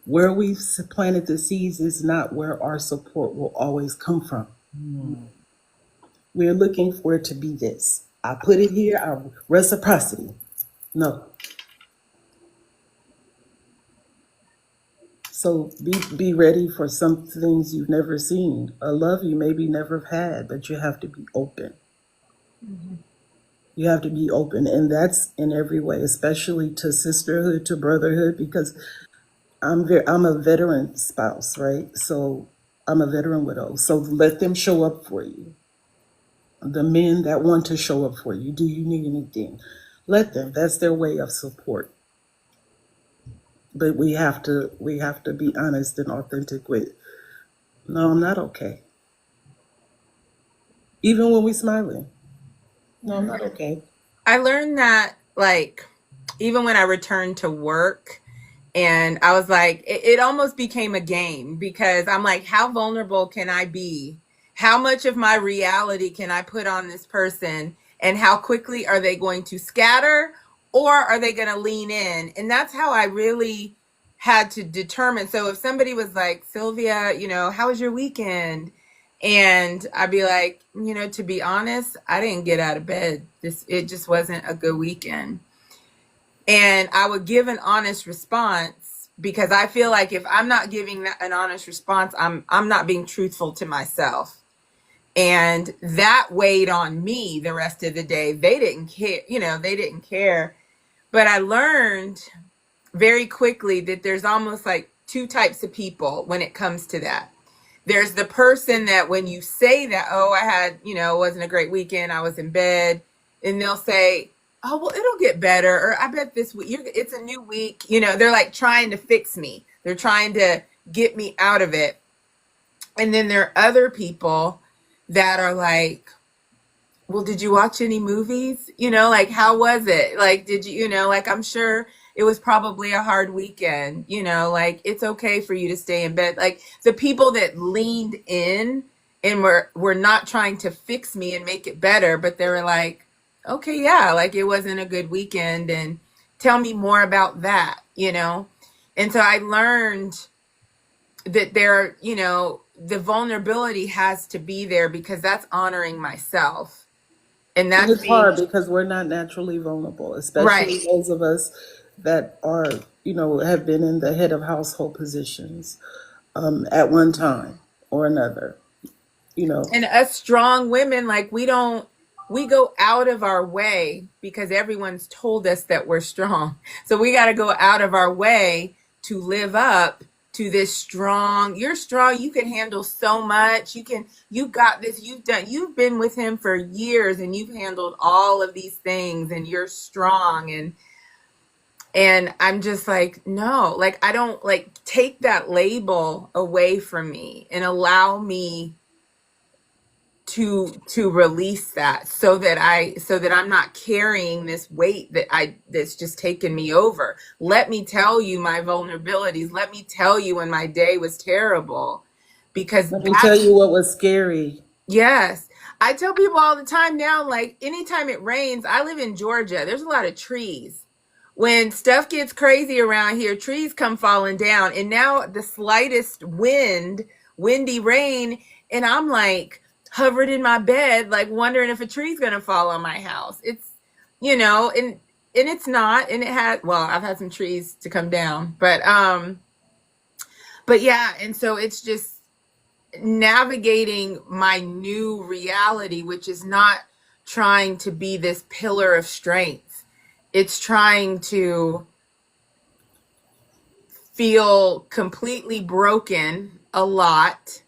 Speaker 6: Where we've planted the seeds is not where our support will always come from. We're looking for it to be this. I put it here, reciprocity. No. So be ready for some things you've never seen, a love you maybe never had, but you have to be open. You have to be open, and that's in every way, especially to sisterhood, to brotherhood, because I'm a veteran spouse, right? So I'm a veteran widow. So let them show up for you. The men that want to show up for you, do you need anything? Let them. That's their way of support. But we have to be honest and authentic with, no, I'm not okay. Even when we're smiling. No, I'm not okay.
Speaker 4: I learned that, like, even when I returned to work, and I was like, it almost became a game because I'm like, how vulnerable can I be? How much of my reality can I put on this person? And how quickly are they going to scatter, or are they going to lean in? And that's how I really had to determine. So if somebody was like, Sylvia, how was your weekend? And I'd be like, to be honest, I didn't get out of bed. It just wasn't a good weekend. And I would give an honest response, because I feel like if I'm not giving an honest response, I'm not being truthful to myself. And that weighed on me the rest of the day. They didn't care, they didn't care. But I learned very quickly that there's almost like two types of people when it comes to that. There's the person that when you say that, oh, I had, it wasn't a great weekend, I was in bed, and they'll say, oh, well, it'll get better, or I bet this week, it's a new week. They're like trying to fix me. They're trying to get me out of it. And then there are other people that are like, well, did you watch any movies? Like, how was it? Like, did you, like, I'm sure it was probably a hard weekend, like, it's okay for you to stay in bed. Like, the people that leaned in and were not trying to fix me and make it better, but they were like, okay, yeah, like, it wasn't a good weekend, and tell me more about that. And so I learned that the vulnerability has to be there, because that's honoring myself. And
Speaker 6: And
Speaker 4: that's
Speaker 6: it's
Speaker 4: being
Speaker 6: hard because we're not naturally vulnerable, especially
Speaker 4: right.
Speaker 6: those of us that are, have been in the head of household positions at one time or another.
Speaker 4: And us strong women, like, we go out of our way because everyone's told us that we're strong. So we got to go out of our way to live up to this strong. You're strong. You can handle so much. You got this. You've been with him for years, and you've handled all of these things, and you're strong. And I'm just like, no, like, I don't, like, take that label away from me and allow me to release that, so that I'm not carrying this weight that's just taken me over. Let me tell you my vulnerabilities. Let me tell you when my day was terrible, because
Speaker 6: Let me tell
Speaker 4: that's,
Speaker 6: you what was scary.
Speaker 4: yes. I tell people all the time now, like, anytime it rains, I live in Georgia, there's a lot of trees. When stuff gets crazy around here, trees come falling down, and now the slightest windy rain, and I'm like hovered in my bed, like wondering if a tree's gonna fall on my house. It's, and it's not, and I've had some trees to come down, but yeah, and so it's just navigating my new reality, which is not trying to be this pillar of strength. It's trying to feel completely broken a lot,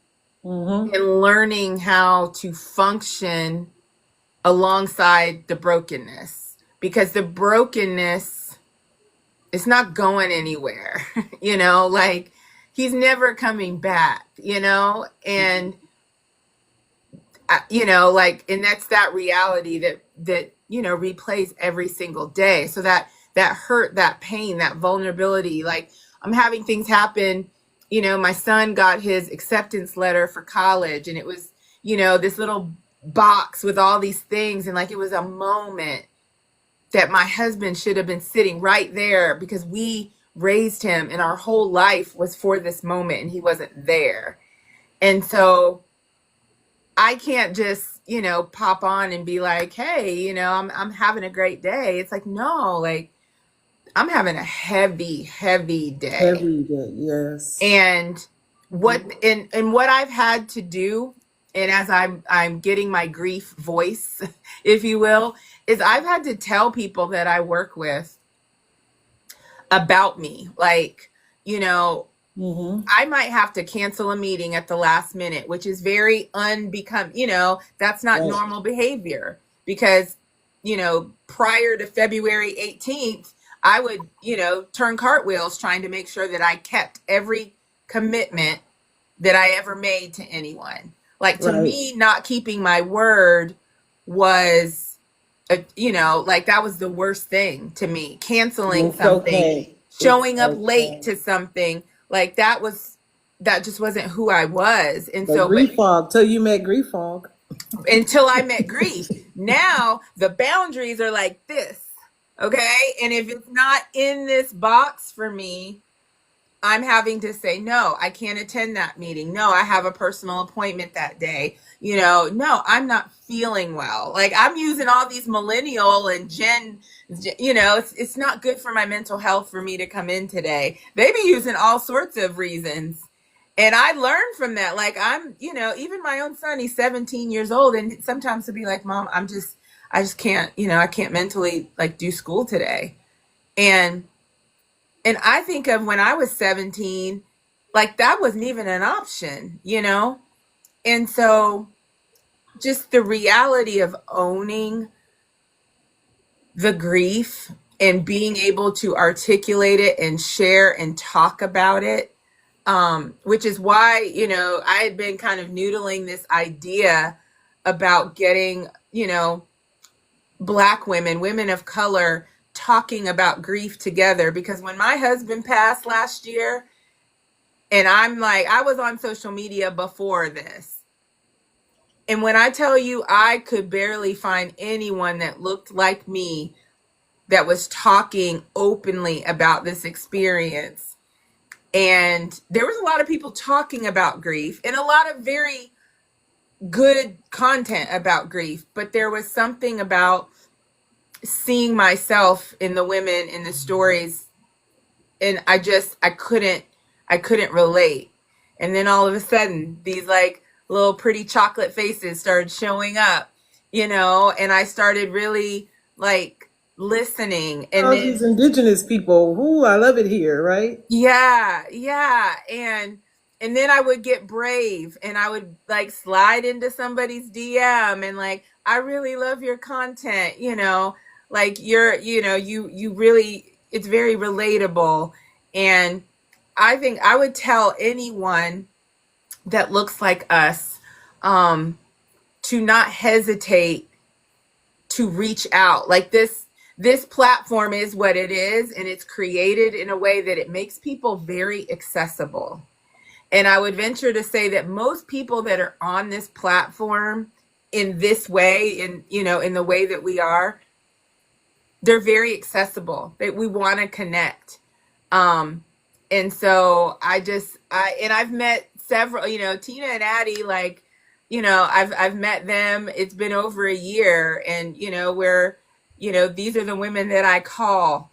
Speaker 6: Mm-hmm.
Speaker 4: and learning how to function alongside the brokenness, because the brokenness is not going anywhere. Like, he's never coming back, and like, and that's that reality that replays every single day. So that hurt, that pain, that vulnerability, like, I'm having things happen. My son got his acceptance letter for college, and it was, this little box with all these things, and like, it was a moment that my husband should have been sitting right there, because we raised him and our whole life was for this moment, and he wasn't there. And so I can't just, pop on and be like, hey, I'm having a great day. It's like, no, like, I'm having a heavy, heavy day.
Speaker 6: Heavy day, yes.
Speaker 4: And what I've had to do, and as I'm getting my grief voice, if you will, is I've had to tell people that I work with about me. Like, you know, I might have to cancel a meeting at the last minute, which is very unbecome, that's not
Speaker 6: Right.
Speaker 4: normal behavior, because, prior to February 18th, I would, turn cartwheels trying to make sure that I kept every commitment that I ever made to anyone. Like, to
Speaker 6: Right.
Speaker 4: me, not keeping my word was, like, that was the worst thing to me. Canceling
Speaker 6: It's
Speaker 4: something,
Speaker 6: okay.
Speaker 4: showing
Speaker 6: It's
Speaker 4: up
Speaker 6: okay.
Speaker 4: late to something, like that just wasn't who I was. And
Speaker 6: But
Speaker 4: so,
Speaker 6: grief fog, till you met grief fog.
Speaker 4: until I met grief, now the boundaries are like this. Okay. And if it's not in this box for me, I'm having to say, no, I can't attend that meeting. No, I have a personal appointment that day. No, I'm not feeling well. Like, I'm using all these millennial and Gen, it's not good for my mental health for me to come in today. They be using all sorts of reasons. And I learned from that. Like, I'm, even my own son, he's 17 years old. And sometimes he'll be like, Mom, I just can't, I can't mentally like do school today. And I think of when I was 17, like that wasn't even an option, And so just the reality of owning the grief and being able to articulate it and share and talk about it, which is why, I had been kind of noodling this idea about getting, Black women of color, talking about grief together. Because when my husband passed last year, and I was on social media before this, and when I tell you, I could barely find anyone that looked like me that was talking openly about this experience. And there was a lot of people talking about grief and a lot of very good content about grief, but there was something about seeing myself in the women in the stories, and I couldn't relate. And then all of a sudden these like little pretty chocolate faces started showing up, and I started really like listening. And
Speaker 6: All
Speaker 4: then
Speaker 6: these indigenous people, ooh, I love it here, right?
Speaker 4: yeah, and then I would get brave and I would like slide into somebody's DM and like, I really love your content, like you really, it's very relatable. And I think I would tell anyone that looks like us, to not hesitate to reach out. Like, this platform is what it is, and it's created in a way that it makes people very accessible. And I would venture to say that most people that are on this platform in this way, in the way that we are, they're very accessible. We want to connect. And so I've met several, Tina and Addie, like, I've met them. It's been over a year, and, where, these are the women that I call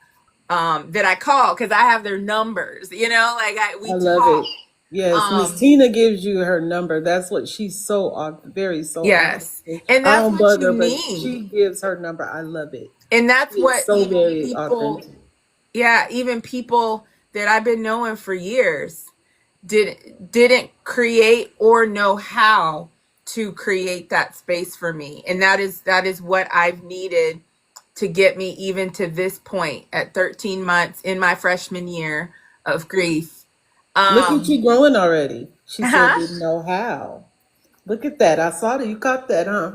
Speaker 4: because I have their numbers, we
Speaker 6: I love
Speaker 4: talk.
Speaker 6: it. Yes, Miss Tina gives you her number. That's what she's very so
Speaker 4: Yes.
Speaker 6: authentic.
Speaker 4: And
Speaker 6: I
Speaker 4: that's
Speaker 6: don't
Speaker 4: what
Speaker 6: bug
Speaker 4: you
Speaker 6: her, but
Speaker 4: need.
Speaker 6: she gives her number. I love it.
Speaker 4: And that's
Speaker 6: It's
Speaker 4: what
Speaker 6: so
Speaker 4: even
Speaker 6: very
Speaker 4: people,
Speaker 6: authentic.
Speaker 4: even people that I've been knowing for years didn't create or know how to create that space for me. And that is what I've needed to get me even to this point at 13 months in my freshman year of grief.
Speaker 6: Look at you growing already. She said
Speaker 4: Huh?
Speaker 6: didn't know how. Look at that. I saw that. You caught that, huh?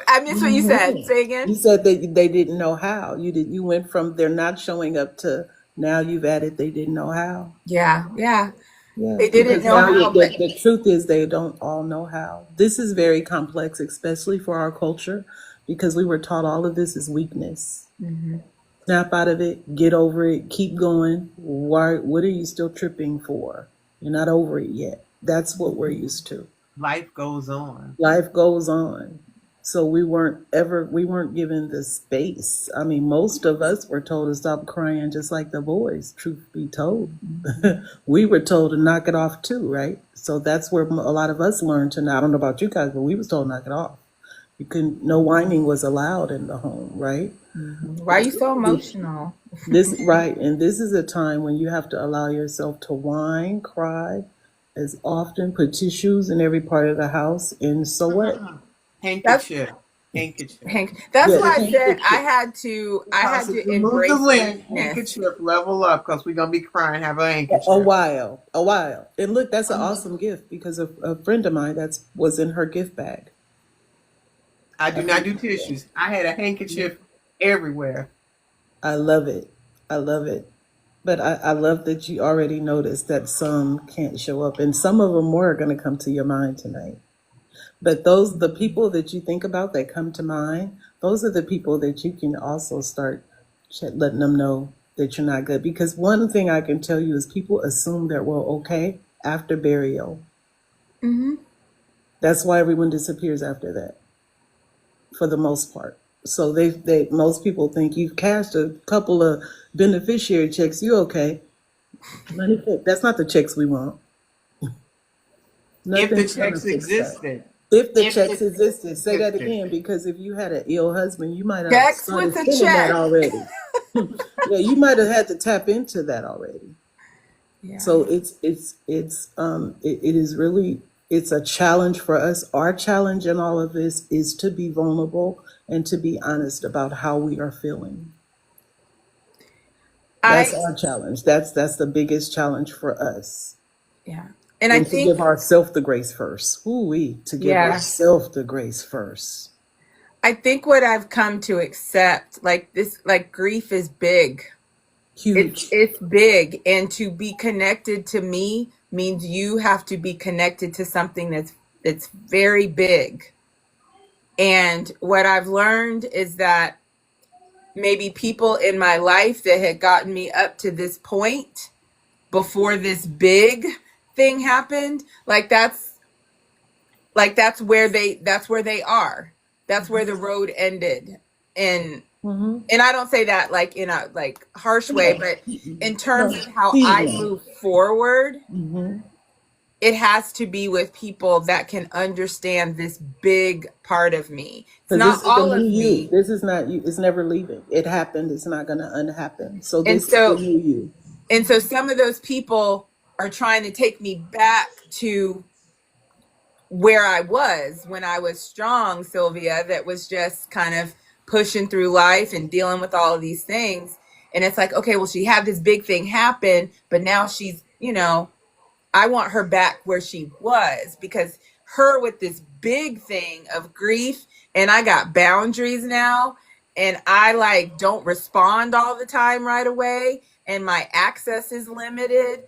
Speaker 4: I missed what you said. Say again.
Speaker 6: You said that they didn't know how. You went from they're not showing up to now you've added they didn't know how.
Speaker 4: Yeah.
Speaker 6: Yeah,
Speaker 4: They didn't
Speaker 6: because
Speaker 4: know
Speaker 6: now
Speaker 4: how, but
Speaker 6: the truth is they don't all know how. This is very complex, especially for our culture, because we were taught all of this is weakness. Snap out of it, get over it, keep going. What are you still tripping for? You're not over it yet. That's what we're used to.
Speaker 3: Life goes on.
Speaker 6: Life goes on. So we weren't given the space. I mean, most of us were told to stop crying just like the boys, truth be told. We were told to knock it off too, right? So that's where a lot of us learned to, I don't know about you guys, but we was told to knock it off. You couldn't, no whining was allowed in the home, right?
Speaker 4: Why are you so emotional?
Speaker 6: This right, and this is a time when you have to allow yourself to whine, cry as often, put tissues in every part of the house, and so what?
Speaker 1: Handkerchief. Handkerchief.
Speaker 4: Hank, that's
Speaker 6: Yeah,
Speaker 4: why I said
Speaker 6: handkerchief.
Speaker 4: I had to
Speaker 1: Remove the
Speaker 4: embrace
Speaker 1: lint.
Speaker 4: weakness.
Speaker 1: Handkerchief. Level up because we're going to be crying. Have a handkerchief.
Speaker 6: A while. And look, that's an awesome gift because a friend of mine that was in her gift bag.
Speaker 1: I do not do tissues. I had a handkerchief everywhere.
Speaker 6: I love it. But I love that you already noticed that some can't show up, and some of them more are going to come to your mind tonight. But the people that you think about that come to mind, those are the people that you can also start letting them know that you're not good. Because one thing I can tell you is people assume that we're okay after burial.
Speaker 4: Mm-hmm.
Speaker 6: That's why everyone disappears after that, for the most part. So they most people think you've cashed a couple of beneficiary checks, you okay. That's not the checks we want.
Speaker 1: If the
Speaker 6: Nothing's gonna
Speaker 1: checks
Speaker 6: fix that.
Speaker 1: existed.
Speaker 6: If the
Speaker 1: If
Speaker 6: checks
Speaker 1: it
Speaker 6: existed, say that
Speaker 1: existed.
Speaker 6: again, because if you had an ill husband, you might have
Speaker 4: Checks
Speaker 6: started
Speaker 4: with a
Speaker 6: spending that
Speaker 4: check.
Speaker 6: already. Yeah, you might have had to tap into that already.
Speaker 4: Yeah.
Speaker 6: So it is really, it's a challenge for us. Our challenge in all of this is to be vulnerable and to be honest about how we are feeling. That's
Speaker 4: I
Speaker 6: our challenge. That's the biggest challenge for us.
Speaker 4: yeah. And I
Speaker 6: And to
Speaker 4: think
Speaker 6: give ourselves the grace first. Ooh-wee, to give
Speaker 4: Yeah.
Speaker 6: ourselves the grace first.
Speaker 4: I think what I've come to accept, like this, like grief is big.
Speaker 6: Huge.
Speaker 4: It's big, and to be connected to me means you have to be connected to something that's very big. And what I've learned is that maybe people in my life that had gotten me up to this point before this big thing happened, that's where they are. That's where the road ended. And
Speaker 6: Mm-hmm.
Speaker 4: and I don't say that like in a harsh way, but in terms of how I move forward,
Speaker 6: Mm-hmm.
Speaker 4: it has to be with people that can understand this big part of me. It's
Speaker 6: Because
Speaker 4: not
Speaker 6: this is
Speaker 4: all
Speaker 6: the
Speaker 4: of
Speaker 6: new you.
Speaker 4: me.
Speaker 6: This is not you. It's never leaving. It happened. It's not going to unhappen. So
Speaker 4: And
Speaker 6: this is the
Speaker 4: so
Speaker 6: new you.
Speaker 4: and so some of those people are trying to take me back to where I was when I was strong, Sylvia, that was just kind of pushing through life and dealing with all of these things. And it's like, okay, well, she had this big thing happen, but now she's, I want her back where she was, because her with this big thing of grief, and I got boundaries now, and I don't respond all the time right away, and my access is limited.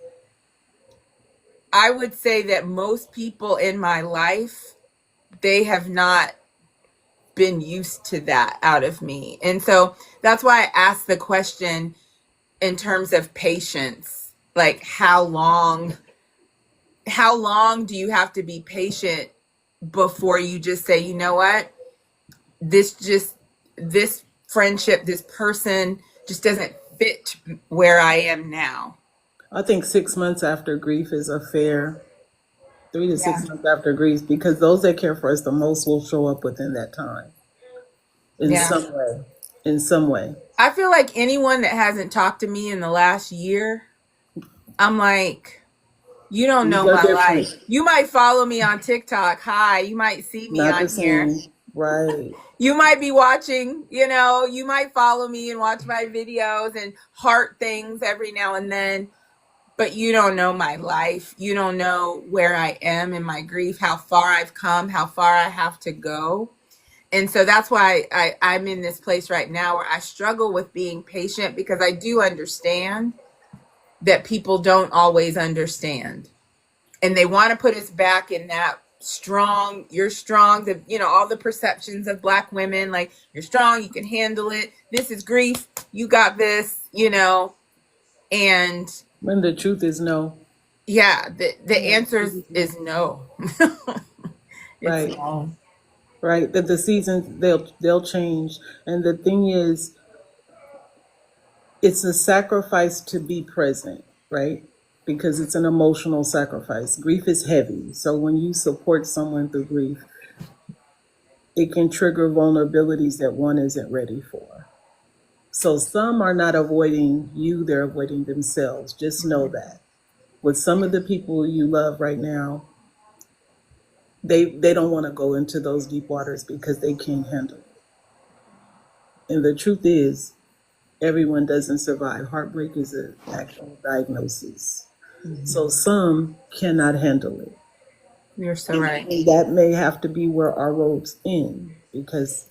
Speaker 4: I would say that most people in my life, they have not been used to that out of me. And so that's why I asked the question in terms of patience, like how long do you have to be patient before you just say, you know what, this friendship, this person just doesn't fit where I am now.
Speaker 6: I think 6 months after grief is a fair 3 to 6 months after grief, because those that care for us the most will show up within that time in
Speaker 4: Yeah.
Speaker 6: some way. In some way.
Speaker 4: I feel like anyone that hasn't talked to me in the last year, I'm like, you don't know
Speaker 6: They're
Speaker 4: my
Speaker 6: different.
Speaker 4: life. You might follow me on TikTok. Hi, you might see me
Speaker 6: Not
Speaker 4: on
Speaker 6: the
Speaker 4: here.
Speaker 6: same. Right.
Speaker 4: You might be watching, you might follow me and watch my videos and heart things every now and then, but you don't know my life. You don't know where I am in my grief, how far I've come, how far I have to go. And so that's why I'm in this place right now where I struggle with being patient, because I do understand that people don't always understand. And they want to put us back in that strong, you're strong, all the perceptions of Black women, like you're strong, you can handle it. This is grief. You got this, and
Speaker 6: When the truth is no.
Speaker 4: yeah, the answer is no. It's
Speaker 6: Right.
Speaker 4: no.
Speaker 6: right? That the seasons they'll change. And the thing is, it's a sacrifice to be present, right? Because it's an emotional sacrifice. Grief is heavy. So when you support someone through grief, it can trigger vulnerabilities that one isn't ready for. So some are not avoiding you, they're avoiding themselves. Just know that. With some of the people you love right now, they don't want to go into those deep waters because they can't handle it. And the truth is, everyone doesn't survive. Heartbreak is an actual diagnosis. So some cannot handle it.
Speaker 4: You're so right.
Speaker 6: And that may have to be where our roads end because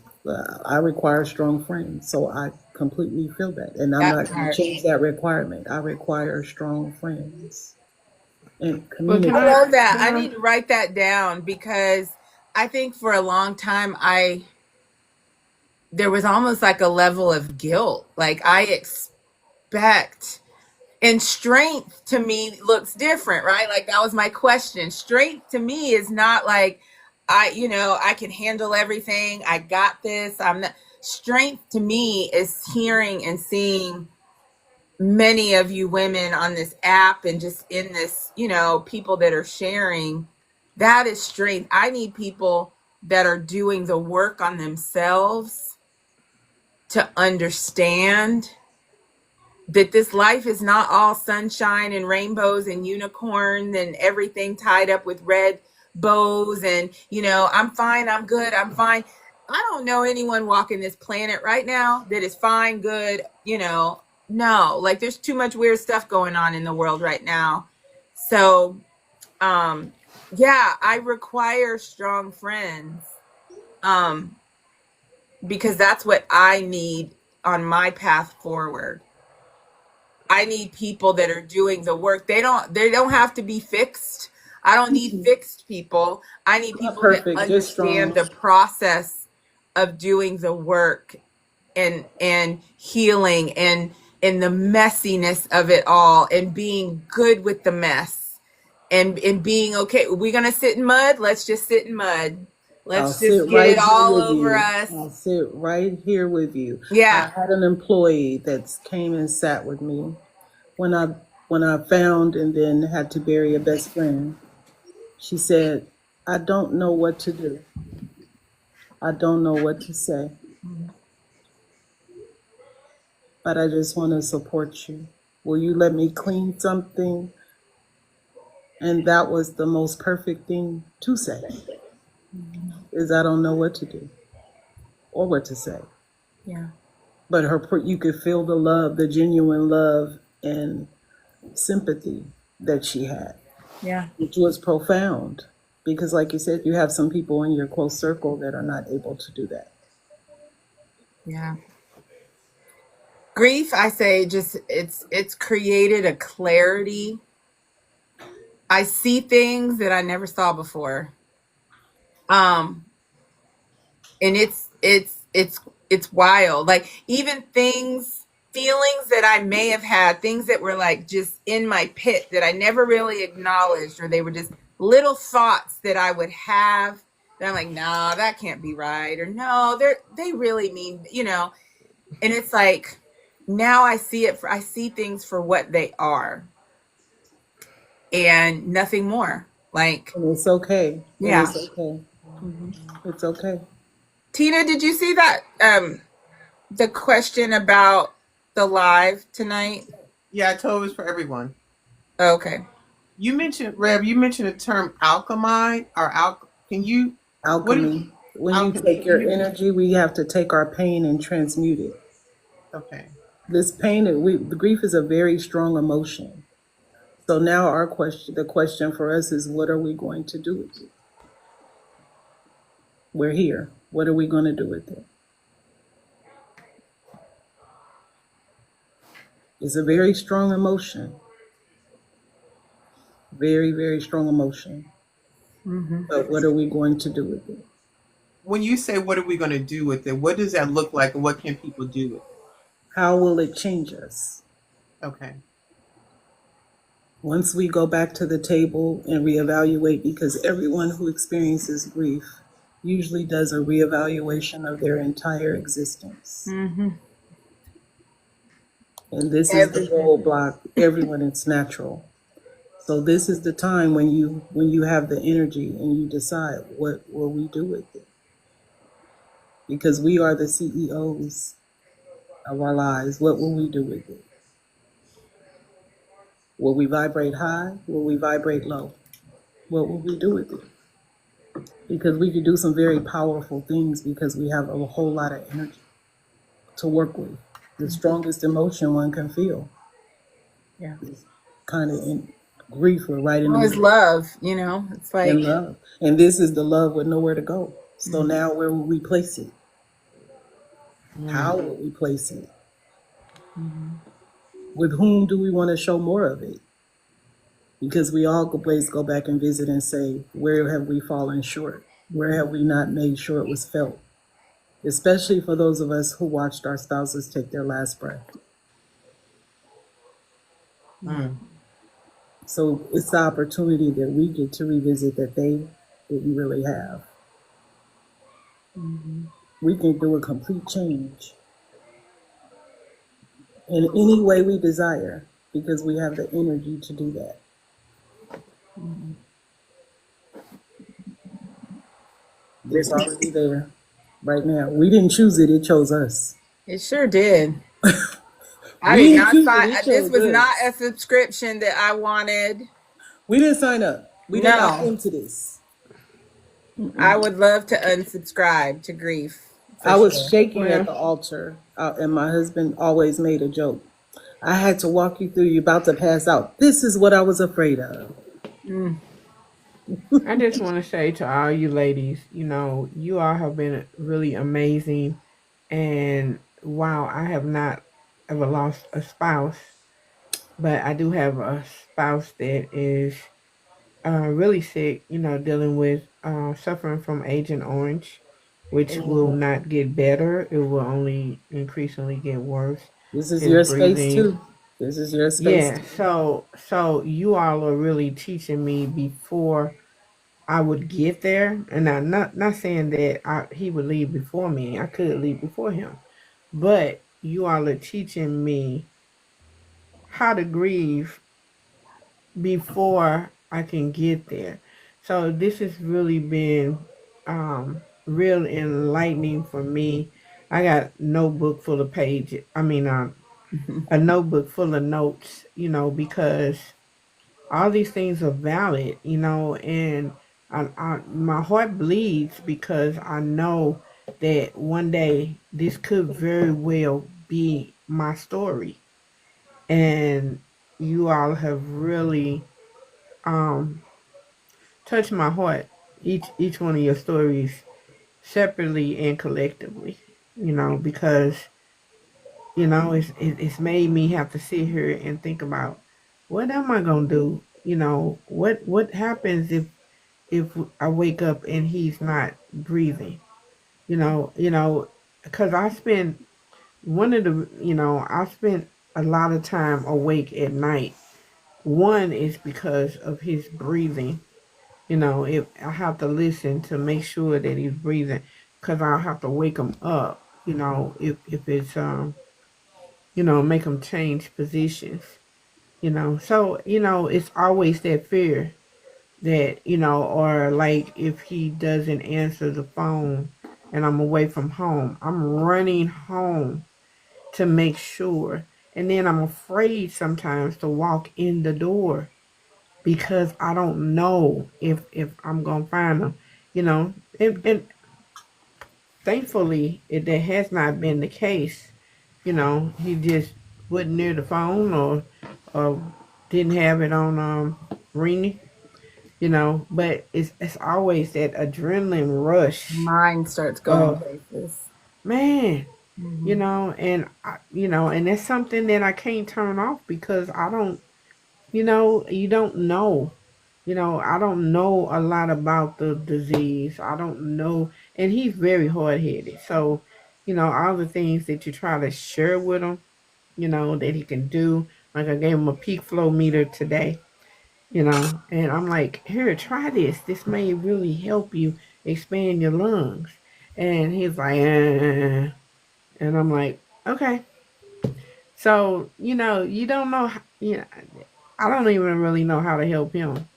Speaker 6: I require strong friends. So I completely feel that. And I'm
Speaker 4: That
Speaker 6: not going to
Speaker 4: part.
Speaker 6: change that requirement. I require strong friends and
Speaker 3: Well, can
Speaker 6: communicate.
Speaker 4: I love that. I
Speaker 3: can
Speaker 4: need to write that down because I think for a long time there was almost like a level of guilt. Like I expect, and strength to me looks different, right? Like that was my question. Strength to me is not like I can handle everything. I got this. I'm not. Strength to me is hearing and seeing many of you women on this app and just in this, people that are sharing. That is strength. I need people that are doing the work on themselves to understand that this life is not all sunshine and rainbows and unicorns and everything tied up with red bows and I'm fine, I'm good, I'm fine. I don't know anyone walking this planet right now that is fine, good, no, like there's too much weird stuff going on in the world right now. So yeah, I require strong friends because that's what I need on my path forward. I need people that are doing the work. They don't have to be fixed. I don't need fixed people. I need
Speaker 6: Not
Speaker 4: people that
Speaker 6: perfect, just
Speaker 4: understand
Speaker 6: strong.
Speaker 4: the process of doing the work and healing and the messiness of it all and being good with the mess and being okay. We're gonna sit in mud, let's just sit in mud.
Speaker 6: I'll
Speaker 4: Let's
Speaker 6: sit
Speaker 4: just get
Speaker 6: right
Speaker 4: it
Speaker 6: here
Speaker 4: all
Speaker 6: with
Speaker 4: over
Speaker 6: you.
Speaker 4: us.
Speaker 6: I'll sit right here with you. I
Speaker 4: Yeah.
Speaker 6: had an employee that came and sat with me when I found and then had to bury a best friend. She said, "I don't know what to do. I don't know what to say, but I just want to support you. Will you let me clean something?" And that was the most perfect thing to say, is I don't know what to do or what to say.
Speaker 4: Yeah.
Speaker 6: But you could feel the love, the genuine love and sympathy that she had,
Speaker 4: Yeah.
Speaker 6: which was profound. Because, like you said, you have some people in your close circle that are not able to do that.
Speaker 4: Yeah. Grief, I say, just it's created a clarity. I see things that I never saw before. Um, and it's wild. Like even feelings that I may have had, things that were like just in my pit that I never really acknowledged, or they were just little thoughts that I would have that I'm like, nah, that can't be right, or no, they really mean, and it's like now I see things for what they are and nothing more. Like,
Speaker 6: And it's okay. And
Speaker 4: yeah.
Speaker 6: it's okay. It's okay.
Speaker 4: Tina, did you see that the question about the live tonight?
Speaker 1: Yeah, I told it was for everyone.
Speaker 4: Oh, okay.
Speaker 1: You mentioned, Rev, you mentioned the term alchemy or can you, what is
Speaker 6: Alchemy. When you
Speaker 1: alchemy?
Speaker 6: take your energy, we have to take our pain and transmute it.
Speaker 1: Okay.
Speaker 6: This pain, the grief is a very strong emotion. So now the question for us is, what are we going to do with it? We're here. What are we going to do with it? It's a very strong emotion. Very, very strong emotion. But what are we going to do with it?
Speaker 1: When you say, what are we going to do with it? What does that look like and what can people do with it?
Speaker 6: How will it change us?
Speaker 1: Okay.
Speaker 6: Once we go back to the table and reevaluate, because everyone who experiences grief, usually does a reevaluation of their entire existence.
Speaker 4: Mm-hmm.
Speaker 6: And this is the
Speaker 4: Everything.
Speaker 6: roadblock. Everyone, it's natural. So this is the time when you have the energy and you decide what will we do with it, because we are the CEOs of our lives. What will we do with it? Will we vibrate high? Will we vibrate low? What will we do with it? Because we can do some very powerful things because we have a whole lot of energy to work with. The strongest emotion one can feel
Speaker 4: Yeah.
Speaker 6: is kind of in grief. We're right in the
Speaker 4: Well, it's
Speaker 6: middle,
Speaker 4: love, you know. It's like
Speaker 6: in love. And this is the love with nowhere to go. So
Speaker 4: Mhm.
Speaker 6: now where will we place it?
Speaker 3: Mm.
Speaker 6: How will we place it?
Speaker 4: Mhm.
Speaker 6: With whom do we want to show more of it? Because we all could always go back and visit and say, where have we fallen short? Where have we not made sure it was felt? Especially for those of us who watched our spouses take their last breath.
Speaker 3: Mm.
Speaker 6: So it's the opportunity that we get to revisit that they didn't really have.
Speaker 4: Mhm.
Speaker 6: We can do a complete change in any way we desire because we have the energy to do that.
Speaker 4: Mhm.
Speaker 6: It's already there right now. We didn't choose it, it chose us.
Speaker 4: It sure did. I
Speaker 6: We
Speaker 4: did
Speaker 6: didn't
Speaker 4: not
Speaker 6: choose it,
Speaker 4: sign.
Speaker 6: it
Speaker 4: This
Speaker 6: chose
Speaker 4: was not
Speaker 6: us.
Speaker 4: a subscription that I wanted.
Speaker 6: We didn't sign up. We didn't opt
Speaker 4: No,
Speaker 6: into this.
Speaker 4: I would love to unsubscribe to grief for
Speaker 6: I was
Speaker 4: sure.
Speaker 6: shaking at
Speaker 3: Well,
Speaker 6: the altar, and my husband always made a joke. I had to walk you through. You're about to pass out. This is what I was afraid of.
Speaker 4: Mm.
Speaker 3: I just want to say to all you ladies, you all have been really amazing. And wow, I have not ever lost a spouse, but I do have a spouse that is really sick, dealing with suffering from Agent Orange, which will
Speaker 4: Oh,
Speaker 3: not get better. It will only increasingly get worse.
Speaker 6: This is
Speaker 3: His
Speaker 6: your space
Speaker 3: breathing.
Speaker 6: too. This is your space
Speaker 3: Yeah,
Speaker 6: too.
Speaker 3: so you all are really teaching me before I would get there, and I'm not saying that he would leave before me. I could leave before him, but you all are teaching me how to grieve before I can get there. So this has really been real enlightening for me. I got notebook full of pages. I mean, a notebook full of notes. Because all these things are valid, and my heart bleeds because I know that one day this could very well be my story. And you all have really um, touched my heart, each one of your stories separately and collectively, because it's made me have to sit here and think about what am I gonna do? What happens if I wake up and he's not breathing? Because I spent a lot of time awake at night. One is because of his breathing. If I have to listen to make sure that he's breathing, because I'll have to wake him up. If it's make him change positions. So it's always that fear that or like if he doesn't answer the phone and I'm away from home, I'm running home to make sure, and then I'm afraid sometimes to walk in the door because I don't know if I'm gonna find him. And thankfully that has not been the case. He just wasn't near the phone or didn't have it on ringing. But it's always that adrenaline rush
Speaker 4: Mind starts going
Speaker 3: of,
Speaker 4: places.
Speaker 3: man,
Speaker 4: Hmm.
Speaker 3: and that's something that I can't turn off because I don't, you don't know. I don't know a lot about the disease. I don't know, and he's very hard headed. So, all the things that you try to share with him, that he can do. Like I gave him a peak flow meter today, and I'm like, here, try this. This may really help you expand your lungs. And he's like, and I'm like, okay. So, you don't know, I don't even really know how to help him.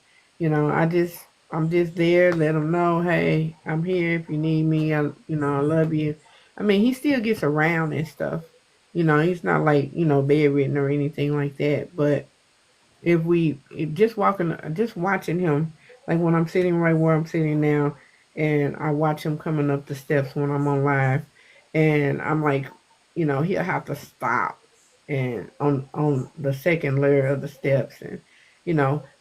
Speaker 3: I'm just there, let him know, hey, I'm here if you need me. I love you. I mean, he still gets around and stuff. He's not like, bedridden or anything like that. But just watching him, like when I'm sitting right where I'm sitting now, and I watch him coming up the steps when I'm on live, and I'm like, he'll have to stop and on the second layer of the steps, and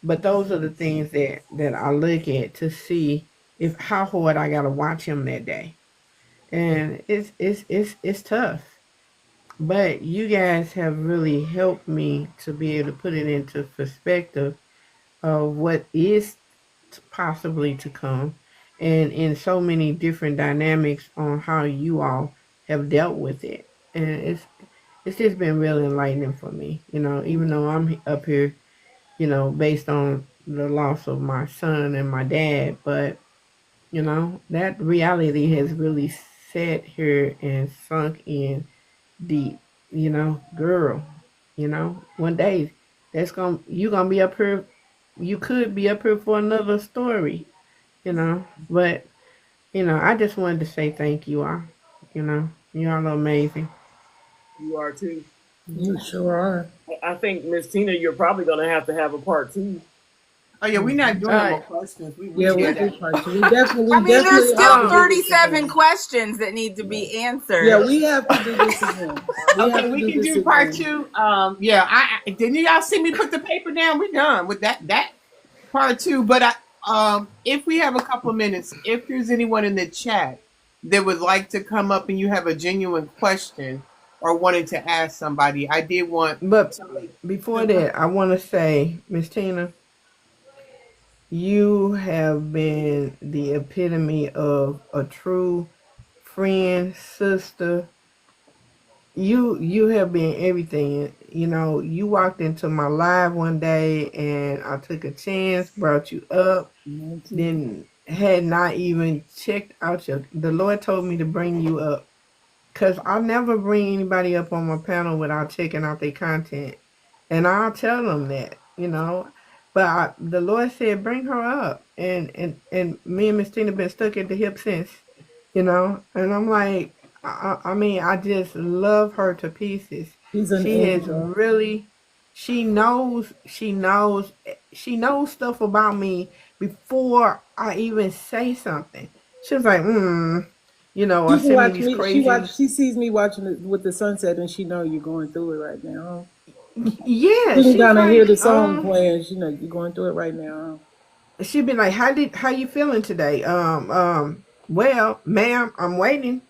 Speaker 3: but those are the things that I look at to see if how hard I gotta watch him that day, and it's tough. But you guys have really helped me to be able to put it into perspective of what is possibly to come, and in so many different dynamics on how you all have dealt with it. And it's just been really enlightening for me, even though I'm up here, based on the loss of my son and my dad. But that reality has really sat here and sunk in deep. Girl, one day you gonna be up here. You could be up here for another story, but I just wanted to say thank you all. You all are amazing.
Speaker 2: You are too.
Speaker 6: You sure are.
Speaker 2: I think Miss Tina, you're probably going to have a part two.
Speaker 1: Oh yeah, we're not doing no
Speaker 3: Uh,
Speaker 1: more questions. We
Speaker 6: Yeah, we'll
Speaker 1: did
Speaker 6: do
Speaker 1: that.
Speaker 6: part two. We definitely,
Speaker 4: I
Speaker 6: we
Speaker 4: mean, there's
Speaker 6: definitely
Speaker 4: still
Speaker 6: have to do this
Speaker 4: 37
Speaker 6: again.
Speaker 4: questions that need to be
Speaker 6: Yeah,
Speaker 4: answered.
Speaker 6: we have to do this again. We have
Speaker 1: Okay,
Speaker 6: to
Speaker 1: we
Speaker 6: do
Speaker 1: can
Speaker 6: this
Speaker 1: do part
Speaker 6: again.
Speaker 1: two. Yeah, didn't y'all see me put the paper down? We're done with that part two. But if we have a couple of minutes, if there's anyone in the chat that would like to come up and you have a genuine question or wanted to ask somebody, I did want
Speaker 3: but
Speaker 1: somebody.
Speaker 3: before
Speaker 1: No, go ahead.
Speaker 3: that, I want to say, Miss Tina, you have been the epitome of a true friend, sister. You have been everything. You walked into my live one day, and I took a chance, brought you up, then had not even checked out your. The Lord told me to bring you up, because I'll never bring anybody up on my panel without checking out their content. And I'll tell them that. But the Lord said, bring her up. And me and Miss Tina been stuck at the hip since. And I'm like, I mean, I just love her to pieces.
Speaker 6: He's an
Speaker 3: She has
Speaker 6: angel.
Speaker 3: really, she knows stuff about me before I even say something. She was like, or
Speaker 6: She can
Speaker 3: send me
Speaker 6: watch
Speaker 3: these
Speaker 6: me.
Speaker 3: crazy.
Speaker 6: She sees me watching it with the sunset, and she know you're going through it right now.
Speaker 3: Yeah,
Speaker 6: You can
Speaker 3: she's
Speaker 6: kind of hear
Speaker 3: like,
Speaker 6: the song playing. She know you're going through it right now.
Speaker 3: she'd be like, how you feeling today? Well, ma'am, I'm waiting.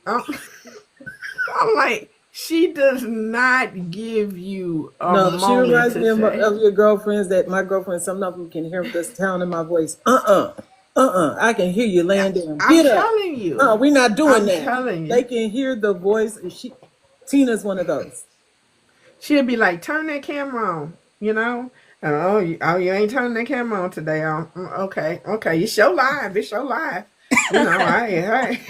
Speaker 3: Um, I'm like, she does not give you a
Speaker 6: No, she
Speaker 3: moment
Speaker 6: reminds
Speaker 3: to
Speaker 6: me
Speaker 3: say.
Speaker 6: of your girlfriends. That my girlfriends, some of them can hear the sound in my voice. I can hear you laying down.
Speaker 3: I'm
Speaker 6: Get up.
Speaker 3: telling you,
Speaker 6: We're not doing
Speaker 3: I'm
Speaker 6: that.
Speaker 3: telling
Speaker 6: They
Speaker 3: you.
Speaker 6: can hear the voice. And Tina's one of those.
Speaker 3: She'll be like, turn that camera on. And, you ain't turning that camera on today. Okay, it's your live. It's your live. I.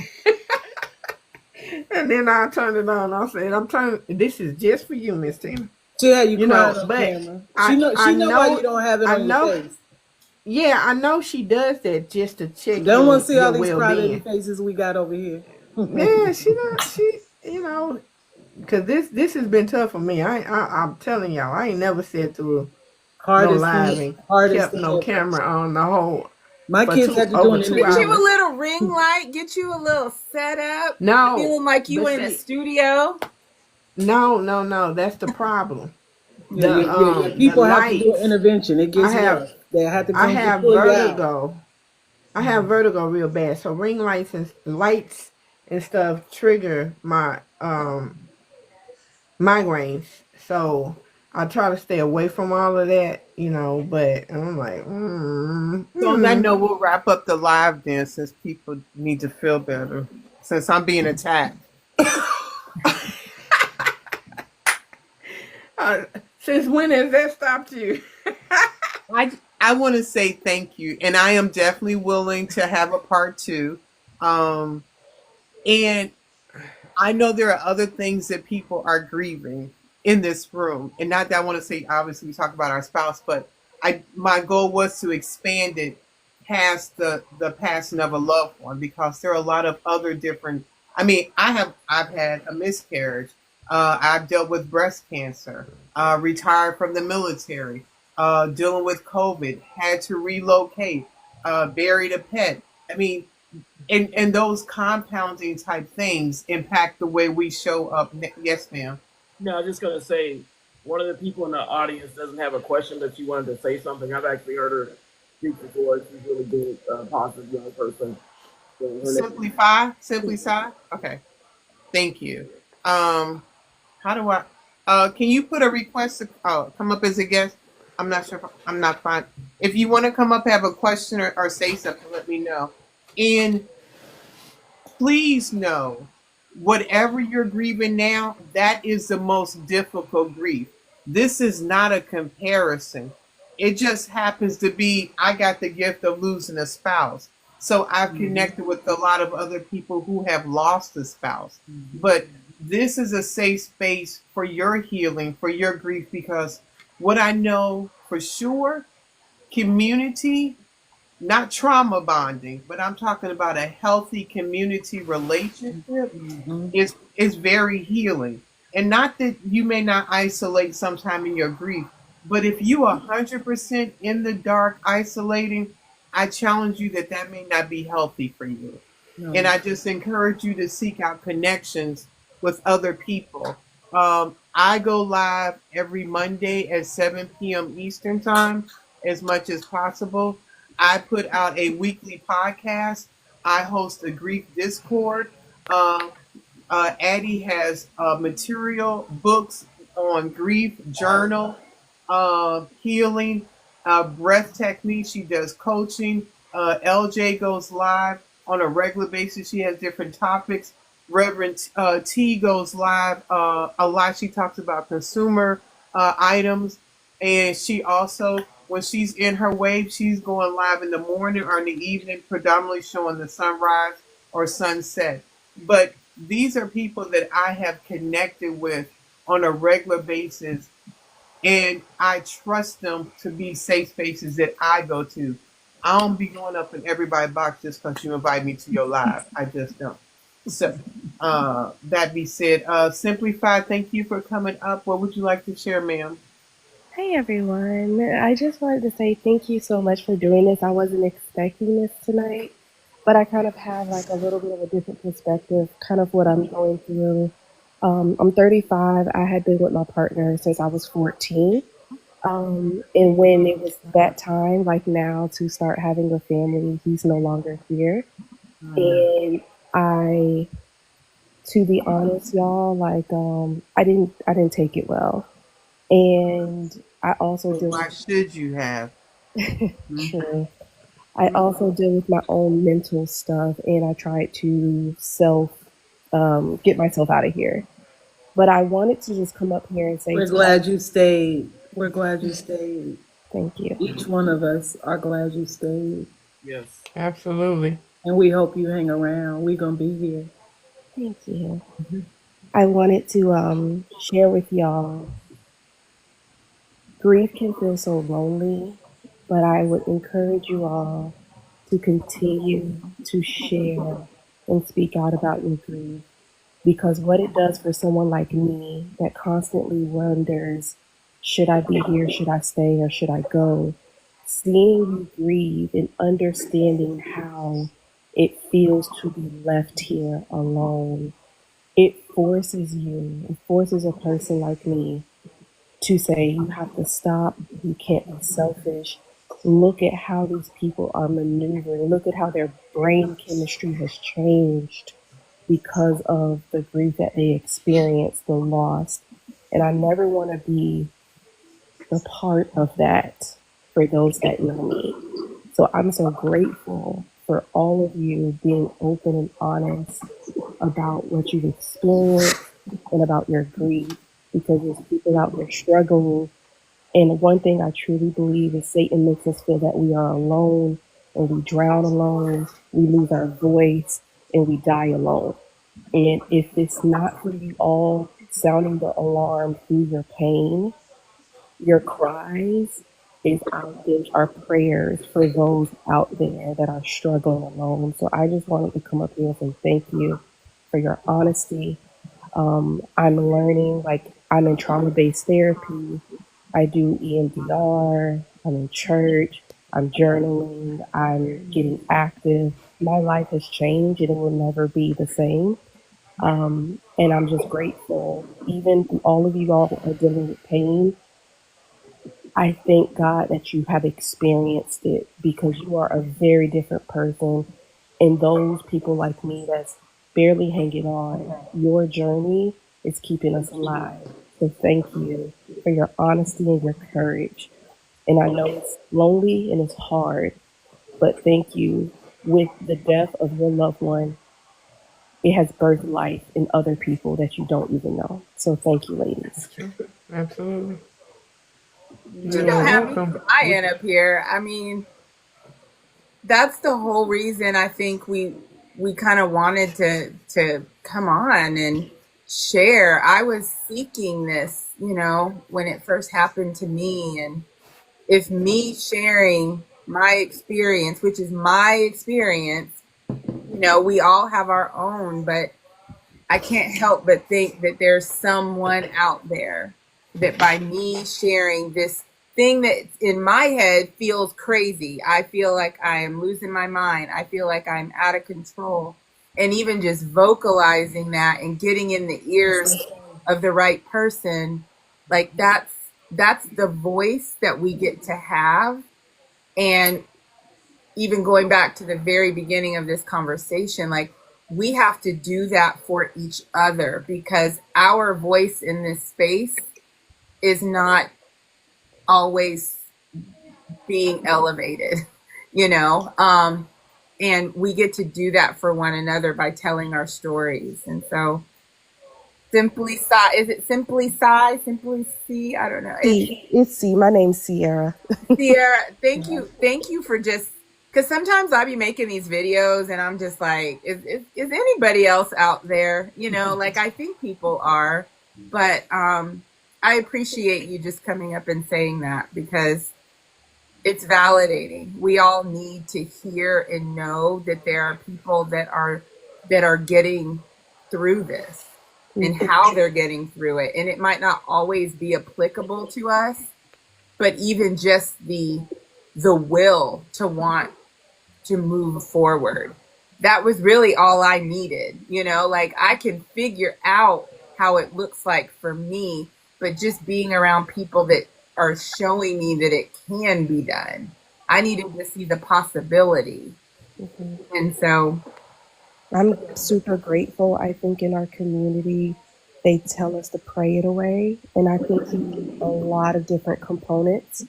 Speaker 3: And then I turn it on. I said, I'm turning. This is just for you, Miss Tina.
Speaker 6: She had you crying on
Speaker 3: But
Speaker 6: camera.
Speaker 3: I
Speaker 6: She
Speaker 3: I
Speaker 6: know why
Speaker 3: know
Speaker 6: you don't have it
Speaker 3: I
Speaker 6: on your
Speaker 3: know
Speaker 6: face.
Speaker 3: yeah, I know she does that just to
Speaker 6: They
Speaker 3: check
Speaker 6: don't want to see all
Speaker 3: your
Speaker 6: these
Speaker 3: well
Speaker 6: crybaby
Speaker 3: being.
Speaker 6: faces we got over here.
Speaker 3: Yeah, because this has been tough for me. I'm telling y'all, I ain't never sat through no
Speaker 6: Hardest
Speaker 3: live
Speaker 6: thing,
Speaker 3: and
Speaker 6: hardest
Speaker 3: kept
Speaker 6: thing
Speaker 3: no
Speaker 6: ever.
Speaker 3: camera on the whole
Speaker 6: My
Speaker 3: for
Speaker 6: kids
Speaker 3: two
Speaker 6: had to do
Speaker 3: over
Speaker 6: an
Speaker 3: two
Speaker 4: Get you
Speaker 6: interview.
Speaker 4: a
Speaker 3: hours.
Speaker 4: little ring light, get you a little setup,
Speaker 3: No,
Speaker 4: feeling like you
Speaker 3: but
Speaker 4: in a
Speaker 3: see,
Speaker 4: studio.
Speaker 3: no, that's the problem.
Speaker 6: Yeah,
Speaker 3: The
Speaker 6: yeah.
Speaker 3: the
Speaker 6: People have to do an
Speaker 3: lights.
Speaker 6: intervention. It
Speaker 3: I
Speaker 6: gets
Speaker 3: have
Speaker 6: rough. They have to
Speaker 3: I
Speaker 6: go and
Speaker 3: have
Speaker 6: pull you out.
Speaker 3: vertigo. I have vertigo real bad. So ring lights and stuff trigger my migraines. So I try to stay away from all of that. But I'm like,
Speaker 1: So on that note, we'll wrap up the live then, since people need to feel better. Since I'm being attacked.
Speaker 3: uh, since when has that stopped you?
Speaker 5: I
Speaker 1: I want to say thank you, and I am definitely willing to have a part two. Um, and I know there are other things that people are grieving in this room, and not that I want to say obviously we talk about our spouse, but I my goal was to expand it past the passing of a loved one because there are a lot of other different. I mean, I've had a miscarriage. I've dealt with breast cancer. Retired from the military. Dealing with COVID. Had to relocate. Buried a pet. I mean, and those compounding type things impact the way we show up. Yes, ma'am.
Speaker 2: No, I was just gonna say one of the people in the audience doesn't have a question, but she wanted to say something. I've actually heard her speak before. She's really good, positive young person. So her name
Speaker 1: Simply Fi. Okay, thank you. How do I? Can you put a request to come up as a guest? I'm not sure. I'm not fine. If you want to come up, have a question or say something, let me know. And please know, whatever you're grieving now, that is the most difficult grief. This is not a comparison. It just happens to be I got the gift of losing a spouse. So I've connected with a lot of other people who have lost a spouse. But this is a safe space for your healing, for your grief, because what I know for sure, community, not trauma bonding, but I'm talking about a healthy community relationship is very healing. And not that you may not isolate sometime in your grief, but if you are 100% in the dark isolating, I challenge you that that may not be healthy for you.
Speaker 6: No.
Speaker 1: And I just encourage you to seek out connections with other people. I go live every Monday at 7 p.m. Eastern Time as much as possible. I put out a weekly podcast. I host a grief Discord. Uh, Addie has material, books on grief, journal, healing, breath techniques. She does coaching. LJ goes live on a regular basis. She has different topics. Reverend T goes live a lot. She talks about consumer items. And she also, when she's in her wave, she's going live in the morning or in the evening, predominantly showing the sunrise or sunset. But these are people that I have connected with on a regular basis, and I trust them to be safe spaces that I go to. I don't be going up in everybody's box just because you invite me to your live. I just don't. So, that be said, Simplify, thank you for coming up. What would you like to share, ma'am?
Speaker 10: Hey everyone. I just wanted to say thank you so much for doing this. I wasn't expecting this tonight, but I kind of have like a little bit of a different perspective, kind of what I'm going through. I'm 35. I had been with my partner since I was 14. And when it was that time, like now, to start having a family, he's no longer here. And I, to be honest, y'all, like I didn't take it well. And I also deal
Speaker 1: Why should you have?
Speaker 10: with true. I also deal with my own mental stuff, and I tried to get myself out of here. But I wanted to just come up here and say
Speaker 6: We're glad you stayed. We're glad you stayed.
Speaker 10: thank you.
Speaker 6: Each one of us are glad you stayed.
Speaker 2: yes.
Speaker 3: Absolutely.
Speaker 6: And we hope you hang around. We're going to be here.
Speaker 10: Thank you. I wanted to share with y'all. Grief can feel so lonely, but I would encourage you all to continue to share and speak out about your grief, because what it does for someone like me that constantly wonders, should I be here, should I stay, or should I go? Seeing you grieve and understanding how it feels to be left here alone, it forces a person like me to say, you have to stop, you can't be selfish. Look at how these people are maneuvering. Look at how their brain chemistry has changed because of the grief that they experienced, the loss. And I never want to be the part of that for those that know me. So I'm so grateful for all of you being open and honest about what you've experienced and about your grief, because there's people out there struggling And one thing I truly believe is Satan makes us feel that we are alone and we drown alone, we lose our voice, and we die alone. And if it's not for you all sounding the alarm through your pain, your cries is our prayers for those out there that are struggling alone. So I just wanted to come up here and say thank you for your honesty. I'm learning, like, I'm in trauma based therapy. I do EMDR. I'm in church. I'm journaling. I'm getting active. My life has changed and it will never be the same. And I'm just grateful. Even through all of you all that are dealing with pain, I thank God that you have experienced it because you are a very different person. And those people like me that's barely hanging on, your journey is keeping us alive. So thank you for your honesty and your courage. And I know it's lonely and it's hard, but thank you. With the death of your loved one, it has birthed life in other people that you don't even know. So thank you, ladies.
Speaker 3: Absolutely.
Speaker 4: You
Speaker 3: You're
Speaker 4: don't have me
Speaker 3: welcome.
Speaker 4: crying up here. I mean, that's the whole reason I think we kind of wanted to come on and share. I was seeking this, when it first happened to me, and if me sharing my experience, which is my experience, we all have our own, but I can't help but think that there's someone out there that by me sharing this thing that in my head feels crazy, I feel like I am losing my mind. I feel like I'm out of control. And even just vocalizing that and getting in the ears of the right person, like that's the voice that we get to have. And even going back to the very beginning of this conversation, like we have to do that for each other because our voice in this space is not always being elevated, you know? And we get to do that for one another by telling our stories. And so Simply Sigh, is it Simply Sigh? Simply See? I don't know.
Speaker 10: It's C. My name's Sierra.
Speaker 4: Sierra, thank you for just because sometimes I be making these videos and I'm just like, is anybody else out there? Like I think people are, but I appreciate you just coming up and saying that because it's validating. We all need to hear and know that there are people that are getting through this and how they're getting through it, and it might not always be applicable to us, but even just the will to want to move forward. That was really all I needed. Like I can figure out how it looks like for me, but just being around people that are showing me that it can be done. I needed to see the possibility. And so
Speaker 10: I'm super grateful. I think in our community, they tell us to pray it away. And I think you need a lot of different components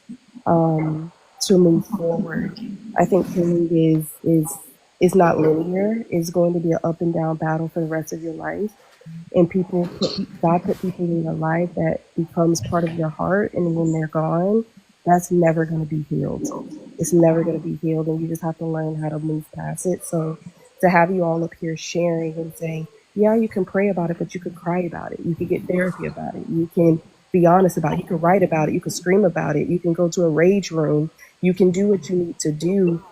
Speaker 10: to move forward. I think healing is not linear. It's going to be an up and down battle for the rest of your life. And God put people in your life that becomes part of your heart. And when they're gone, that's never going to be healed. It's never going to be healed. And you just have to learn how to move past it. So to have you all up here sharing and saying, yeah, you can pray about it, but you could cry about it. You could get therapy about it. You can be honest about it. You can write about it. You can scream about it. You can go to a rage room. You can do what you need to do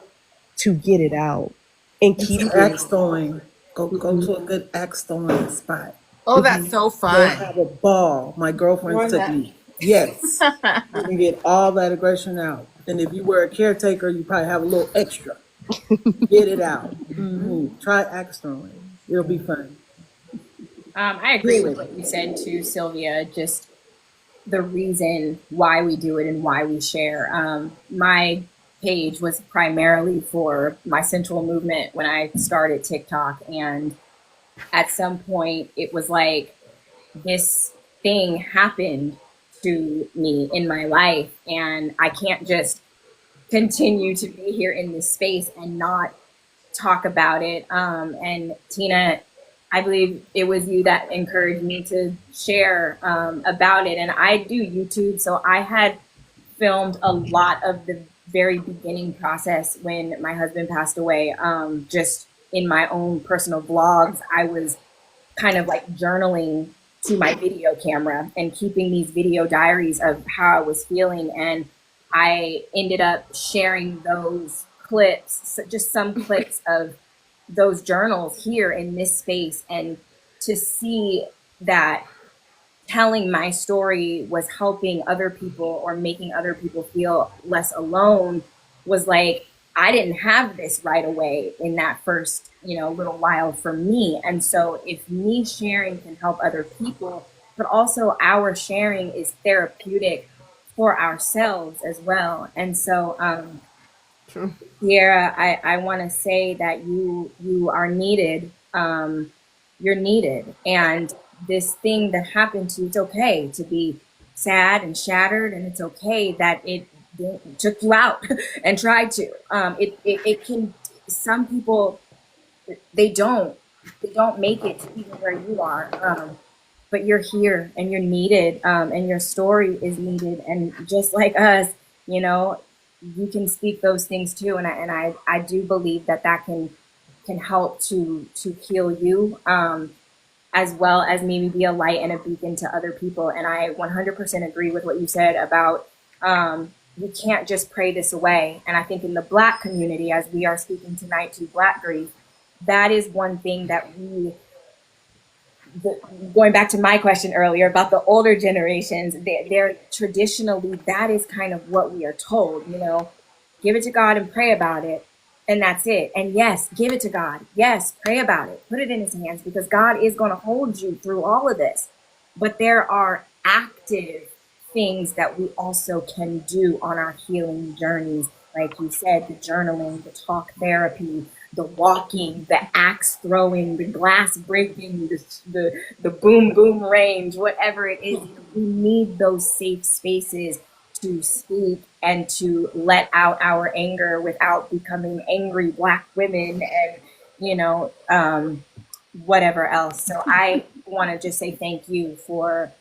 Speaker 10: to get it out and keep
Speaker 6: Some axe throwing. Go to a good axe throwing spot.
Speaker 4: oh, that's so
Speaker 6: You'll
Speaker 4: fun.
Speaker 6: have a ball. My girlfriend took me. Yes. You can get all that aggression out. And if you were a caretaker, you probably have a little extra. Get it out. Try axe throwing. It'll be fun.
Speaker 5: I agree with what you said too, Sylvia. Just the reason why we do it and why we share. My page was primarily for my sensual movement when I started TikTok. And at some point, it was like this thing happened to me in my life. And I can't just continue to be here in this space and not talk about it. And Tina, I believe it was you that encouraged me to share about it. And I do YouTube, so I had filmed a lot of the very beginning process when my husband passed away. Just in my own personal vlogs, I was kind of like journaling to my video camera and keeping these video diaries of how I was feeling. And I ended up sharing those clips, just some clips of those journals here in this space. And to see that telling my story was helping other people or making other people feel less alone was like, I didn't have this right away in that first, little while for me. And so if me sharing can help other people, but also our sharing is therapeutic for ourselves as well. And so,
Speaker 3: True.
Speaker 5: Sierra, I want to say that you are needed. You're needed, and this thing that happened to you, it's okay to be sad and shattered, and it's okay that it took you out and tried to. It can. Some people they don't they don't make it to even where you are. But you're here and you're needed, and your story is needed. And just like us, you can speak those things too. And I do believe that can help to heal you, as well as maybe be a light and a beacon to other people. And I 100% agree with what you said about, you can't just pray this away. And I think in the Black community, as we are speaking tonight to Black grief, that is one thing that going back to my question earlier about the older generations, they're traditionally, that is kind of what we are told, give it to God and pray about it. And that's it. And yes, give it to God. Yes, pray about it. Put it in his hands because God is going to hold you through all of this. But there are active things that we also can do on our healing journeys. Like you said, the journaling, the talk therapy, the walking, the axe throwing, the glass breaking, the boom boom range, whatever it is, we need those safe spaces to speak and to let out our anger without becoming angry Black women and whatever else. So I want to just say thank you for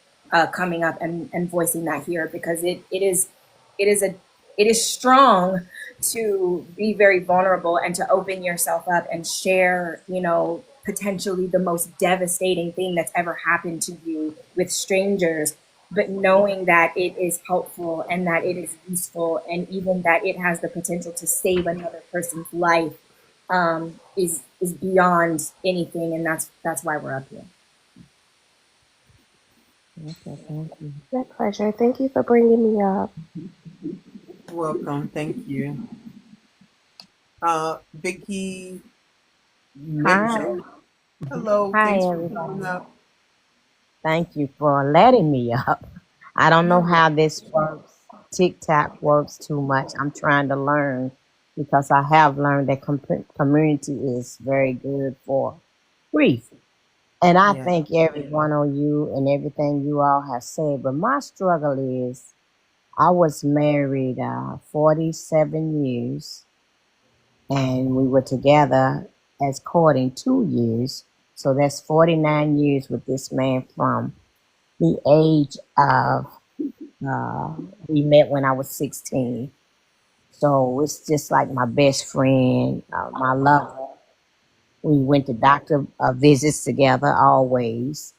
Speaker 5: coming up and voicing that here, because it is strong to be very vulnerable and to open yourself up and share, potentially the most devastating thing that's ever happened to you with strangers, but knowing that it is helpful and that it is useful and even that it has the potential to save another person's life, is beyond anything, and that's why we're up here.
Speaker 11: Okay, thank you.
Speaker 10: My pleasure. Thank you for bringing me up.
Speaker 11: Welcome. Thank you. Vicky
Speaker 12: Hi.
Speaker 11: Mitchell. Hello.
Speaker 12: Hi,
Speaker 11: Thanks for coming
Speaker 12: everybody.
Speaker 11: up.
Speaker 12: Thank you for letting me up. I don't know
Speaker 11: You're
Speaker 12: how
Speaker 11: welcome.
Speaker 12: this works. TikTok works too much. I'm trying to learn because I have learned that community is very good for grief. And I
Speaker 11: Yeah.
Speaker 12: thank every one of you and everything you all have said. But my struggle is I was married 47 years and we were together as courting 2 years. So that's 49 years with this man from the age of, we met when I was 16. So it's just like my best friend, my lover. We went to doctor visits together always.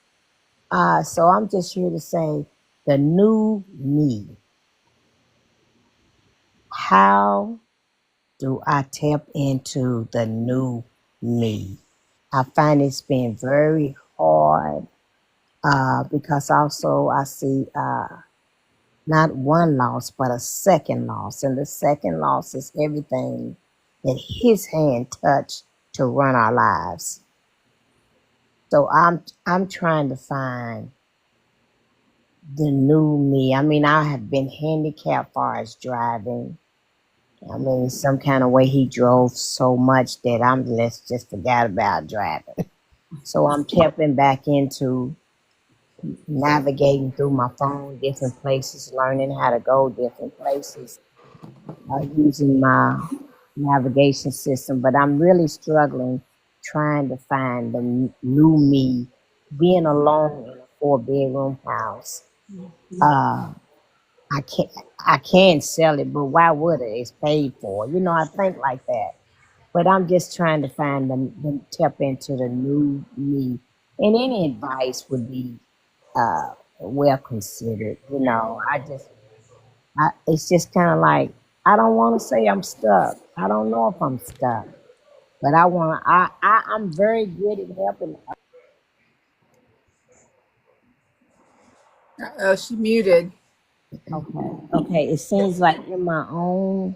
Speaker 12: So I'm just here to say the new me. How do I tap into the new me? I find it's been very hard, because also I see not one loss, but a second loss. And the second loss is everything that his hand touched to run our lives. So I'm trying to find the new me. I mean, I have been handicapped far as driving. I mean, some kind of way he drove so much that I'm just forgot about driving. So I'm tapping back into navigating through my phone, different places, learning how to go different places, using my navigation system. But I'm really struggling trying to find the new me, being alone in a 4-bedroom house. Uh, I can't sell it, but why would it? It's paid for. I think like that. But I'm just trying to find the tap into the new me. And any advice would be well considered. It's just kind of like, I don't want to say I'm stuck. I don't know if I'm stuck, but I'm very good at helping.
Speaker 4: Oh, she muted.
Speaker 12: Okay. Okay. It seems like in my own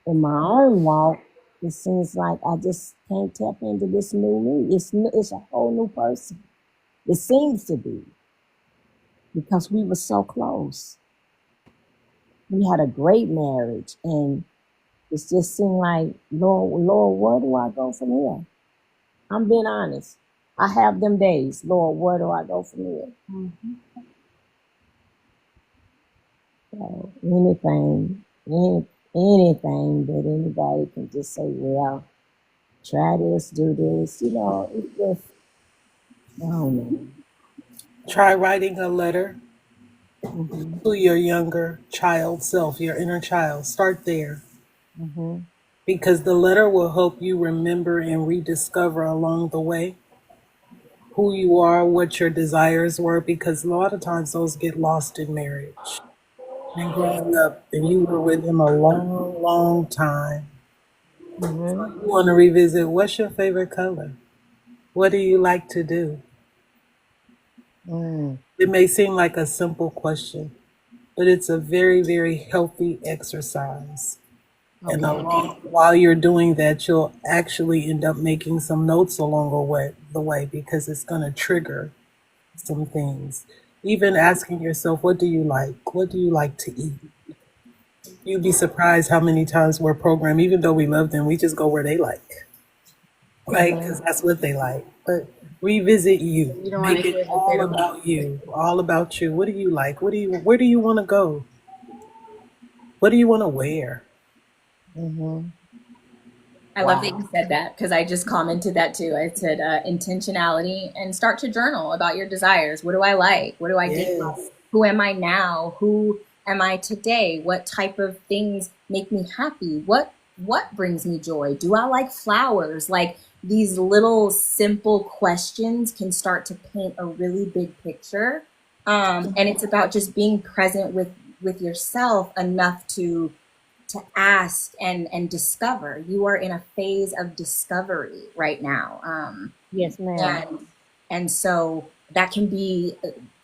Speaker 12: walk, it seems like I just can't tap into this new me. It's a whole new person. It seems to be because we were so close. We had a great marriage, and it just seemed like, Lord, where do I go from here? I'm being honest. I have them days, Lord, where do I go from here? So anything that anybody can just say, well, try this, do this. It just, I don't know.
Speaker 6: Try writing a letter
Speaker 12: Mhm.
Speaker 6: to your younger child self, your inner child. Start there
Speaker 12: Mhm.
Speaker 6: because the letter will help you remember and rediscover along the way who you are, what your desires were, because a lot of times those get lost in marriage and growing up, and you were with him a long, long time.
Speaker 12: Mhm.
Speaker 6: You want to revisit what's your favorite color? What do you like to do?
Speaker 12: Mm.
Speaker 6: It may seem like a simple question, but it's a very, very healthy exercise. And
Speaker 12: Okay.
Speaker 6: while you're doing that, you'll actually end up making some notes along the way because it's going to trigger some things. Even asking yourself, what do you like? What do you like to eat? You'd be surprised how many times we're programmed, even though we love them, we just go where they like, right? Because
Speaker 12: Mhm.
Speaker 6: that's what they like. But revisit you.
Speaker 4: You don't want to
Speaker 6: Make it
Speaker 4: hear what they
Speaker 6: all
Speaker 4: don't want.
Speaker 6: about you. All about you. What do you like? Where do you want to go? What do you want to wear?
Speaker 12: Mhm.
Speaker 5: I love that
Speaker 12: Wow.
Speaker 5: you said that because I just commented that too. I said intentionality and start to journal about your desires. What do I like? What do I dislike?
Speaker 6: Yes.
Speaker 5: Who am I now? Who am I today? What type of things make me happy? What brings me joy? Do I like flowers? Like these little simple questions can start to paint a really big picture. And it's about just being present with yourself enough to ask and discover. You are in a phase of discovery right now,
Speaker 12: Yes, ma'am.
Speaker 5: and so that can be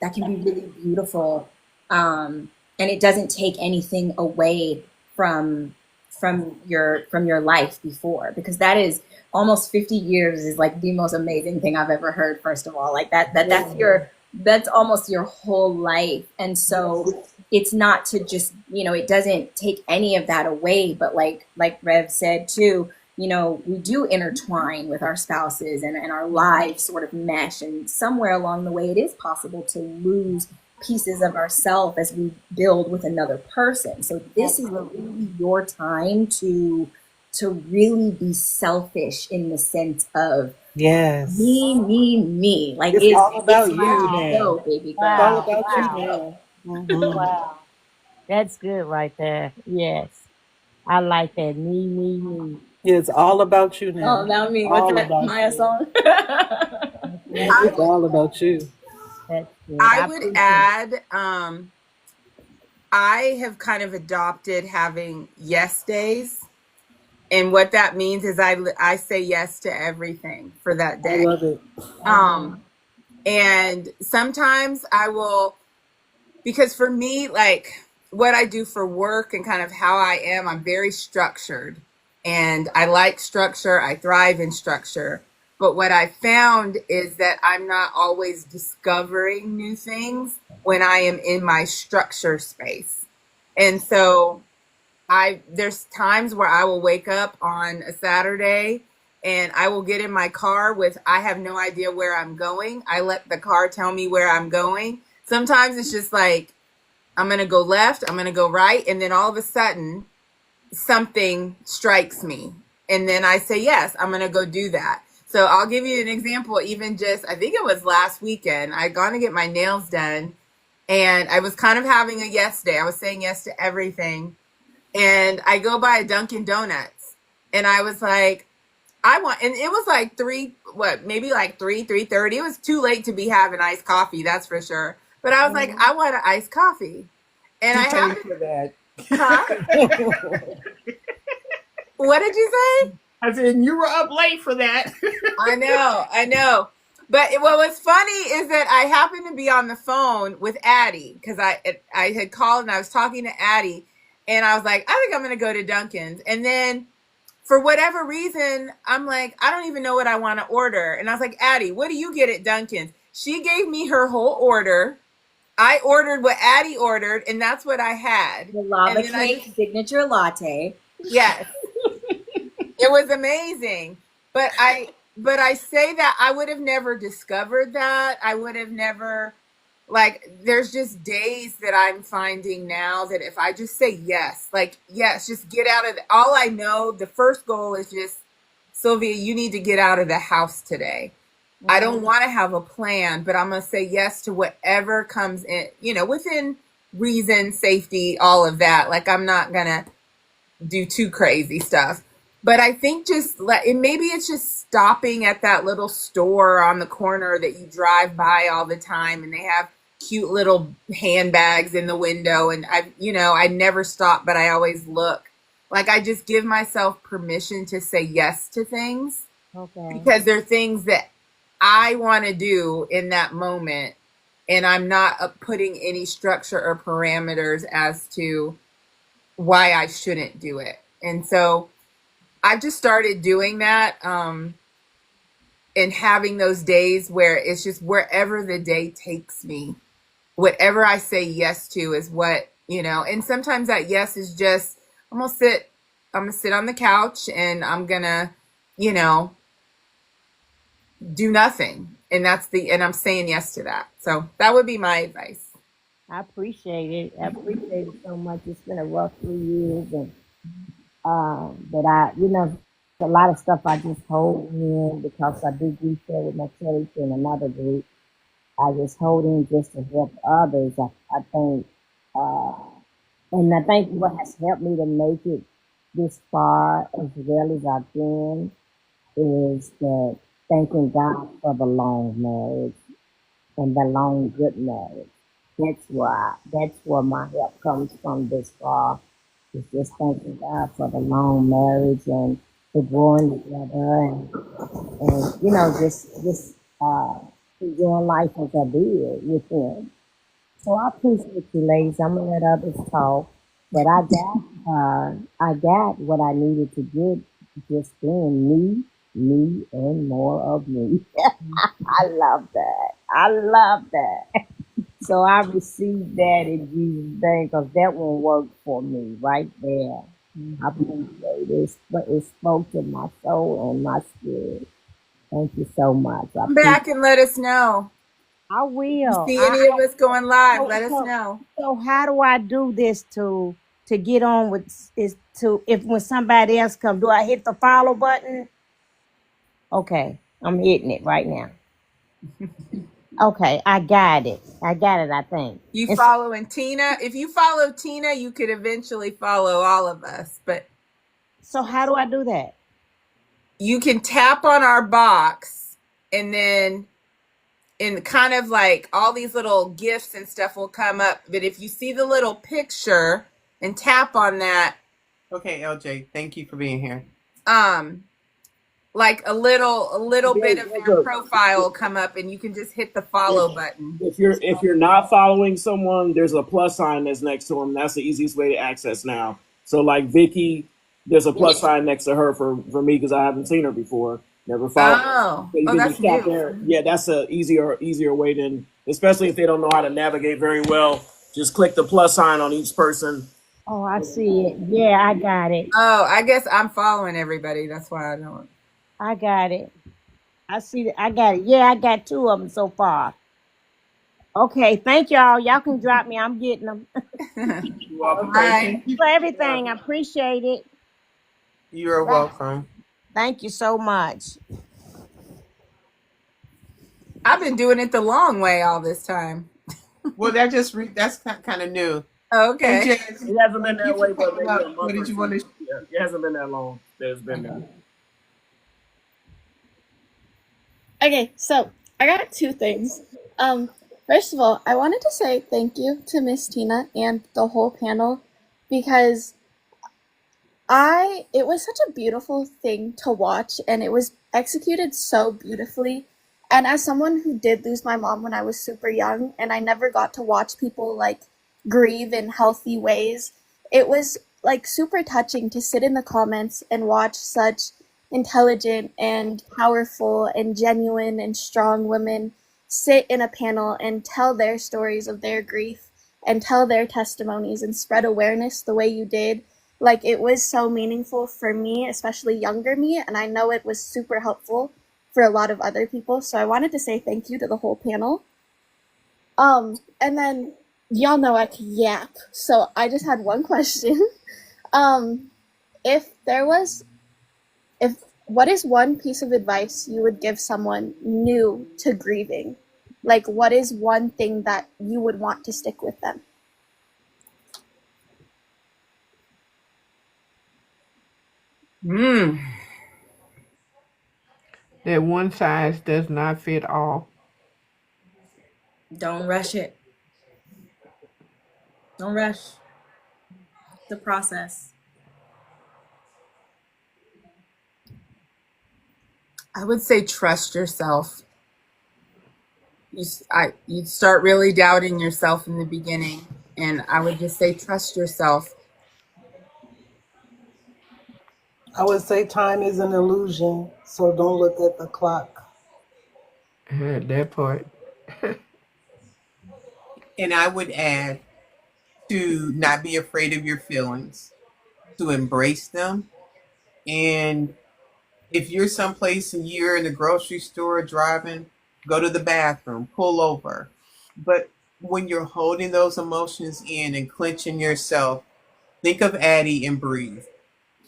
Speaker 5: really beautiful, and it doesn't take anything away from from your life before, because that is almost 50 years is like the most amazing thing I've ever heard. First of all, like that's almost your whole life, and so it's not to just, it doesn't take any of that away, but like Rev said too, we do intertwine with our spouses, and our lives sort of mesh, and somewhere along the way it is possible to lose pieces of ourself as we build with another person. So this is really your time to really be selfish in the sense of
Speaker 6: Yes.
Speaker 5: me. Like
Speaker 6: It's all
Speaker 5: it's
Speaker 6: about you
Speaker 5: my
Speaker 6: now.
Speaker 5: show, baby
Speaker 6: It's all
Speaker 5: girl.
Speaker 12: Wow.
Speaker 6: about you
Speaker 12: Wow.
Speaker 6: now. Hmm.
Speaker 12: Wow. That's good right there. Yes. I like that. Me.
Speaker 6: It's all about you
Speaker 5: All
Speaker 6: now.
Speaker 5: about me. What's
Speaker 6: All
Speaker 5: that
Speaker 6: about
Speaker 5: Maya
Speaker 6: you.
Speaker 5: song?
Speaker 12: That's
Speaker 6: It's
Speaker 12: good.
Speaker 6: all about you.
Speaker 12: That's good.
Speaker 4: I
Speaker 12: I
Speaker 4: would
Speaker 12: appreciate
Speaker 4: add, I have kind of adopted having yes days. And what that means is I say yes to everything for that
Speaker 6: I
Speaker 4: day.
Speaker 6: love it.
Speaker 4: Um, and sometimes I will, because for me, like what I do for work and kind of how I am, I'm very structured and I like structure. I thrive in structure. But what I found is that I'm not always discovering new things when I am in my structure space. And so there's times where I will wake up on a Saturday and I will get in my car with, I have no idea where I'm going. I let the car tell me where I'm going. Sometimes it's just like, I'm going to go left, I'm going to go right. And then all of a sudden, something strikes me. And then I say, yes, I'm going to go do that. So I'll give you an example. Even just, I think it was last weekend, I gone to get my nails done and I was kind of having a yes day. I was saying yes to everything. And I go by a Dunkin' Donuts, and I was like, I want, and it was like maybe like 3:30. It was too late to be having iced coffee, that's for sure. But I was like, I want an iced coffee. And
Speaker 1: You
Speaker 4: I
Speaker 1: paid
Speaker 4: happened,
Speaker 1: for that.
Speaker 4: huh? What did you say?
Speaker 1: I said you were up late for that.
Speaker 4: I know. But what was funny is that I happened to be on the phone with Addie because I had called and I was talking to Addie, and I was like, I think I'm going to go to Dunkin's. And then for whatever reason, I'm like, I don't even know what I want to order. And I was like, Addie, what do you get at Dunkin's? She gave me her whole order. I ordered what Addie ordered, and that's what I had.
Speaker 5: The lava
Speaker 4: And then
Speaker 5: cake signature latte.
Speaker 4: yes, it was amazing. But I say that I would have never discovered that. I would have never, like, there's just days that I'm finding now that if I just say yes, like, yes, just get out of all I know, the first goal is just, Sylvia, you need to get out of the house today. I don't want to have a plan, but I'm going to say yes to whatever comes in, within reason, safety, all of that. Like, I'm not going to do too crazy stuff. But I think maybe it's just stopping at that little store on the corner that you drive by all the time, and they have cute little handbags in the window. And I never stop, but I always look. Like, I just give myself permission to say yes to things
Speaker 12: Okay.
Speaker 4: because they're things that I want to do in that moment, and I'm not putting any structure or parameters as to why I shouldn't do it. And so I've just started doing that, and having those days where it's just wherever the day takes me, whatever I say yes to is what, and sometimes that yes is just, I'm going to sit on the couch and I'm going to, do nothing. And and I'm saying yes to that. So that would be my advice.
Speaker 12: I appreciate it. I appreciate it so much. It's been a rough 3 years, and but a lot of stuff I just hold in because I do group share with my church and another group. I just hold in just to help others. I think, uh, and I think what has helped me to make it this far as well as I've been is that thanking God for the long marriage and the long good marriage. That's where my help comes from this far. It's just thanking God for the long marriage and the growing together, and just enjoying life as I did with him. So I appreciate you, ladies. I'm gonna let others talk, but I got what I needed to get. Just being me, and more of me. I love that. I love that. So I received that in Jesus' name because that one worked for me right there. I appreciate it, but it spoke to my soul and my spirit. Thank you so much.
Speaker 4: Come back and let us know.
Speaker 12: I
Speaker 4: You
Speaker 12: will.
Speaker 4: see any of us going live,
Speaker 12: So,
Speaker 4: let us
Speaker 12: so,
Speaker 4: know.
Speaker 12: so how do I do this to get on with is to if when somebody else comes, do I hit the follow button? Okay, I'm hitting it right now. Okay, I got it. I think.
Speaker 4: You
Speaker 12: And so,
Speaker 4: following Tina? If you follow Tina, you could eventually follow all of us. But
Speaker 12: so how do I do that?
Speaker 4: you can tap on our box, and then in kind of like all these little gifts and stuff will come up. But if you see the little picture and tap on that,
Speaker 1: Okay, LJ, thank you for being here.
Speaker 4: um, like a little bit of
Speaker 2: There's
Speaker 4: their
Speaker 2: a-
Speaker 4: profile will come up, and you can just hit the follow button.
Speaker 2: if you're not following someone, there's a plus sign that's next to them. That's the easiest way to access now. So like Vicky, there's a plus sign next to her for me because I haven't seen her before. Never followed her. So you
Speaker 4: Oh,
Speaker 2: can
Speaker 4: that's
Speaker 2: just tap
Speaker 4: new.
Speaker 2: there. Yeah, that's a easier way than, especially if they don't know how to navigate very well. Just click the plus sign on each person.
Speaker 12: Oh, I see it. Yeah, I got it.
Speaker 4: Oh, I guess I'm following everybody. That's why I don't.
Speaker 12: I got it. I see it. I got it. Yeah, I got two of them so far. Okay, thank y'all. Y'all can drop me. I'm getting them.
Speaker 2: You're welcome.
Speaker 1: Okay,
Speaker 4: Right.
Speaker 1: thank you.
Speaker 12: For everything. I appreciate it.
Speaker 1: You're welcome.
Speaker 12: Thank you so much.
Speaker 4: I've been doing it the long way all this time.
Speaker 1: Well, that's kind of new. And
Speaker 4: Okay.
Speaker 1: Jazz,
Speaker 2: It hasn't been
Speaker 1: thank you
Speaker 2: that
Speaker 1: for
Speaker 2: way, but
Speaker 1: coming
Speaker 2: maybe
Speaker 1: up.
Speaker 2: a
Speaker 1: What
Speaker 2: month or
Speaker 1: did you want
Speaker 2: two.
Speaker 1: to?
Speaker 2: Yeah, it hasn't been that long that it's been there.
Speaker 13: Okay, so I got two things. Um, First of all, I wanted to say thank you to Miss Tina and the whole panel because it was such a beautiful thing to watch and it was executed so beautifully. And as someone who did lose my mom when I was super young and I never got to watch people like grieve in healthy ways, it was like super touching to sit in the comments and watch such intelligent and powerful and genuine and strong women sit in a panel and tell their stories of their grief and tell their testimonies and spread awareness the way you did. Like, it was so meaningful for me, especially younger me, and I know it was super helpful for a lot of other people. So I wanted to say thank you to the whole panel. And then y'all know I can yap, so I just had one question. um, if there was, if what is one piece of advice you would give someone new to grieving? Like, what is one thing that you would want to stick with them?
Speaker 4: Mm.
Speaker 3: That one size does not fit all.
Speaker 5: Don't rush it. Don't rush the process.
Speaker 4: I would say trust yourself. You'd start really doubting yourself in the beginning, and I would just say trust yourself.
Speaker 6: I would say time is an illusion, so don't look at the clock.
Speaker 3: That part.
Speaker 1: And I would add to not be afraid of your feelings, to embrace them. And if you're someplace and you're in the grocery store driving, go to the bathroom, pull over. But when you're holding those emotions in and clenching yourself, think of Addie and breathe.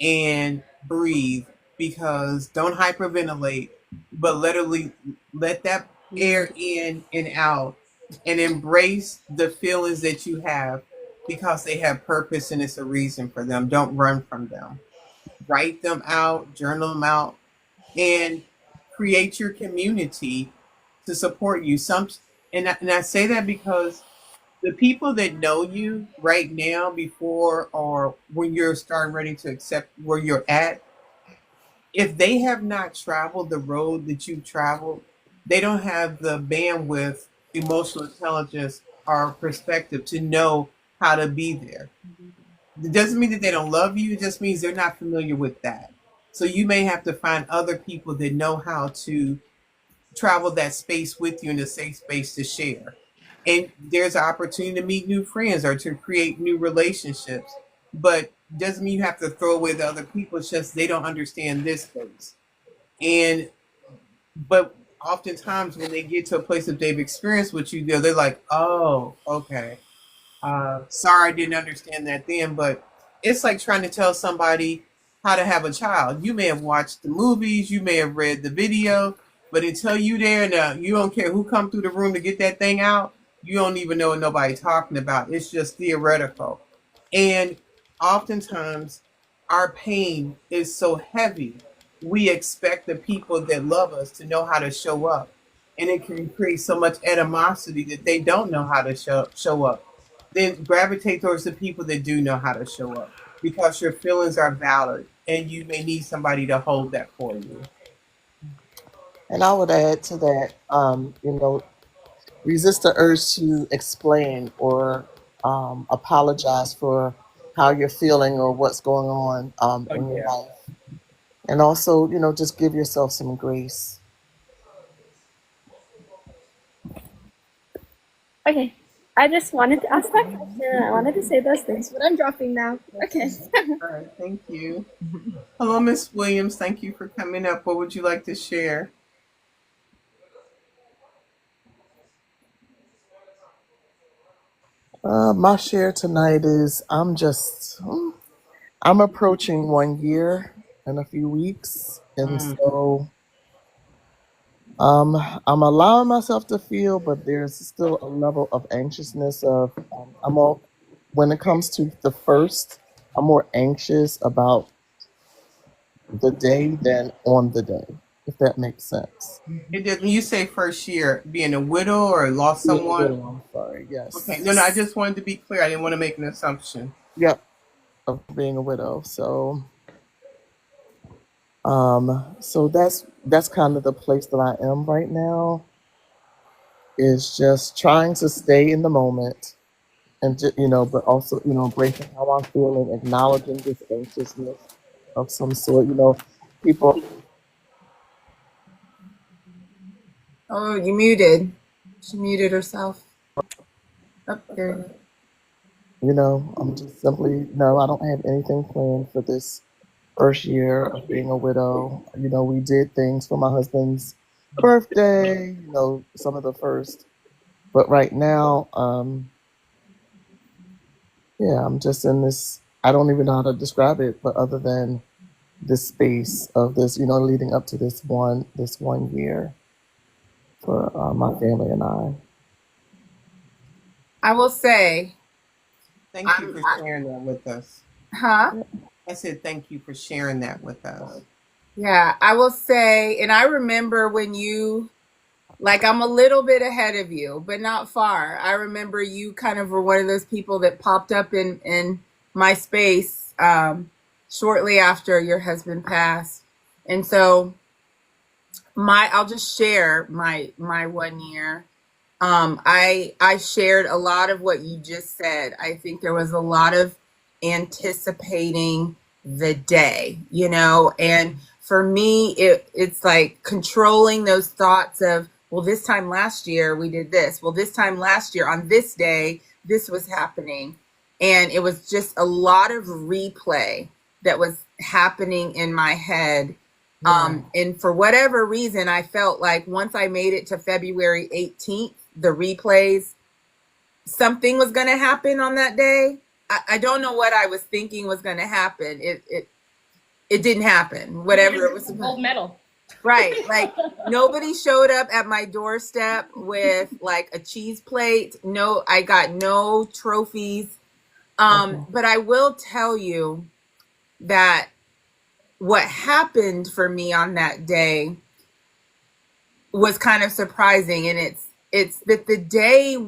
Speaker 1: And breathe, because don't hyperventilate, but literally let that air in and out and embrace the feelings that you have because they have purpose and it's a reason for them. Don't run from them. Write them out, journal them out, and create your community to support you. And I say that because the people that know you right now before or when you're starting ready to accept where you're at, if they have not traveled the road that you've traveled, they don't have the bandwidth, emotional intelligence, or perspective to know how to be there. It doesn't mean that they don't love you, it just means they're not familiar with that. So you may have to find other people that know how to travel that space with you in a safe space to share. And there's an opportunity to meet new friends or to create new relationships. But doesn't mean you have to throw away the other people. It's just they don't understand this space. And but oftentimes when they get to a place that they've experienced what you do, they're like, oh, okay. Sorry, I didn't understand that then, but it's like trying to tell somebody how to have a child. You may have watched the movies, you may have read the video, but until you there now, you don't care who come through the room to get that thing out. You don't even know what nobody's talking about. It's just theoretical. And oftentimes, our pain is so heavy. We expect the people that love us to know how to show up. And it can create so much animosity that they don't know how to show up. Then gravitate towards the people that do know how to show up because your feelings are valid and you may need somebody to hold that for you.
Speaker 14: And I would add to that, resist the urge to explain or apologize for how you're feeling or what's going on
Speaker 1: Oh,
Speaker 14: in your
Speaker 1: yeah.
Speaker 14: life. And also, just give yourself some grace.
Speaker 13: Okay. I just wanted to ask that question. I wanted to say those things, but I'm dropping now. Okay.
Speaker 1: All right. Thank you. Hello, Miss Williams. Thank you for coming up. What would you like to share?
Speaker 14: My share tonight is I'm approaching 1 year in a few weeks. And
Speaker 1: Mm.
Speaker 14: so I'm allowing myself to feel, but there's still a level of anxiousness of I'm all when it comes to the first, I'm more anxious about the day than on the day, if that makes sense.
Speaker 1: It did, when you say first year, being a widow or lost
Speaker 14: Being a
Speaker 1: someone.
Speaker 14: widow, I'm sorry,
Speaker 1: Okay, no, I
Speaker 14: yes.
Speaker 1: just wanted to be clear. I didn't want to make an assumption.
Speaker 14: Yep, of being a widow. So that's kind of the place that I am right now, is just trying to stay in the moment and but also embracing how I'm feeling, acknowledging this anxiousness of some sort. People,
Speaker 4: Oh, you muted. She muted herself. Oh, there you go.
Speaker 14: I'm just simply no. I don't have anything planned for this first year of being a widow. We did things for my husband's birthday. Some of the first, but right now, yeah, I'm just in this. I don't even know how to describe it, but other than this space of this, leading up to this one year for my family and I.
Speaker 4: I will say,
Speaker 1: Thank you for sharing that with us.
Speaker 4: huh?
Speaker 1: I said thank you for sharing that with us.
Speaker 4: Yeah, I will say, and I remember when you, like, I'm a little bit ahead of you, but not far. I remember you kind of were one of those people that popped up in my space shortly after your husband passed. And so I'll just share my 1 year. I shared a lot of what you just said. I think there was a lot of anticipating the day, and for me, it's like controlling those thoughts of, well, this time last year we did this. Well, this time last year on this day, this was happening. And it was just a lot of replay that was happening in my head. And for whatever reason, I felt like once I made it to February 18th, the replays, something was going to happen on that day. I don't know what I was thinking was going to happen. It didn't happen. Whatever it was.
Speaker 5: Gold medal.
Speaker 4: Right. Like nobody showed up at my doorstep with like a cheese plate. No, I got no trophies. But I will tell you that what happened for me on that day was kind of surprising, and it's that the day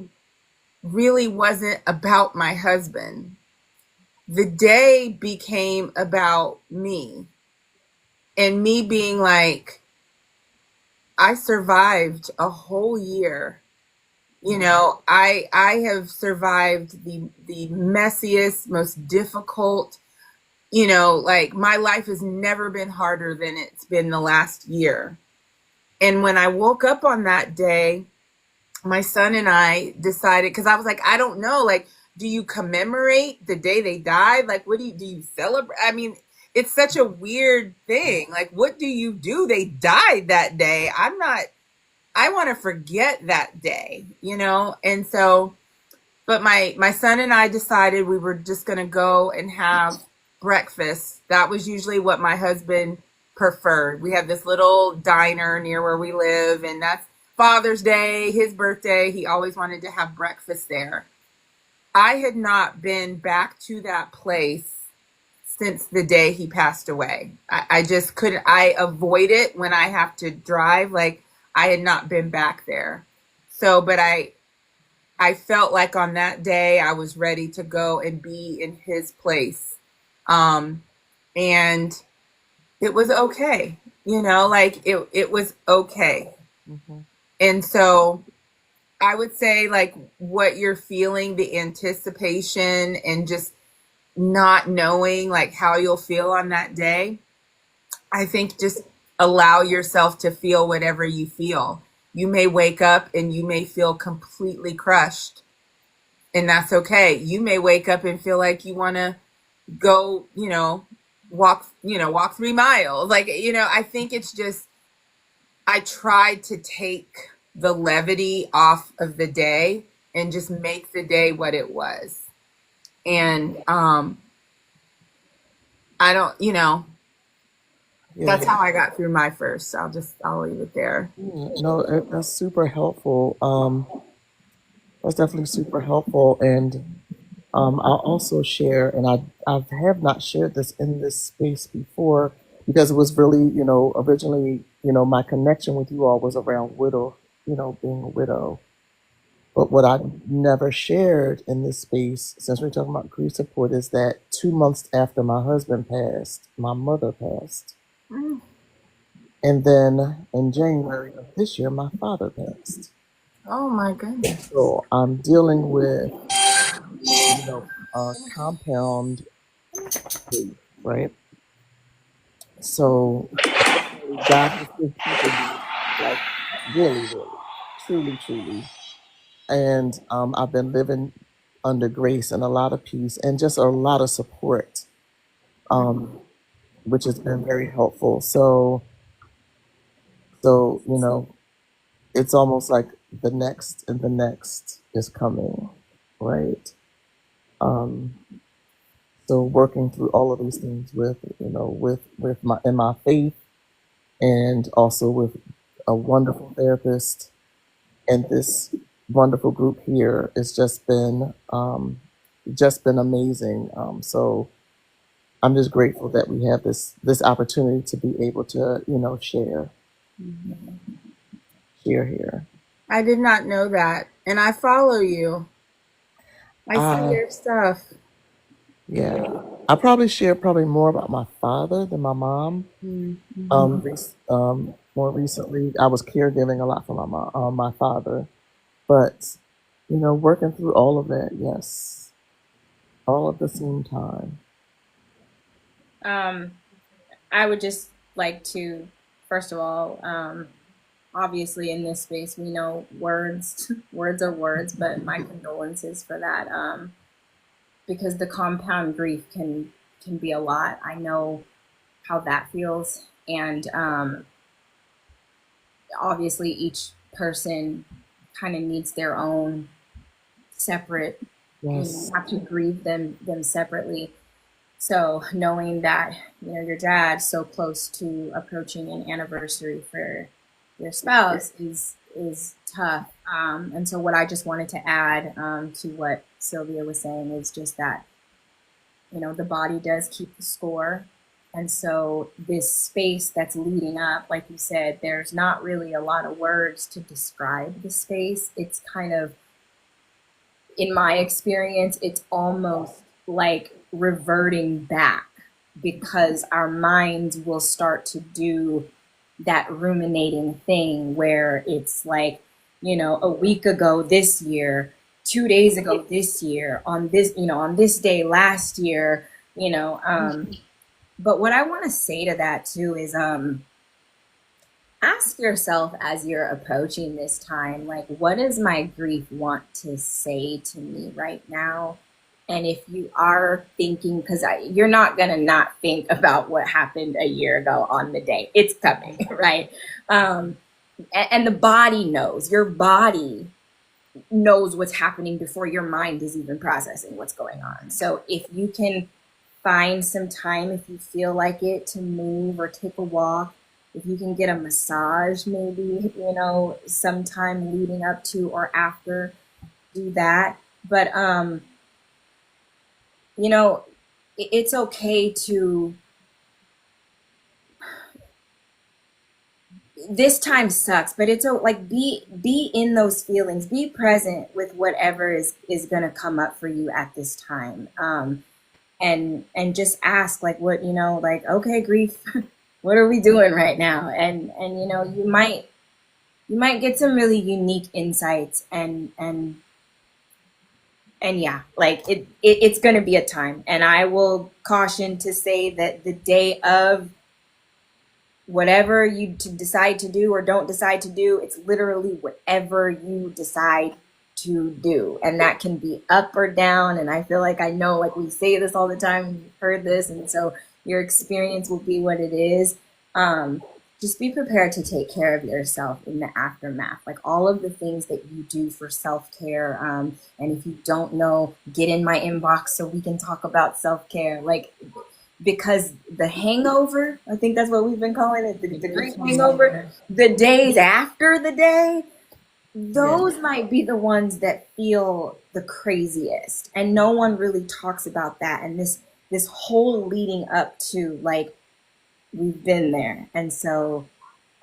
Speaker 4: really wasn't about my husband. The day became about me, and me being like, I survived a whole year. I have survived the messiest, most difficult, like my life has never been harder than it's been the last year. And when I woke up on that day, my son and I decided, because I was like, I don't know, like, do you commemorate the day they died? Like, what do you celebrate? I mean, it's such a weird thing. Like, what do you do? They died that day. I want to forget that day, And so, but my son and I decided we were just going to go and have breakfast. That was usually what my husband preferred. We have this little diner near where we live, and that's Father's Day, his birthday. He always wanted to have breakfast there. I had not been back to that place since the day he passed away. I just couldn't, I avoid it when I have to drive. Like I had not been back there. So, but I felt like on that day I was ready to go and be in his place. And it was okay, like it was okay.
Speaker 14: Mm-hmm.
Speaker 4: And so I would say like what you're feeling, the anticipation and just not knowing like how you'll feel on that day. I think just allow yourself to feel whatever you feel. You may wake up and you may feel completely crushed, and that's okay. You may wake up and feel like you want to go, walk 3 miles. Like, I think it's just, I tried to take the levity off of the day and just make the day what it was. And I don't, That's
Speaker 14: Yeah.
Speaker 4: how I got through my first. I'll leave it there.
Speaker 14: Yeah, no, that's super helpful. That's definitely super helpful. And I'll also share, and I have not shared this in this space before because it was really, originally, my connection with you all was around widow, being a widow. But what I never shared in this space, since we're talking about grief support, is that 2 months after my husband passed, my mother passed.
Speaker 4: Mm.
Speaker 14: And then in January of this year, my father passed.
Speaker 4: Oh my goodness.
Speaker 14: So I'm dealing with, compound grief, right? So unfortunately, God has been keeping me, like, really, really, truly, truly. And I've been living under grace and a lot of peace and just a lot of support, um, which has been very helpful. So it's almost like the next and the next is coming, right? Um, so working through all of these things with my faith, and also with a wonderful therapist and this wonderful group here, it's just been amazing. So I'm just grateful that we have this opportunity to be able to share here.
Speaker 4: I did not know that. And I follow you. I see
Speaker 14: Uh,
Speaker 4: your stuff.
Speaker 14: yeah, I probably share more about my father than my mom.
Speaker 4: Mm-hmm.
Speaker 14: More recently, I was caregiving a lot for my father, but working through all of that, yes, all at the same time.
Speaker 5: I would just like to, first of all, obviously in this space we know words words are words, but my condolences for that, because the compound grief can be a lot. I know how that feels, and obviously each person kind of needs their own separate,
Speaker 14: Yes.
Speaker 5: have to grieve them separately. So knowing that your dad's so close to approaching an anniversary for your spouse is tough. And so what I just wanted to add, to what Sylvia was saying, is just that the body does keep the score. And so this space that's leading up, like you said, there's not really a lot of words to describe the space. It's kind of, in my experience, it's almost like reverting back, because our minds will start to do that ruminating thing where it's like, a week ago this year, 2 days ago this year, on this day last year, but what I want to say to that too is, ask yourself as you're approaching this time, like, what does my grief want to say to me right now? And if you are thinking, because you're not going to not think about what happened a year ago on the day, it's coming, right? And the body knows, your body knows what's happening before your mind is even processing what's going on. So if you can find some time, if you feel like it, to move or take a walk, if you can get a massage, maybe, sometime leading up to or after, do that. But, it's okay to, this time sucks, but it's like, be in those feelings, be present with whatever is going to come up for you at this time. And just ask, like, what, like, okay, grief, what are we doing right now? And you might get some really unique insights, and yeah, like, it's going to be a time. And I will caution to say that the day of whatever you decide to do or don't decide to do, it's literally whatever you decide to do. And that can be up or down. And I feel like I know, like, we say this all the time, and you've heard this, and so your experience will be what it is. Just be prepared to take care of yourself in the aftermath, like all of the things that you do for self-care. And if you don't know, get in my inbox so we can talk about self-care. Like, because the hangover, I think that's what we've been calling it, the grief hangover, the days after the day, those might be the ones that feel the craziest. And no one really talks about that. And this whole leading up to, like, we've been there. And so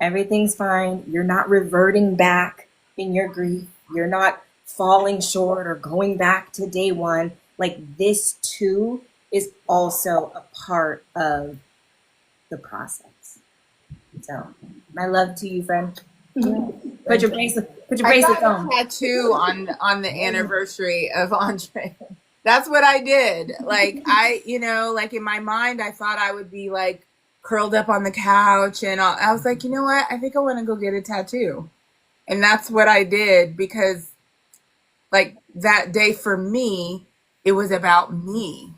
Speaker 5: everything's fine. You're not reverting back in your grief. You're not falling short or going back to day one. Like, this too is also a part of the process. So my love to you, friend. Put your bracelet on.
Speaker 4: Tattoo on the anniversary of Andre. That's what I did. Like, like in my mind, I thought I would be like curled up on the couch, and I was like, you know what? I think I want to go get a tattoo. And that's what I did, because like that day for me, it was about me.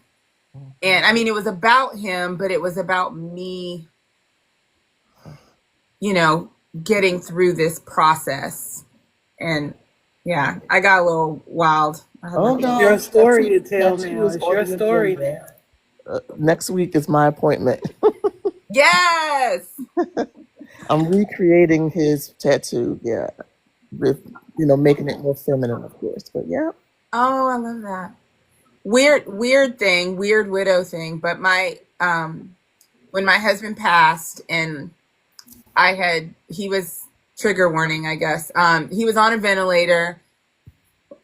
Speaker 4: And I mean, it was about him, but it was about me, getting through this process. And yeah, I got a little wild.
Speaker 14: Oh no,
Speaker 11: Your story to
Speaker 14: tattoo,
Speaker 11: tell
Speaker 14: tattoo
Speaker 11: now.
Speaker 14: is
Speaker 11: It's your
Speaker 14: on the
Speaker 11: story
Speaker 14: agenda.
Speaker 11: now.
Speaker 14: Next week is my appointment.
Speaker 4: Yes.
Speaker 14: I'm recreating his tattoo. Yeah, with making it more feminine, of course. But yeah.
Speaker 4: Oh, I love that. Weird widow thing. But my when my husband passed, and he was, trigger warning, I guess. He was on a ventilator.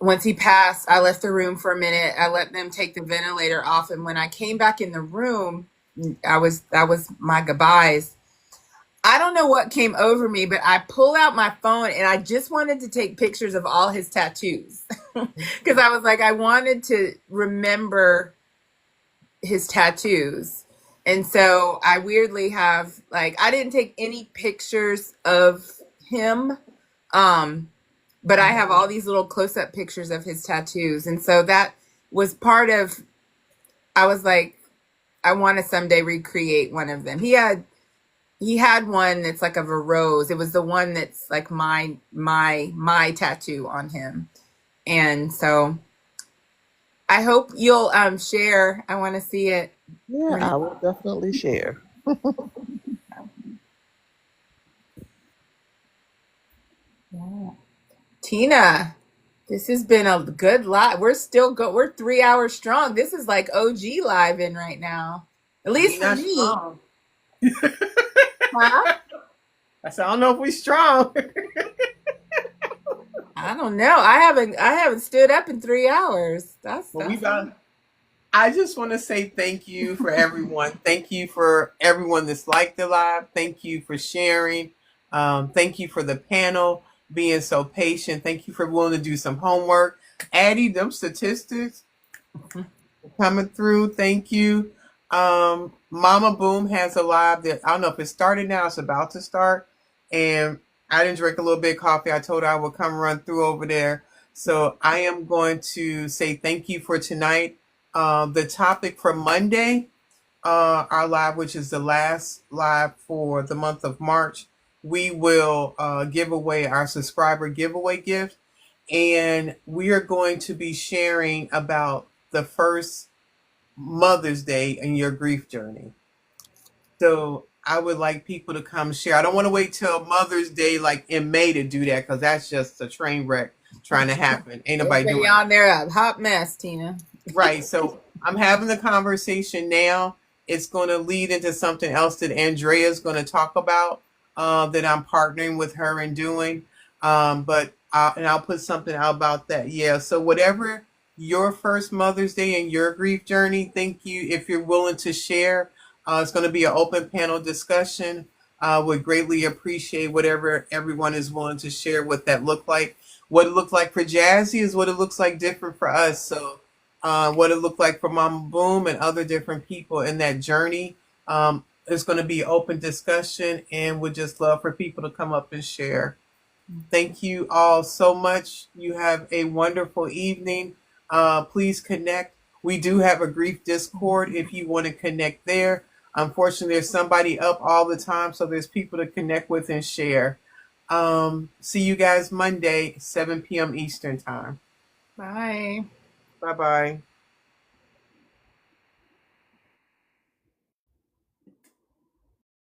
Speaker 4: Once he passed, I left the room for a minute. I let them take the ventilator off, and when I came back in the room, that was my goodbyes. I don't know what came over me, but I pulled out my phone and I just wanted to take pictures of all his tattoos, because I was like, I wanted to remember his tattoos. And so I weirdly have, like, I didn't take any pictures of him, but I have all these little close-up pictures of his tattoos. And so that was part of, I was like, I want to someday recreate one of them. He had one that's like of a rose. It was the one that's like my tattoo on him. And so I hope you'll share. I want to see it.
Speaker 14: Yeah, I will definitely share.
Speaker 4: Yeah. Tina, this has been a good live. We're 3 hours strong. This is like OG live in right now. At least for me.
Speaker 1: Strong.
Speaker 4: Huh?
Speaker 1: I said, I don't know if we strong.
Speaker 4: I don't know. I haven't stood up in 3 hours.
Speaker 1: I just want to say thank you for everyone. Thank you for everyone that's liked the live. Thank you for sharing. Thank you for the panel being so patient. Thank you for willing to do some homework. Addie, them statistics coming through. Thank you. Mama Boom has a live that I don't know if it started now. It's about to start. And I didn't drink a little bit of coffee. I told her I would come run through over there. So I am going to say thank you for tonight. The topic for Monday, our live, which is the last live for the month of March, we will give away our subscriber giveaway gift. And we are going to be sharing about the first Mother's Day in your grief journey. So I would like people to come share. I don't want to wait till Mother's Day like in May to do that, because that's just a train wreck trying to happen. Ain't nobody doing it.
Speaker 4: On there, a hot mess, Tina.
Speaker 1: Right. So I'm having the conversation now. It's going to lead into something else that Andrea's going to talk about, that I'm partnering with her in doing. But I'll put something out about that. Yeah. So whatever your first Mother's Day and your grief journey, thank you. If you're willing to share, it's going to be an open panel discussion. Would greatly appreciate whatever everyone is willing to share what that looked like. What it looked like for Jazzy is what it looks like different for us. So what it looked like for Mama Boom and other different people in that journey. It's going to be open discussion, and would just love for people to come up and share. Thank you all so much. You have a wonderful evening. Please connect. We do have a grief Discord if you want to connect there. Unfortunately, there's somebody up all the time, so there's people to connect with and share. See you guys Monday, 7 p.m. Eastern time.
Speaker 4: Bye.
Speaker 1: Bye-bye.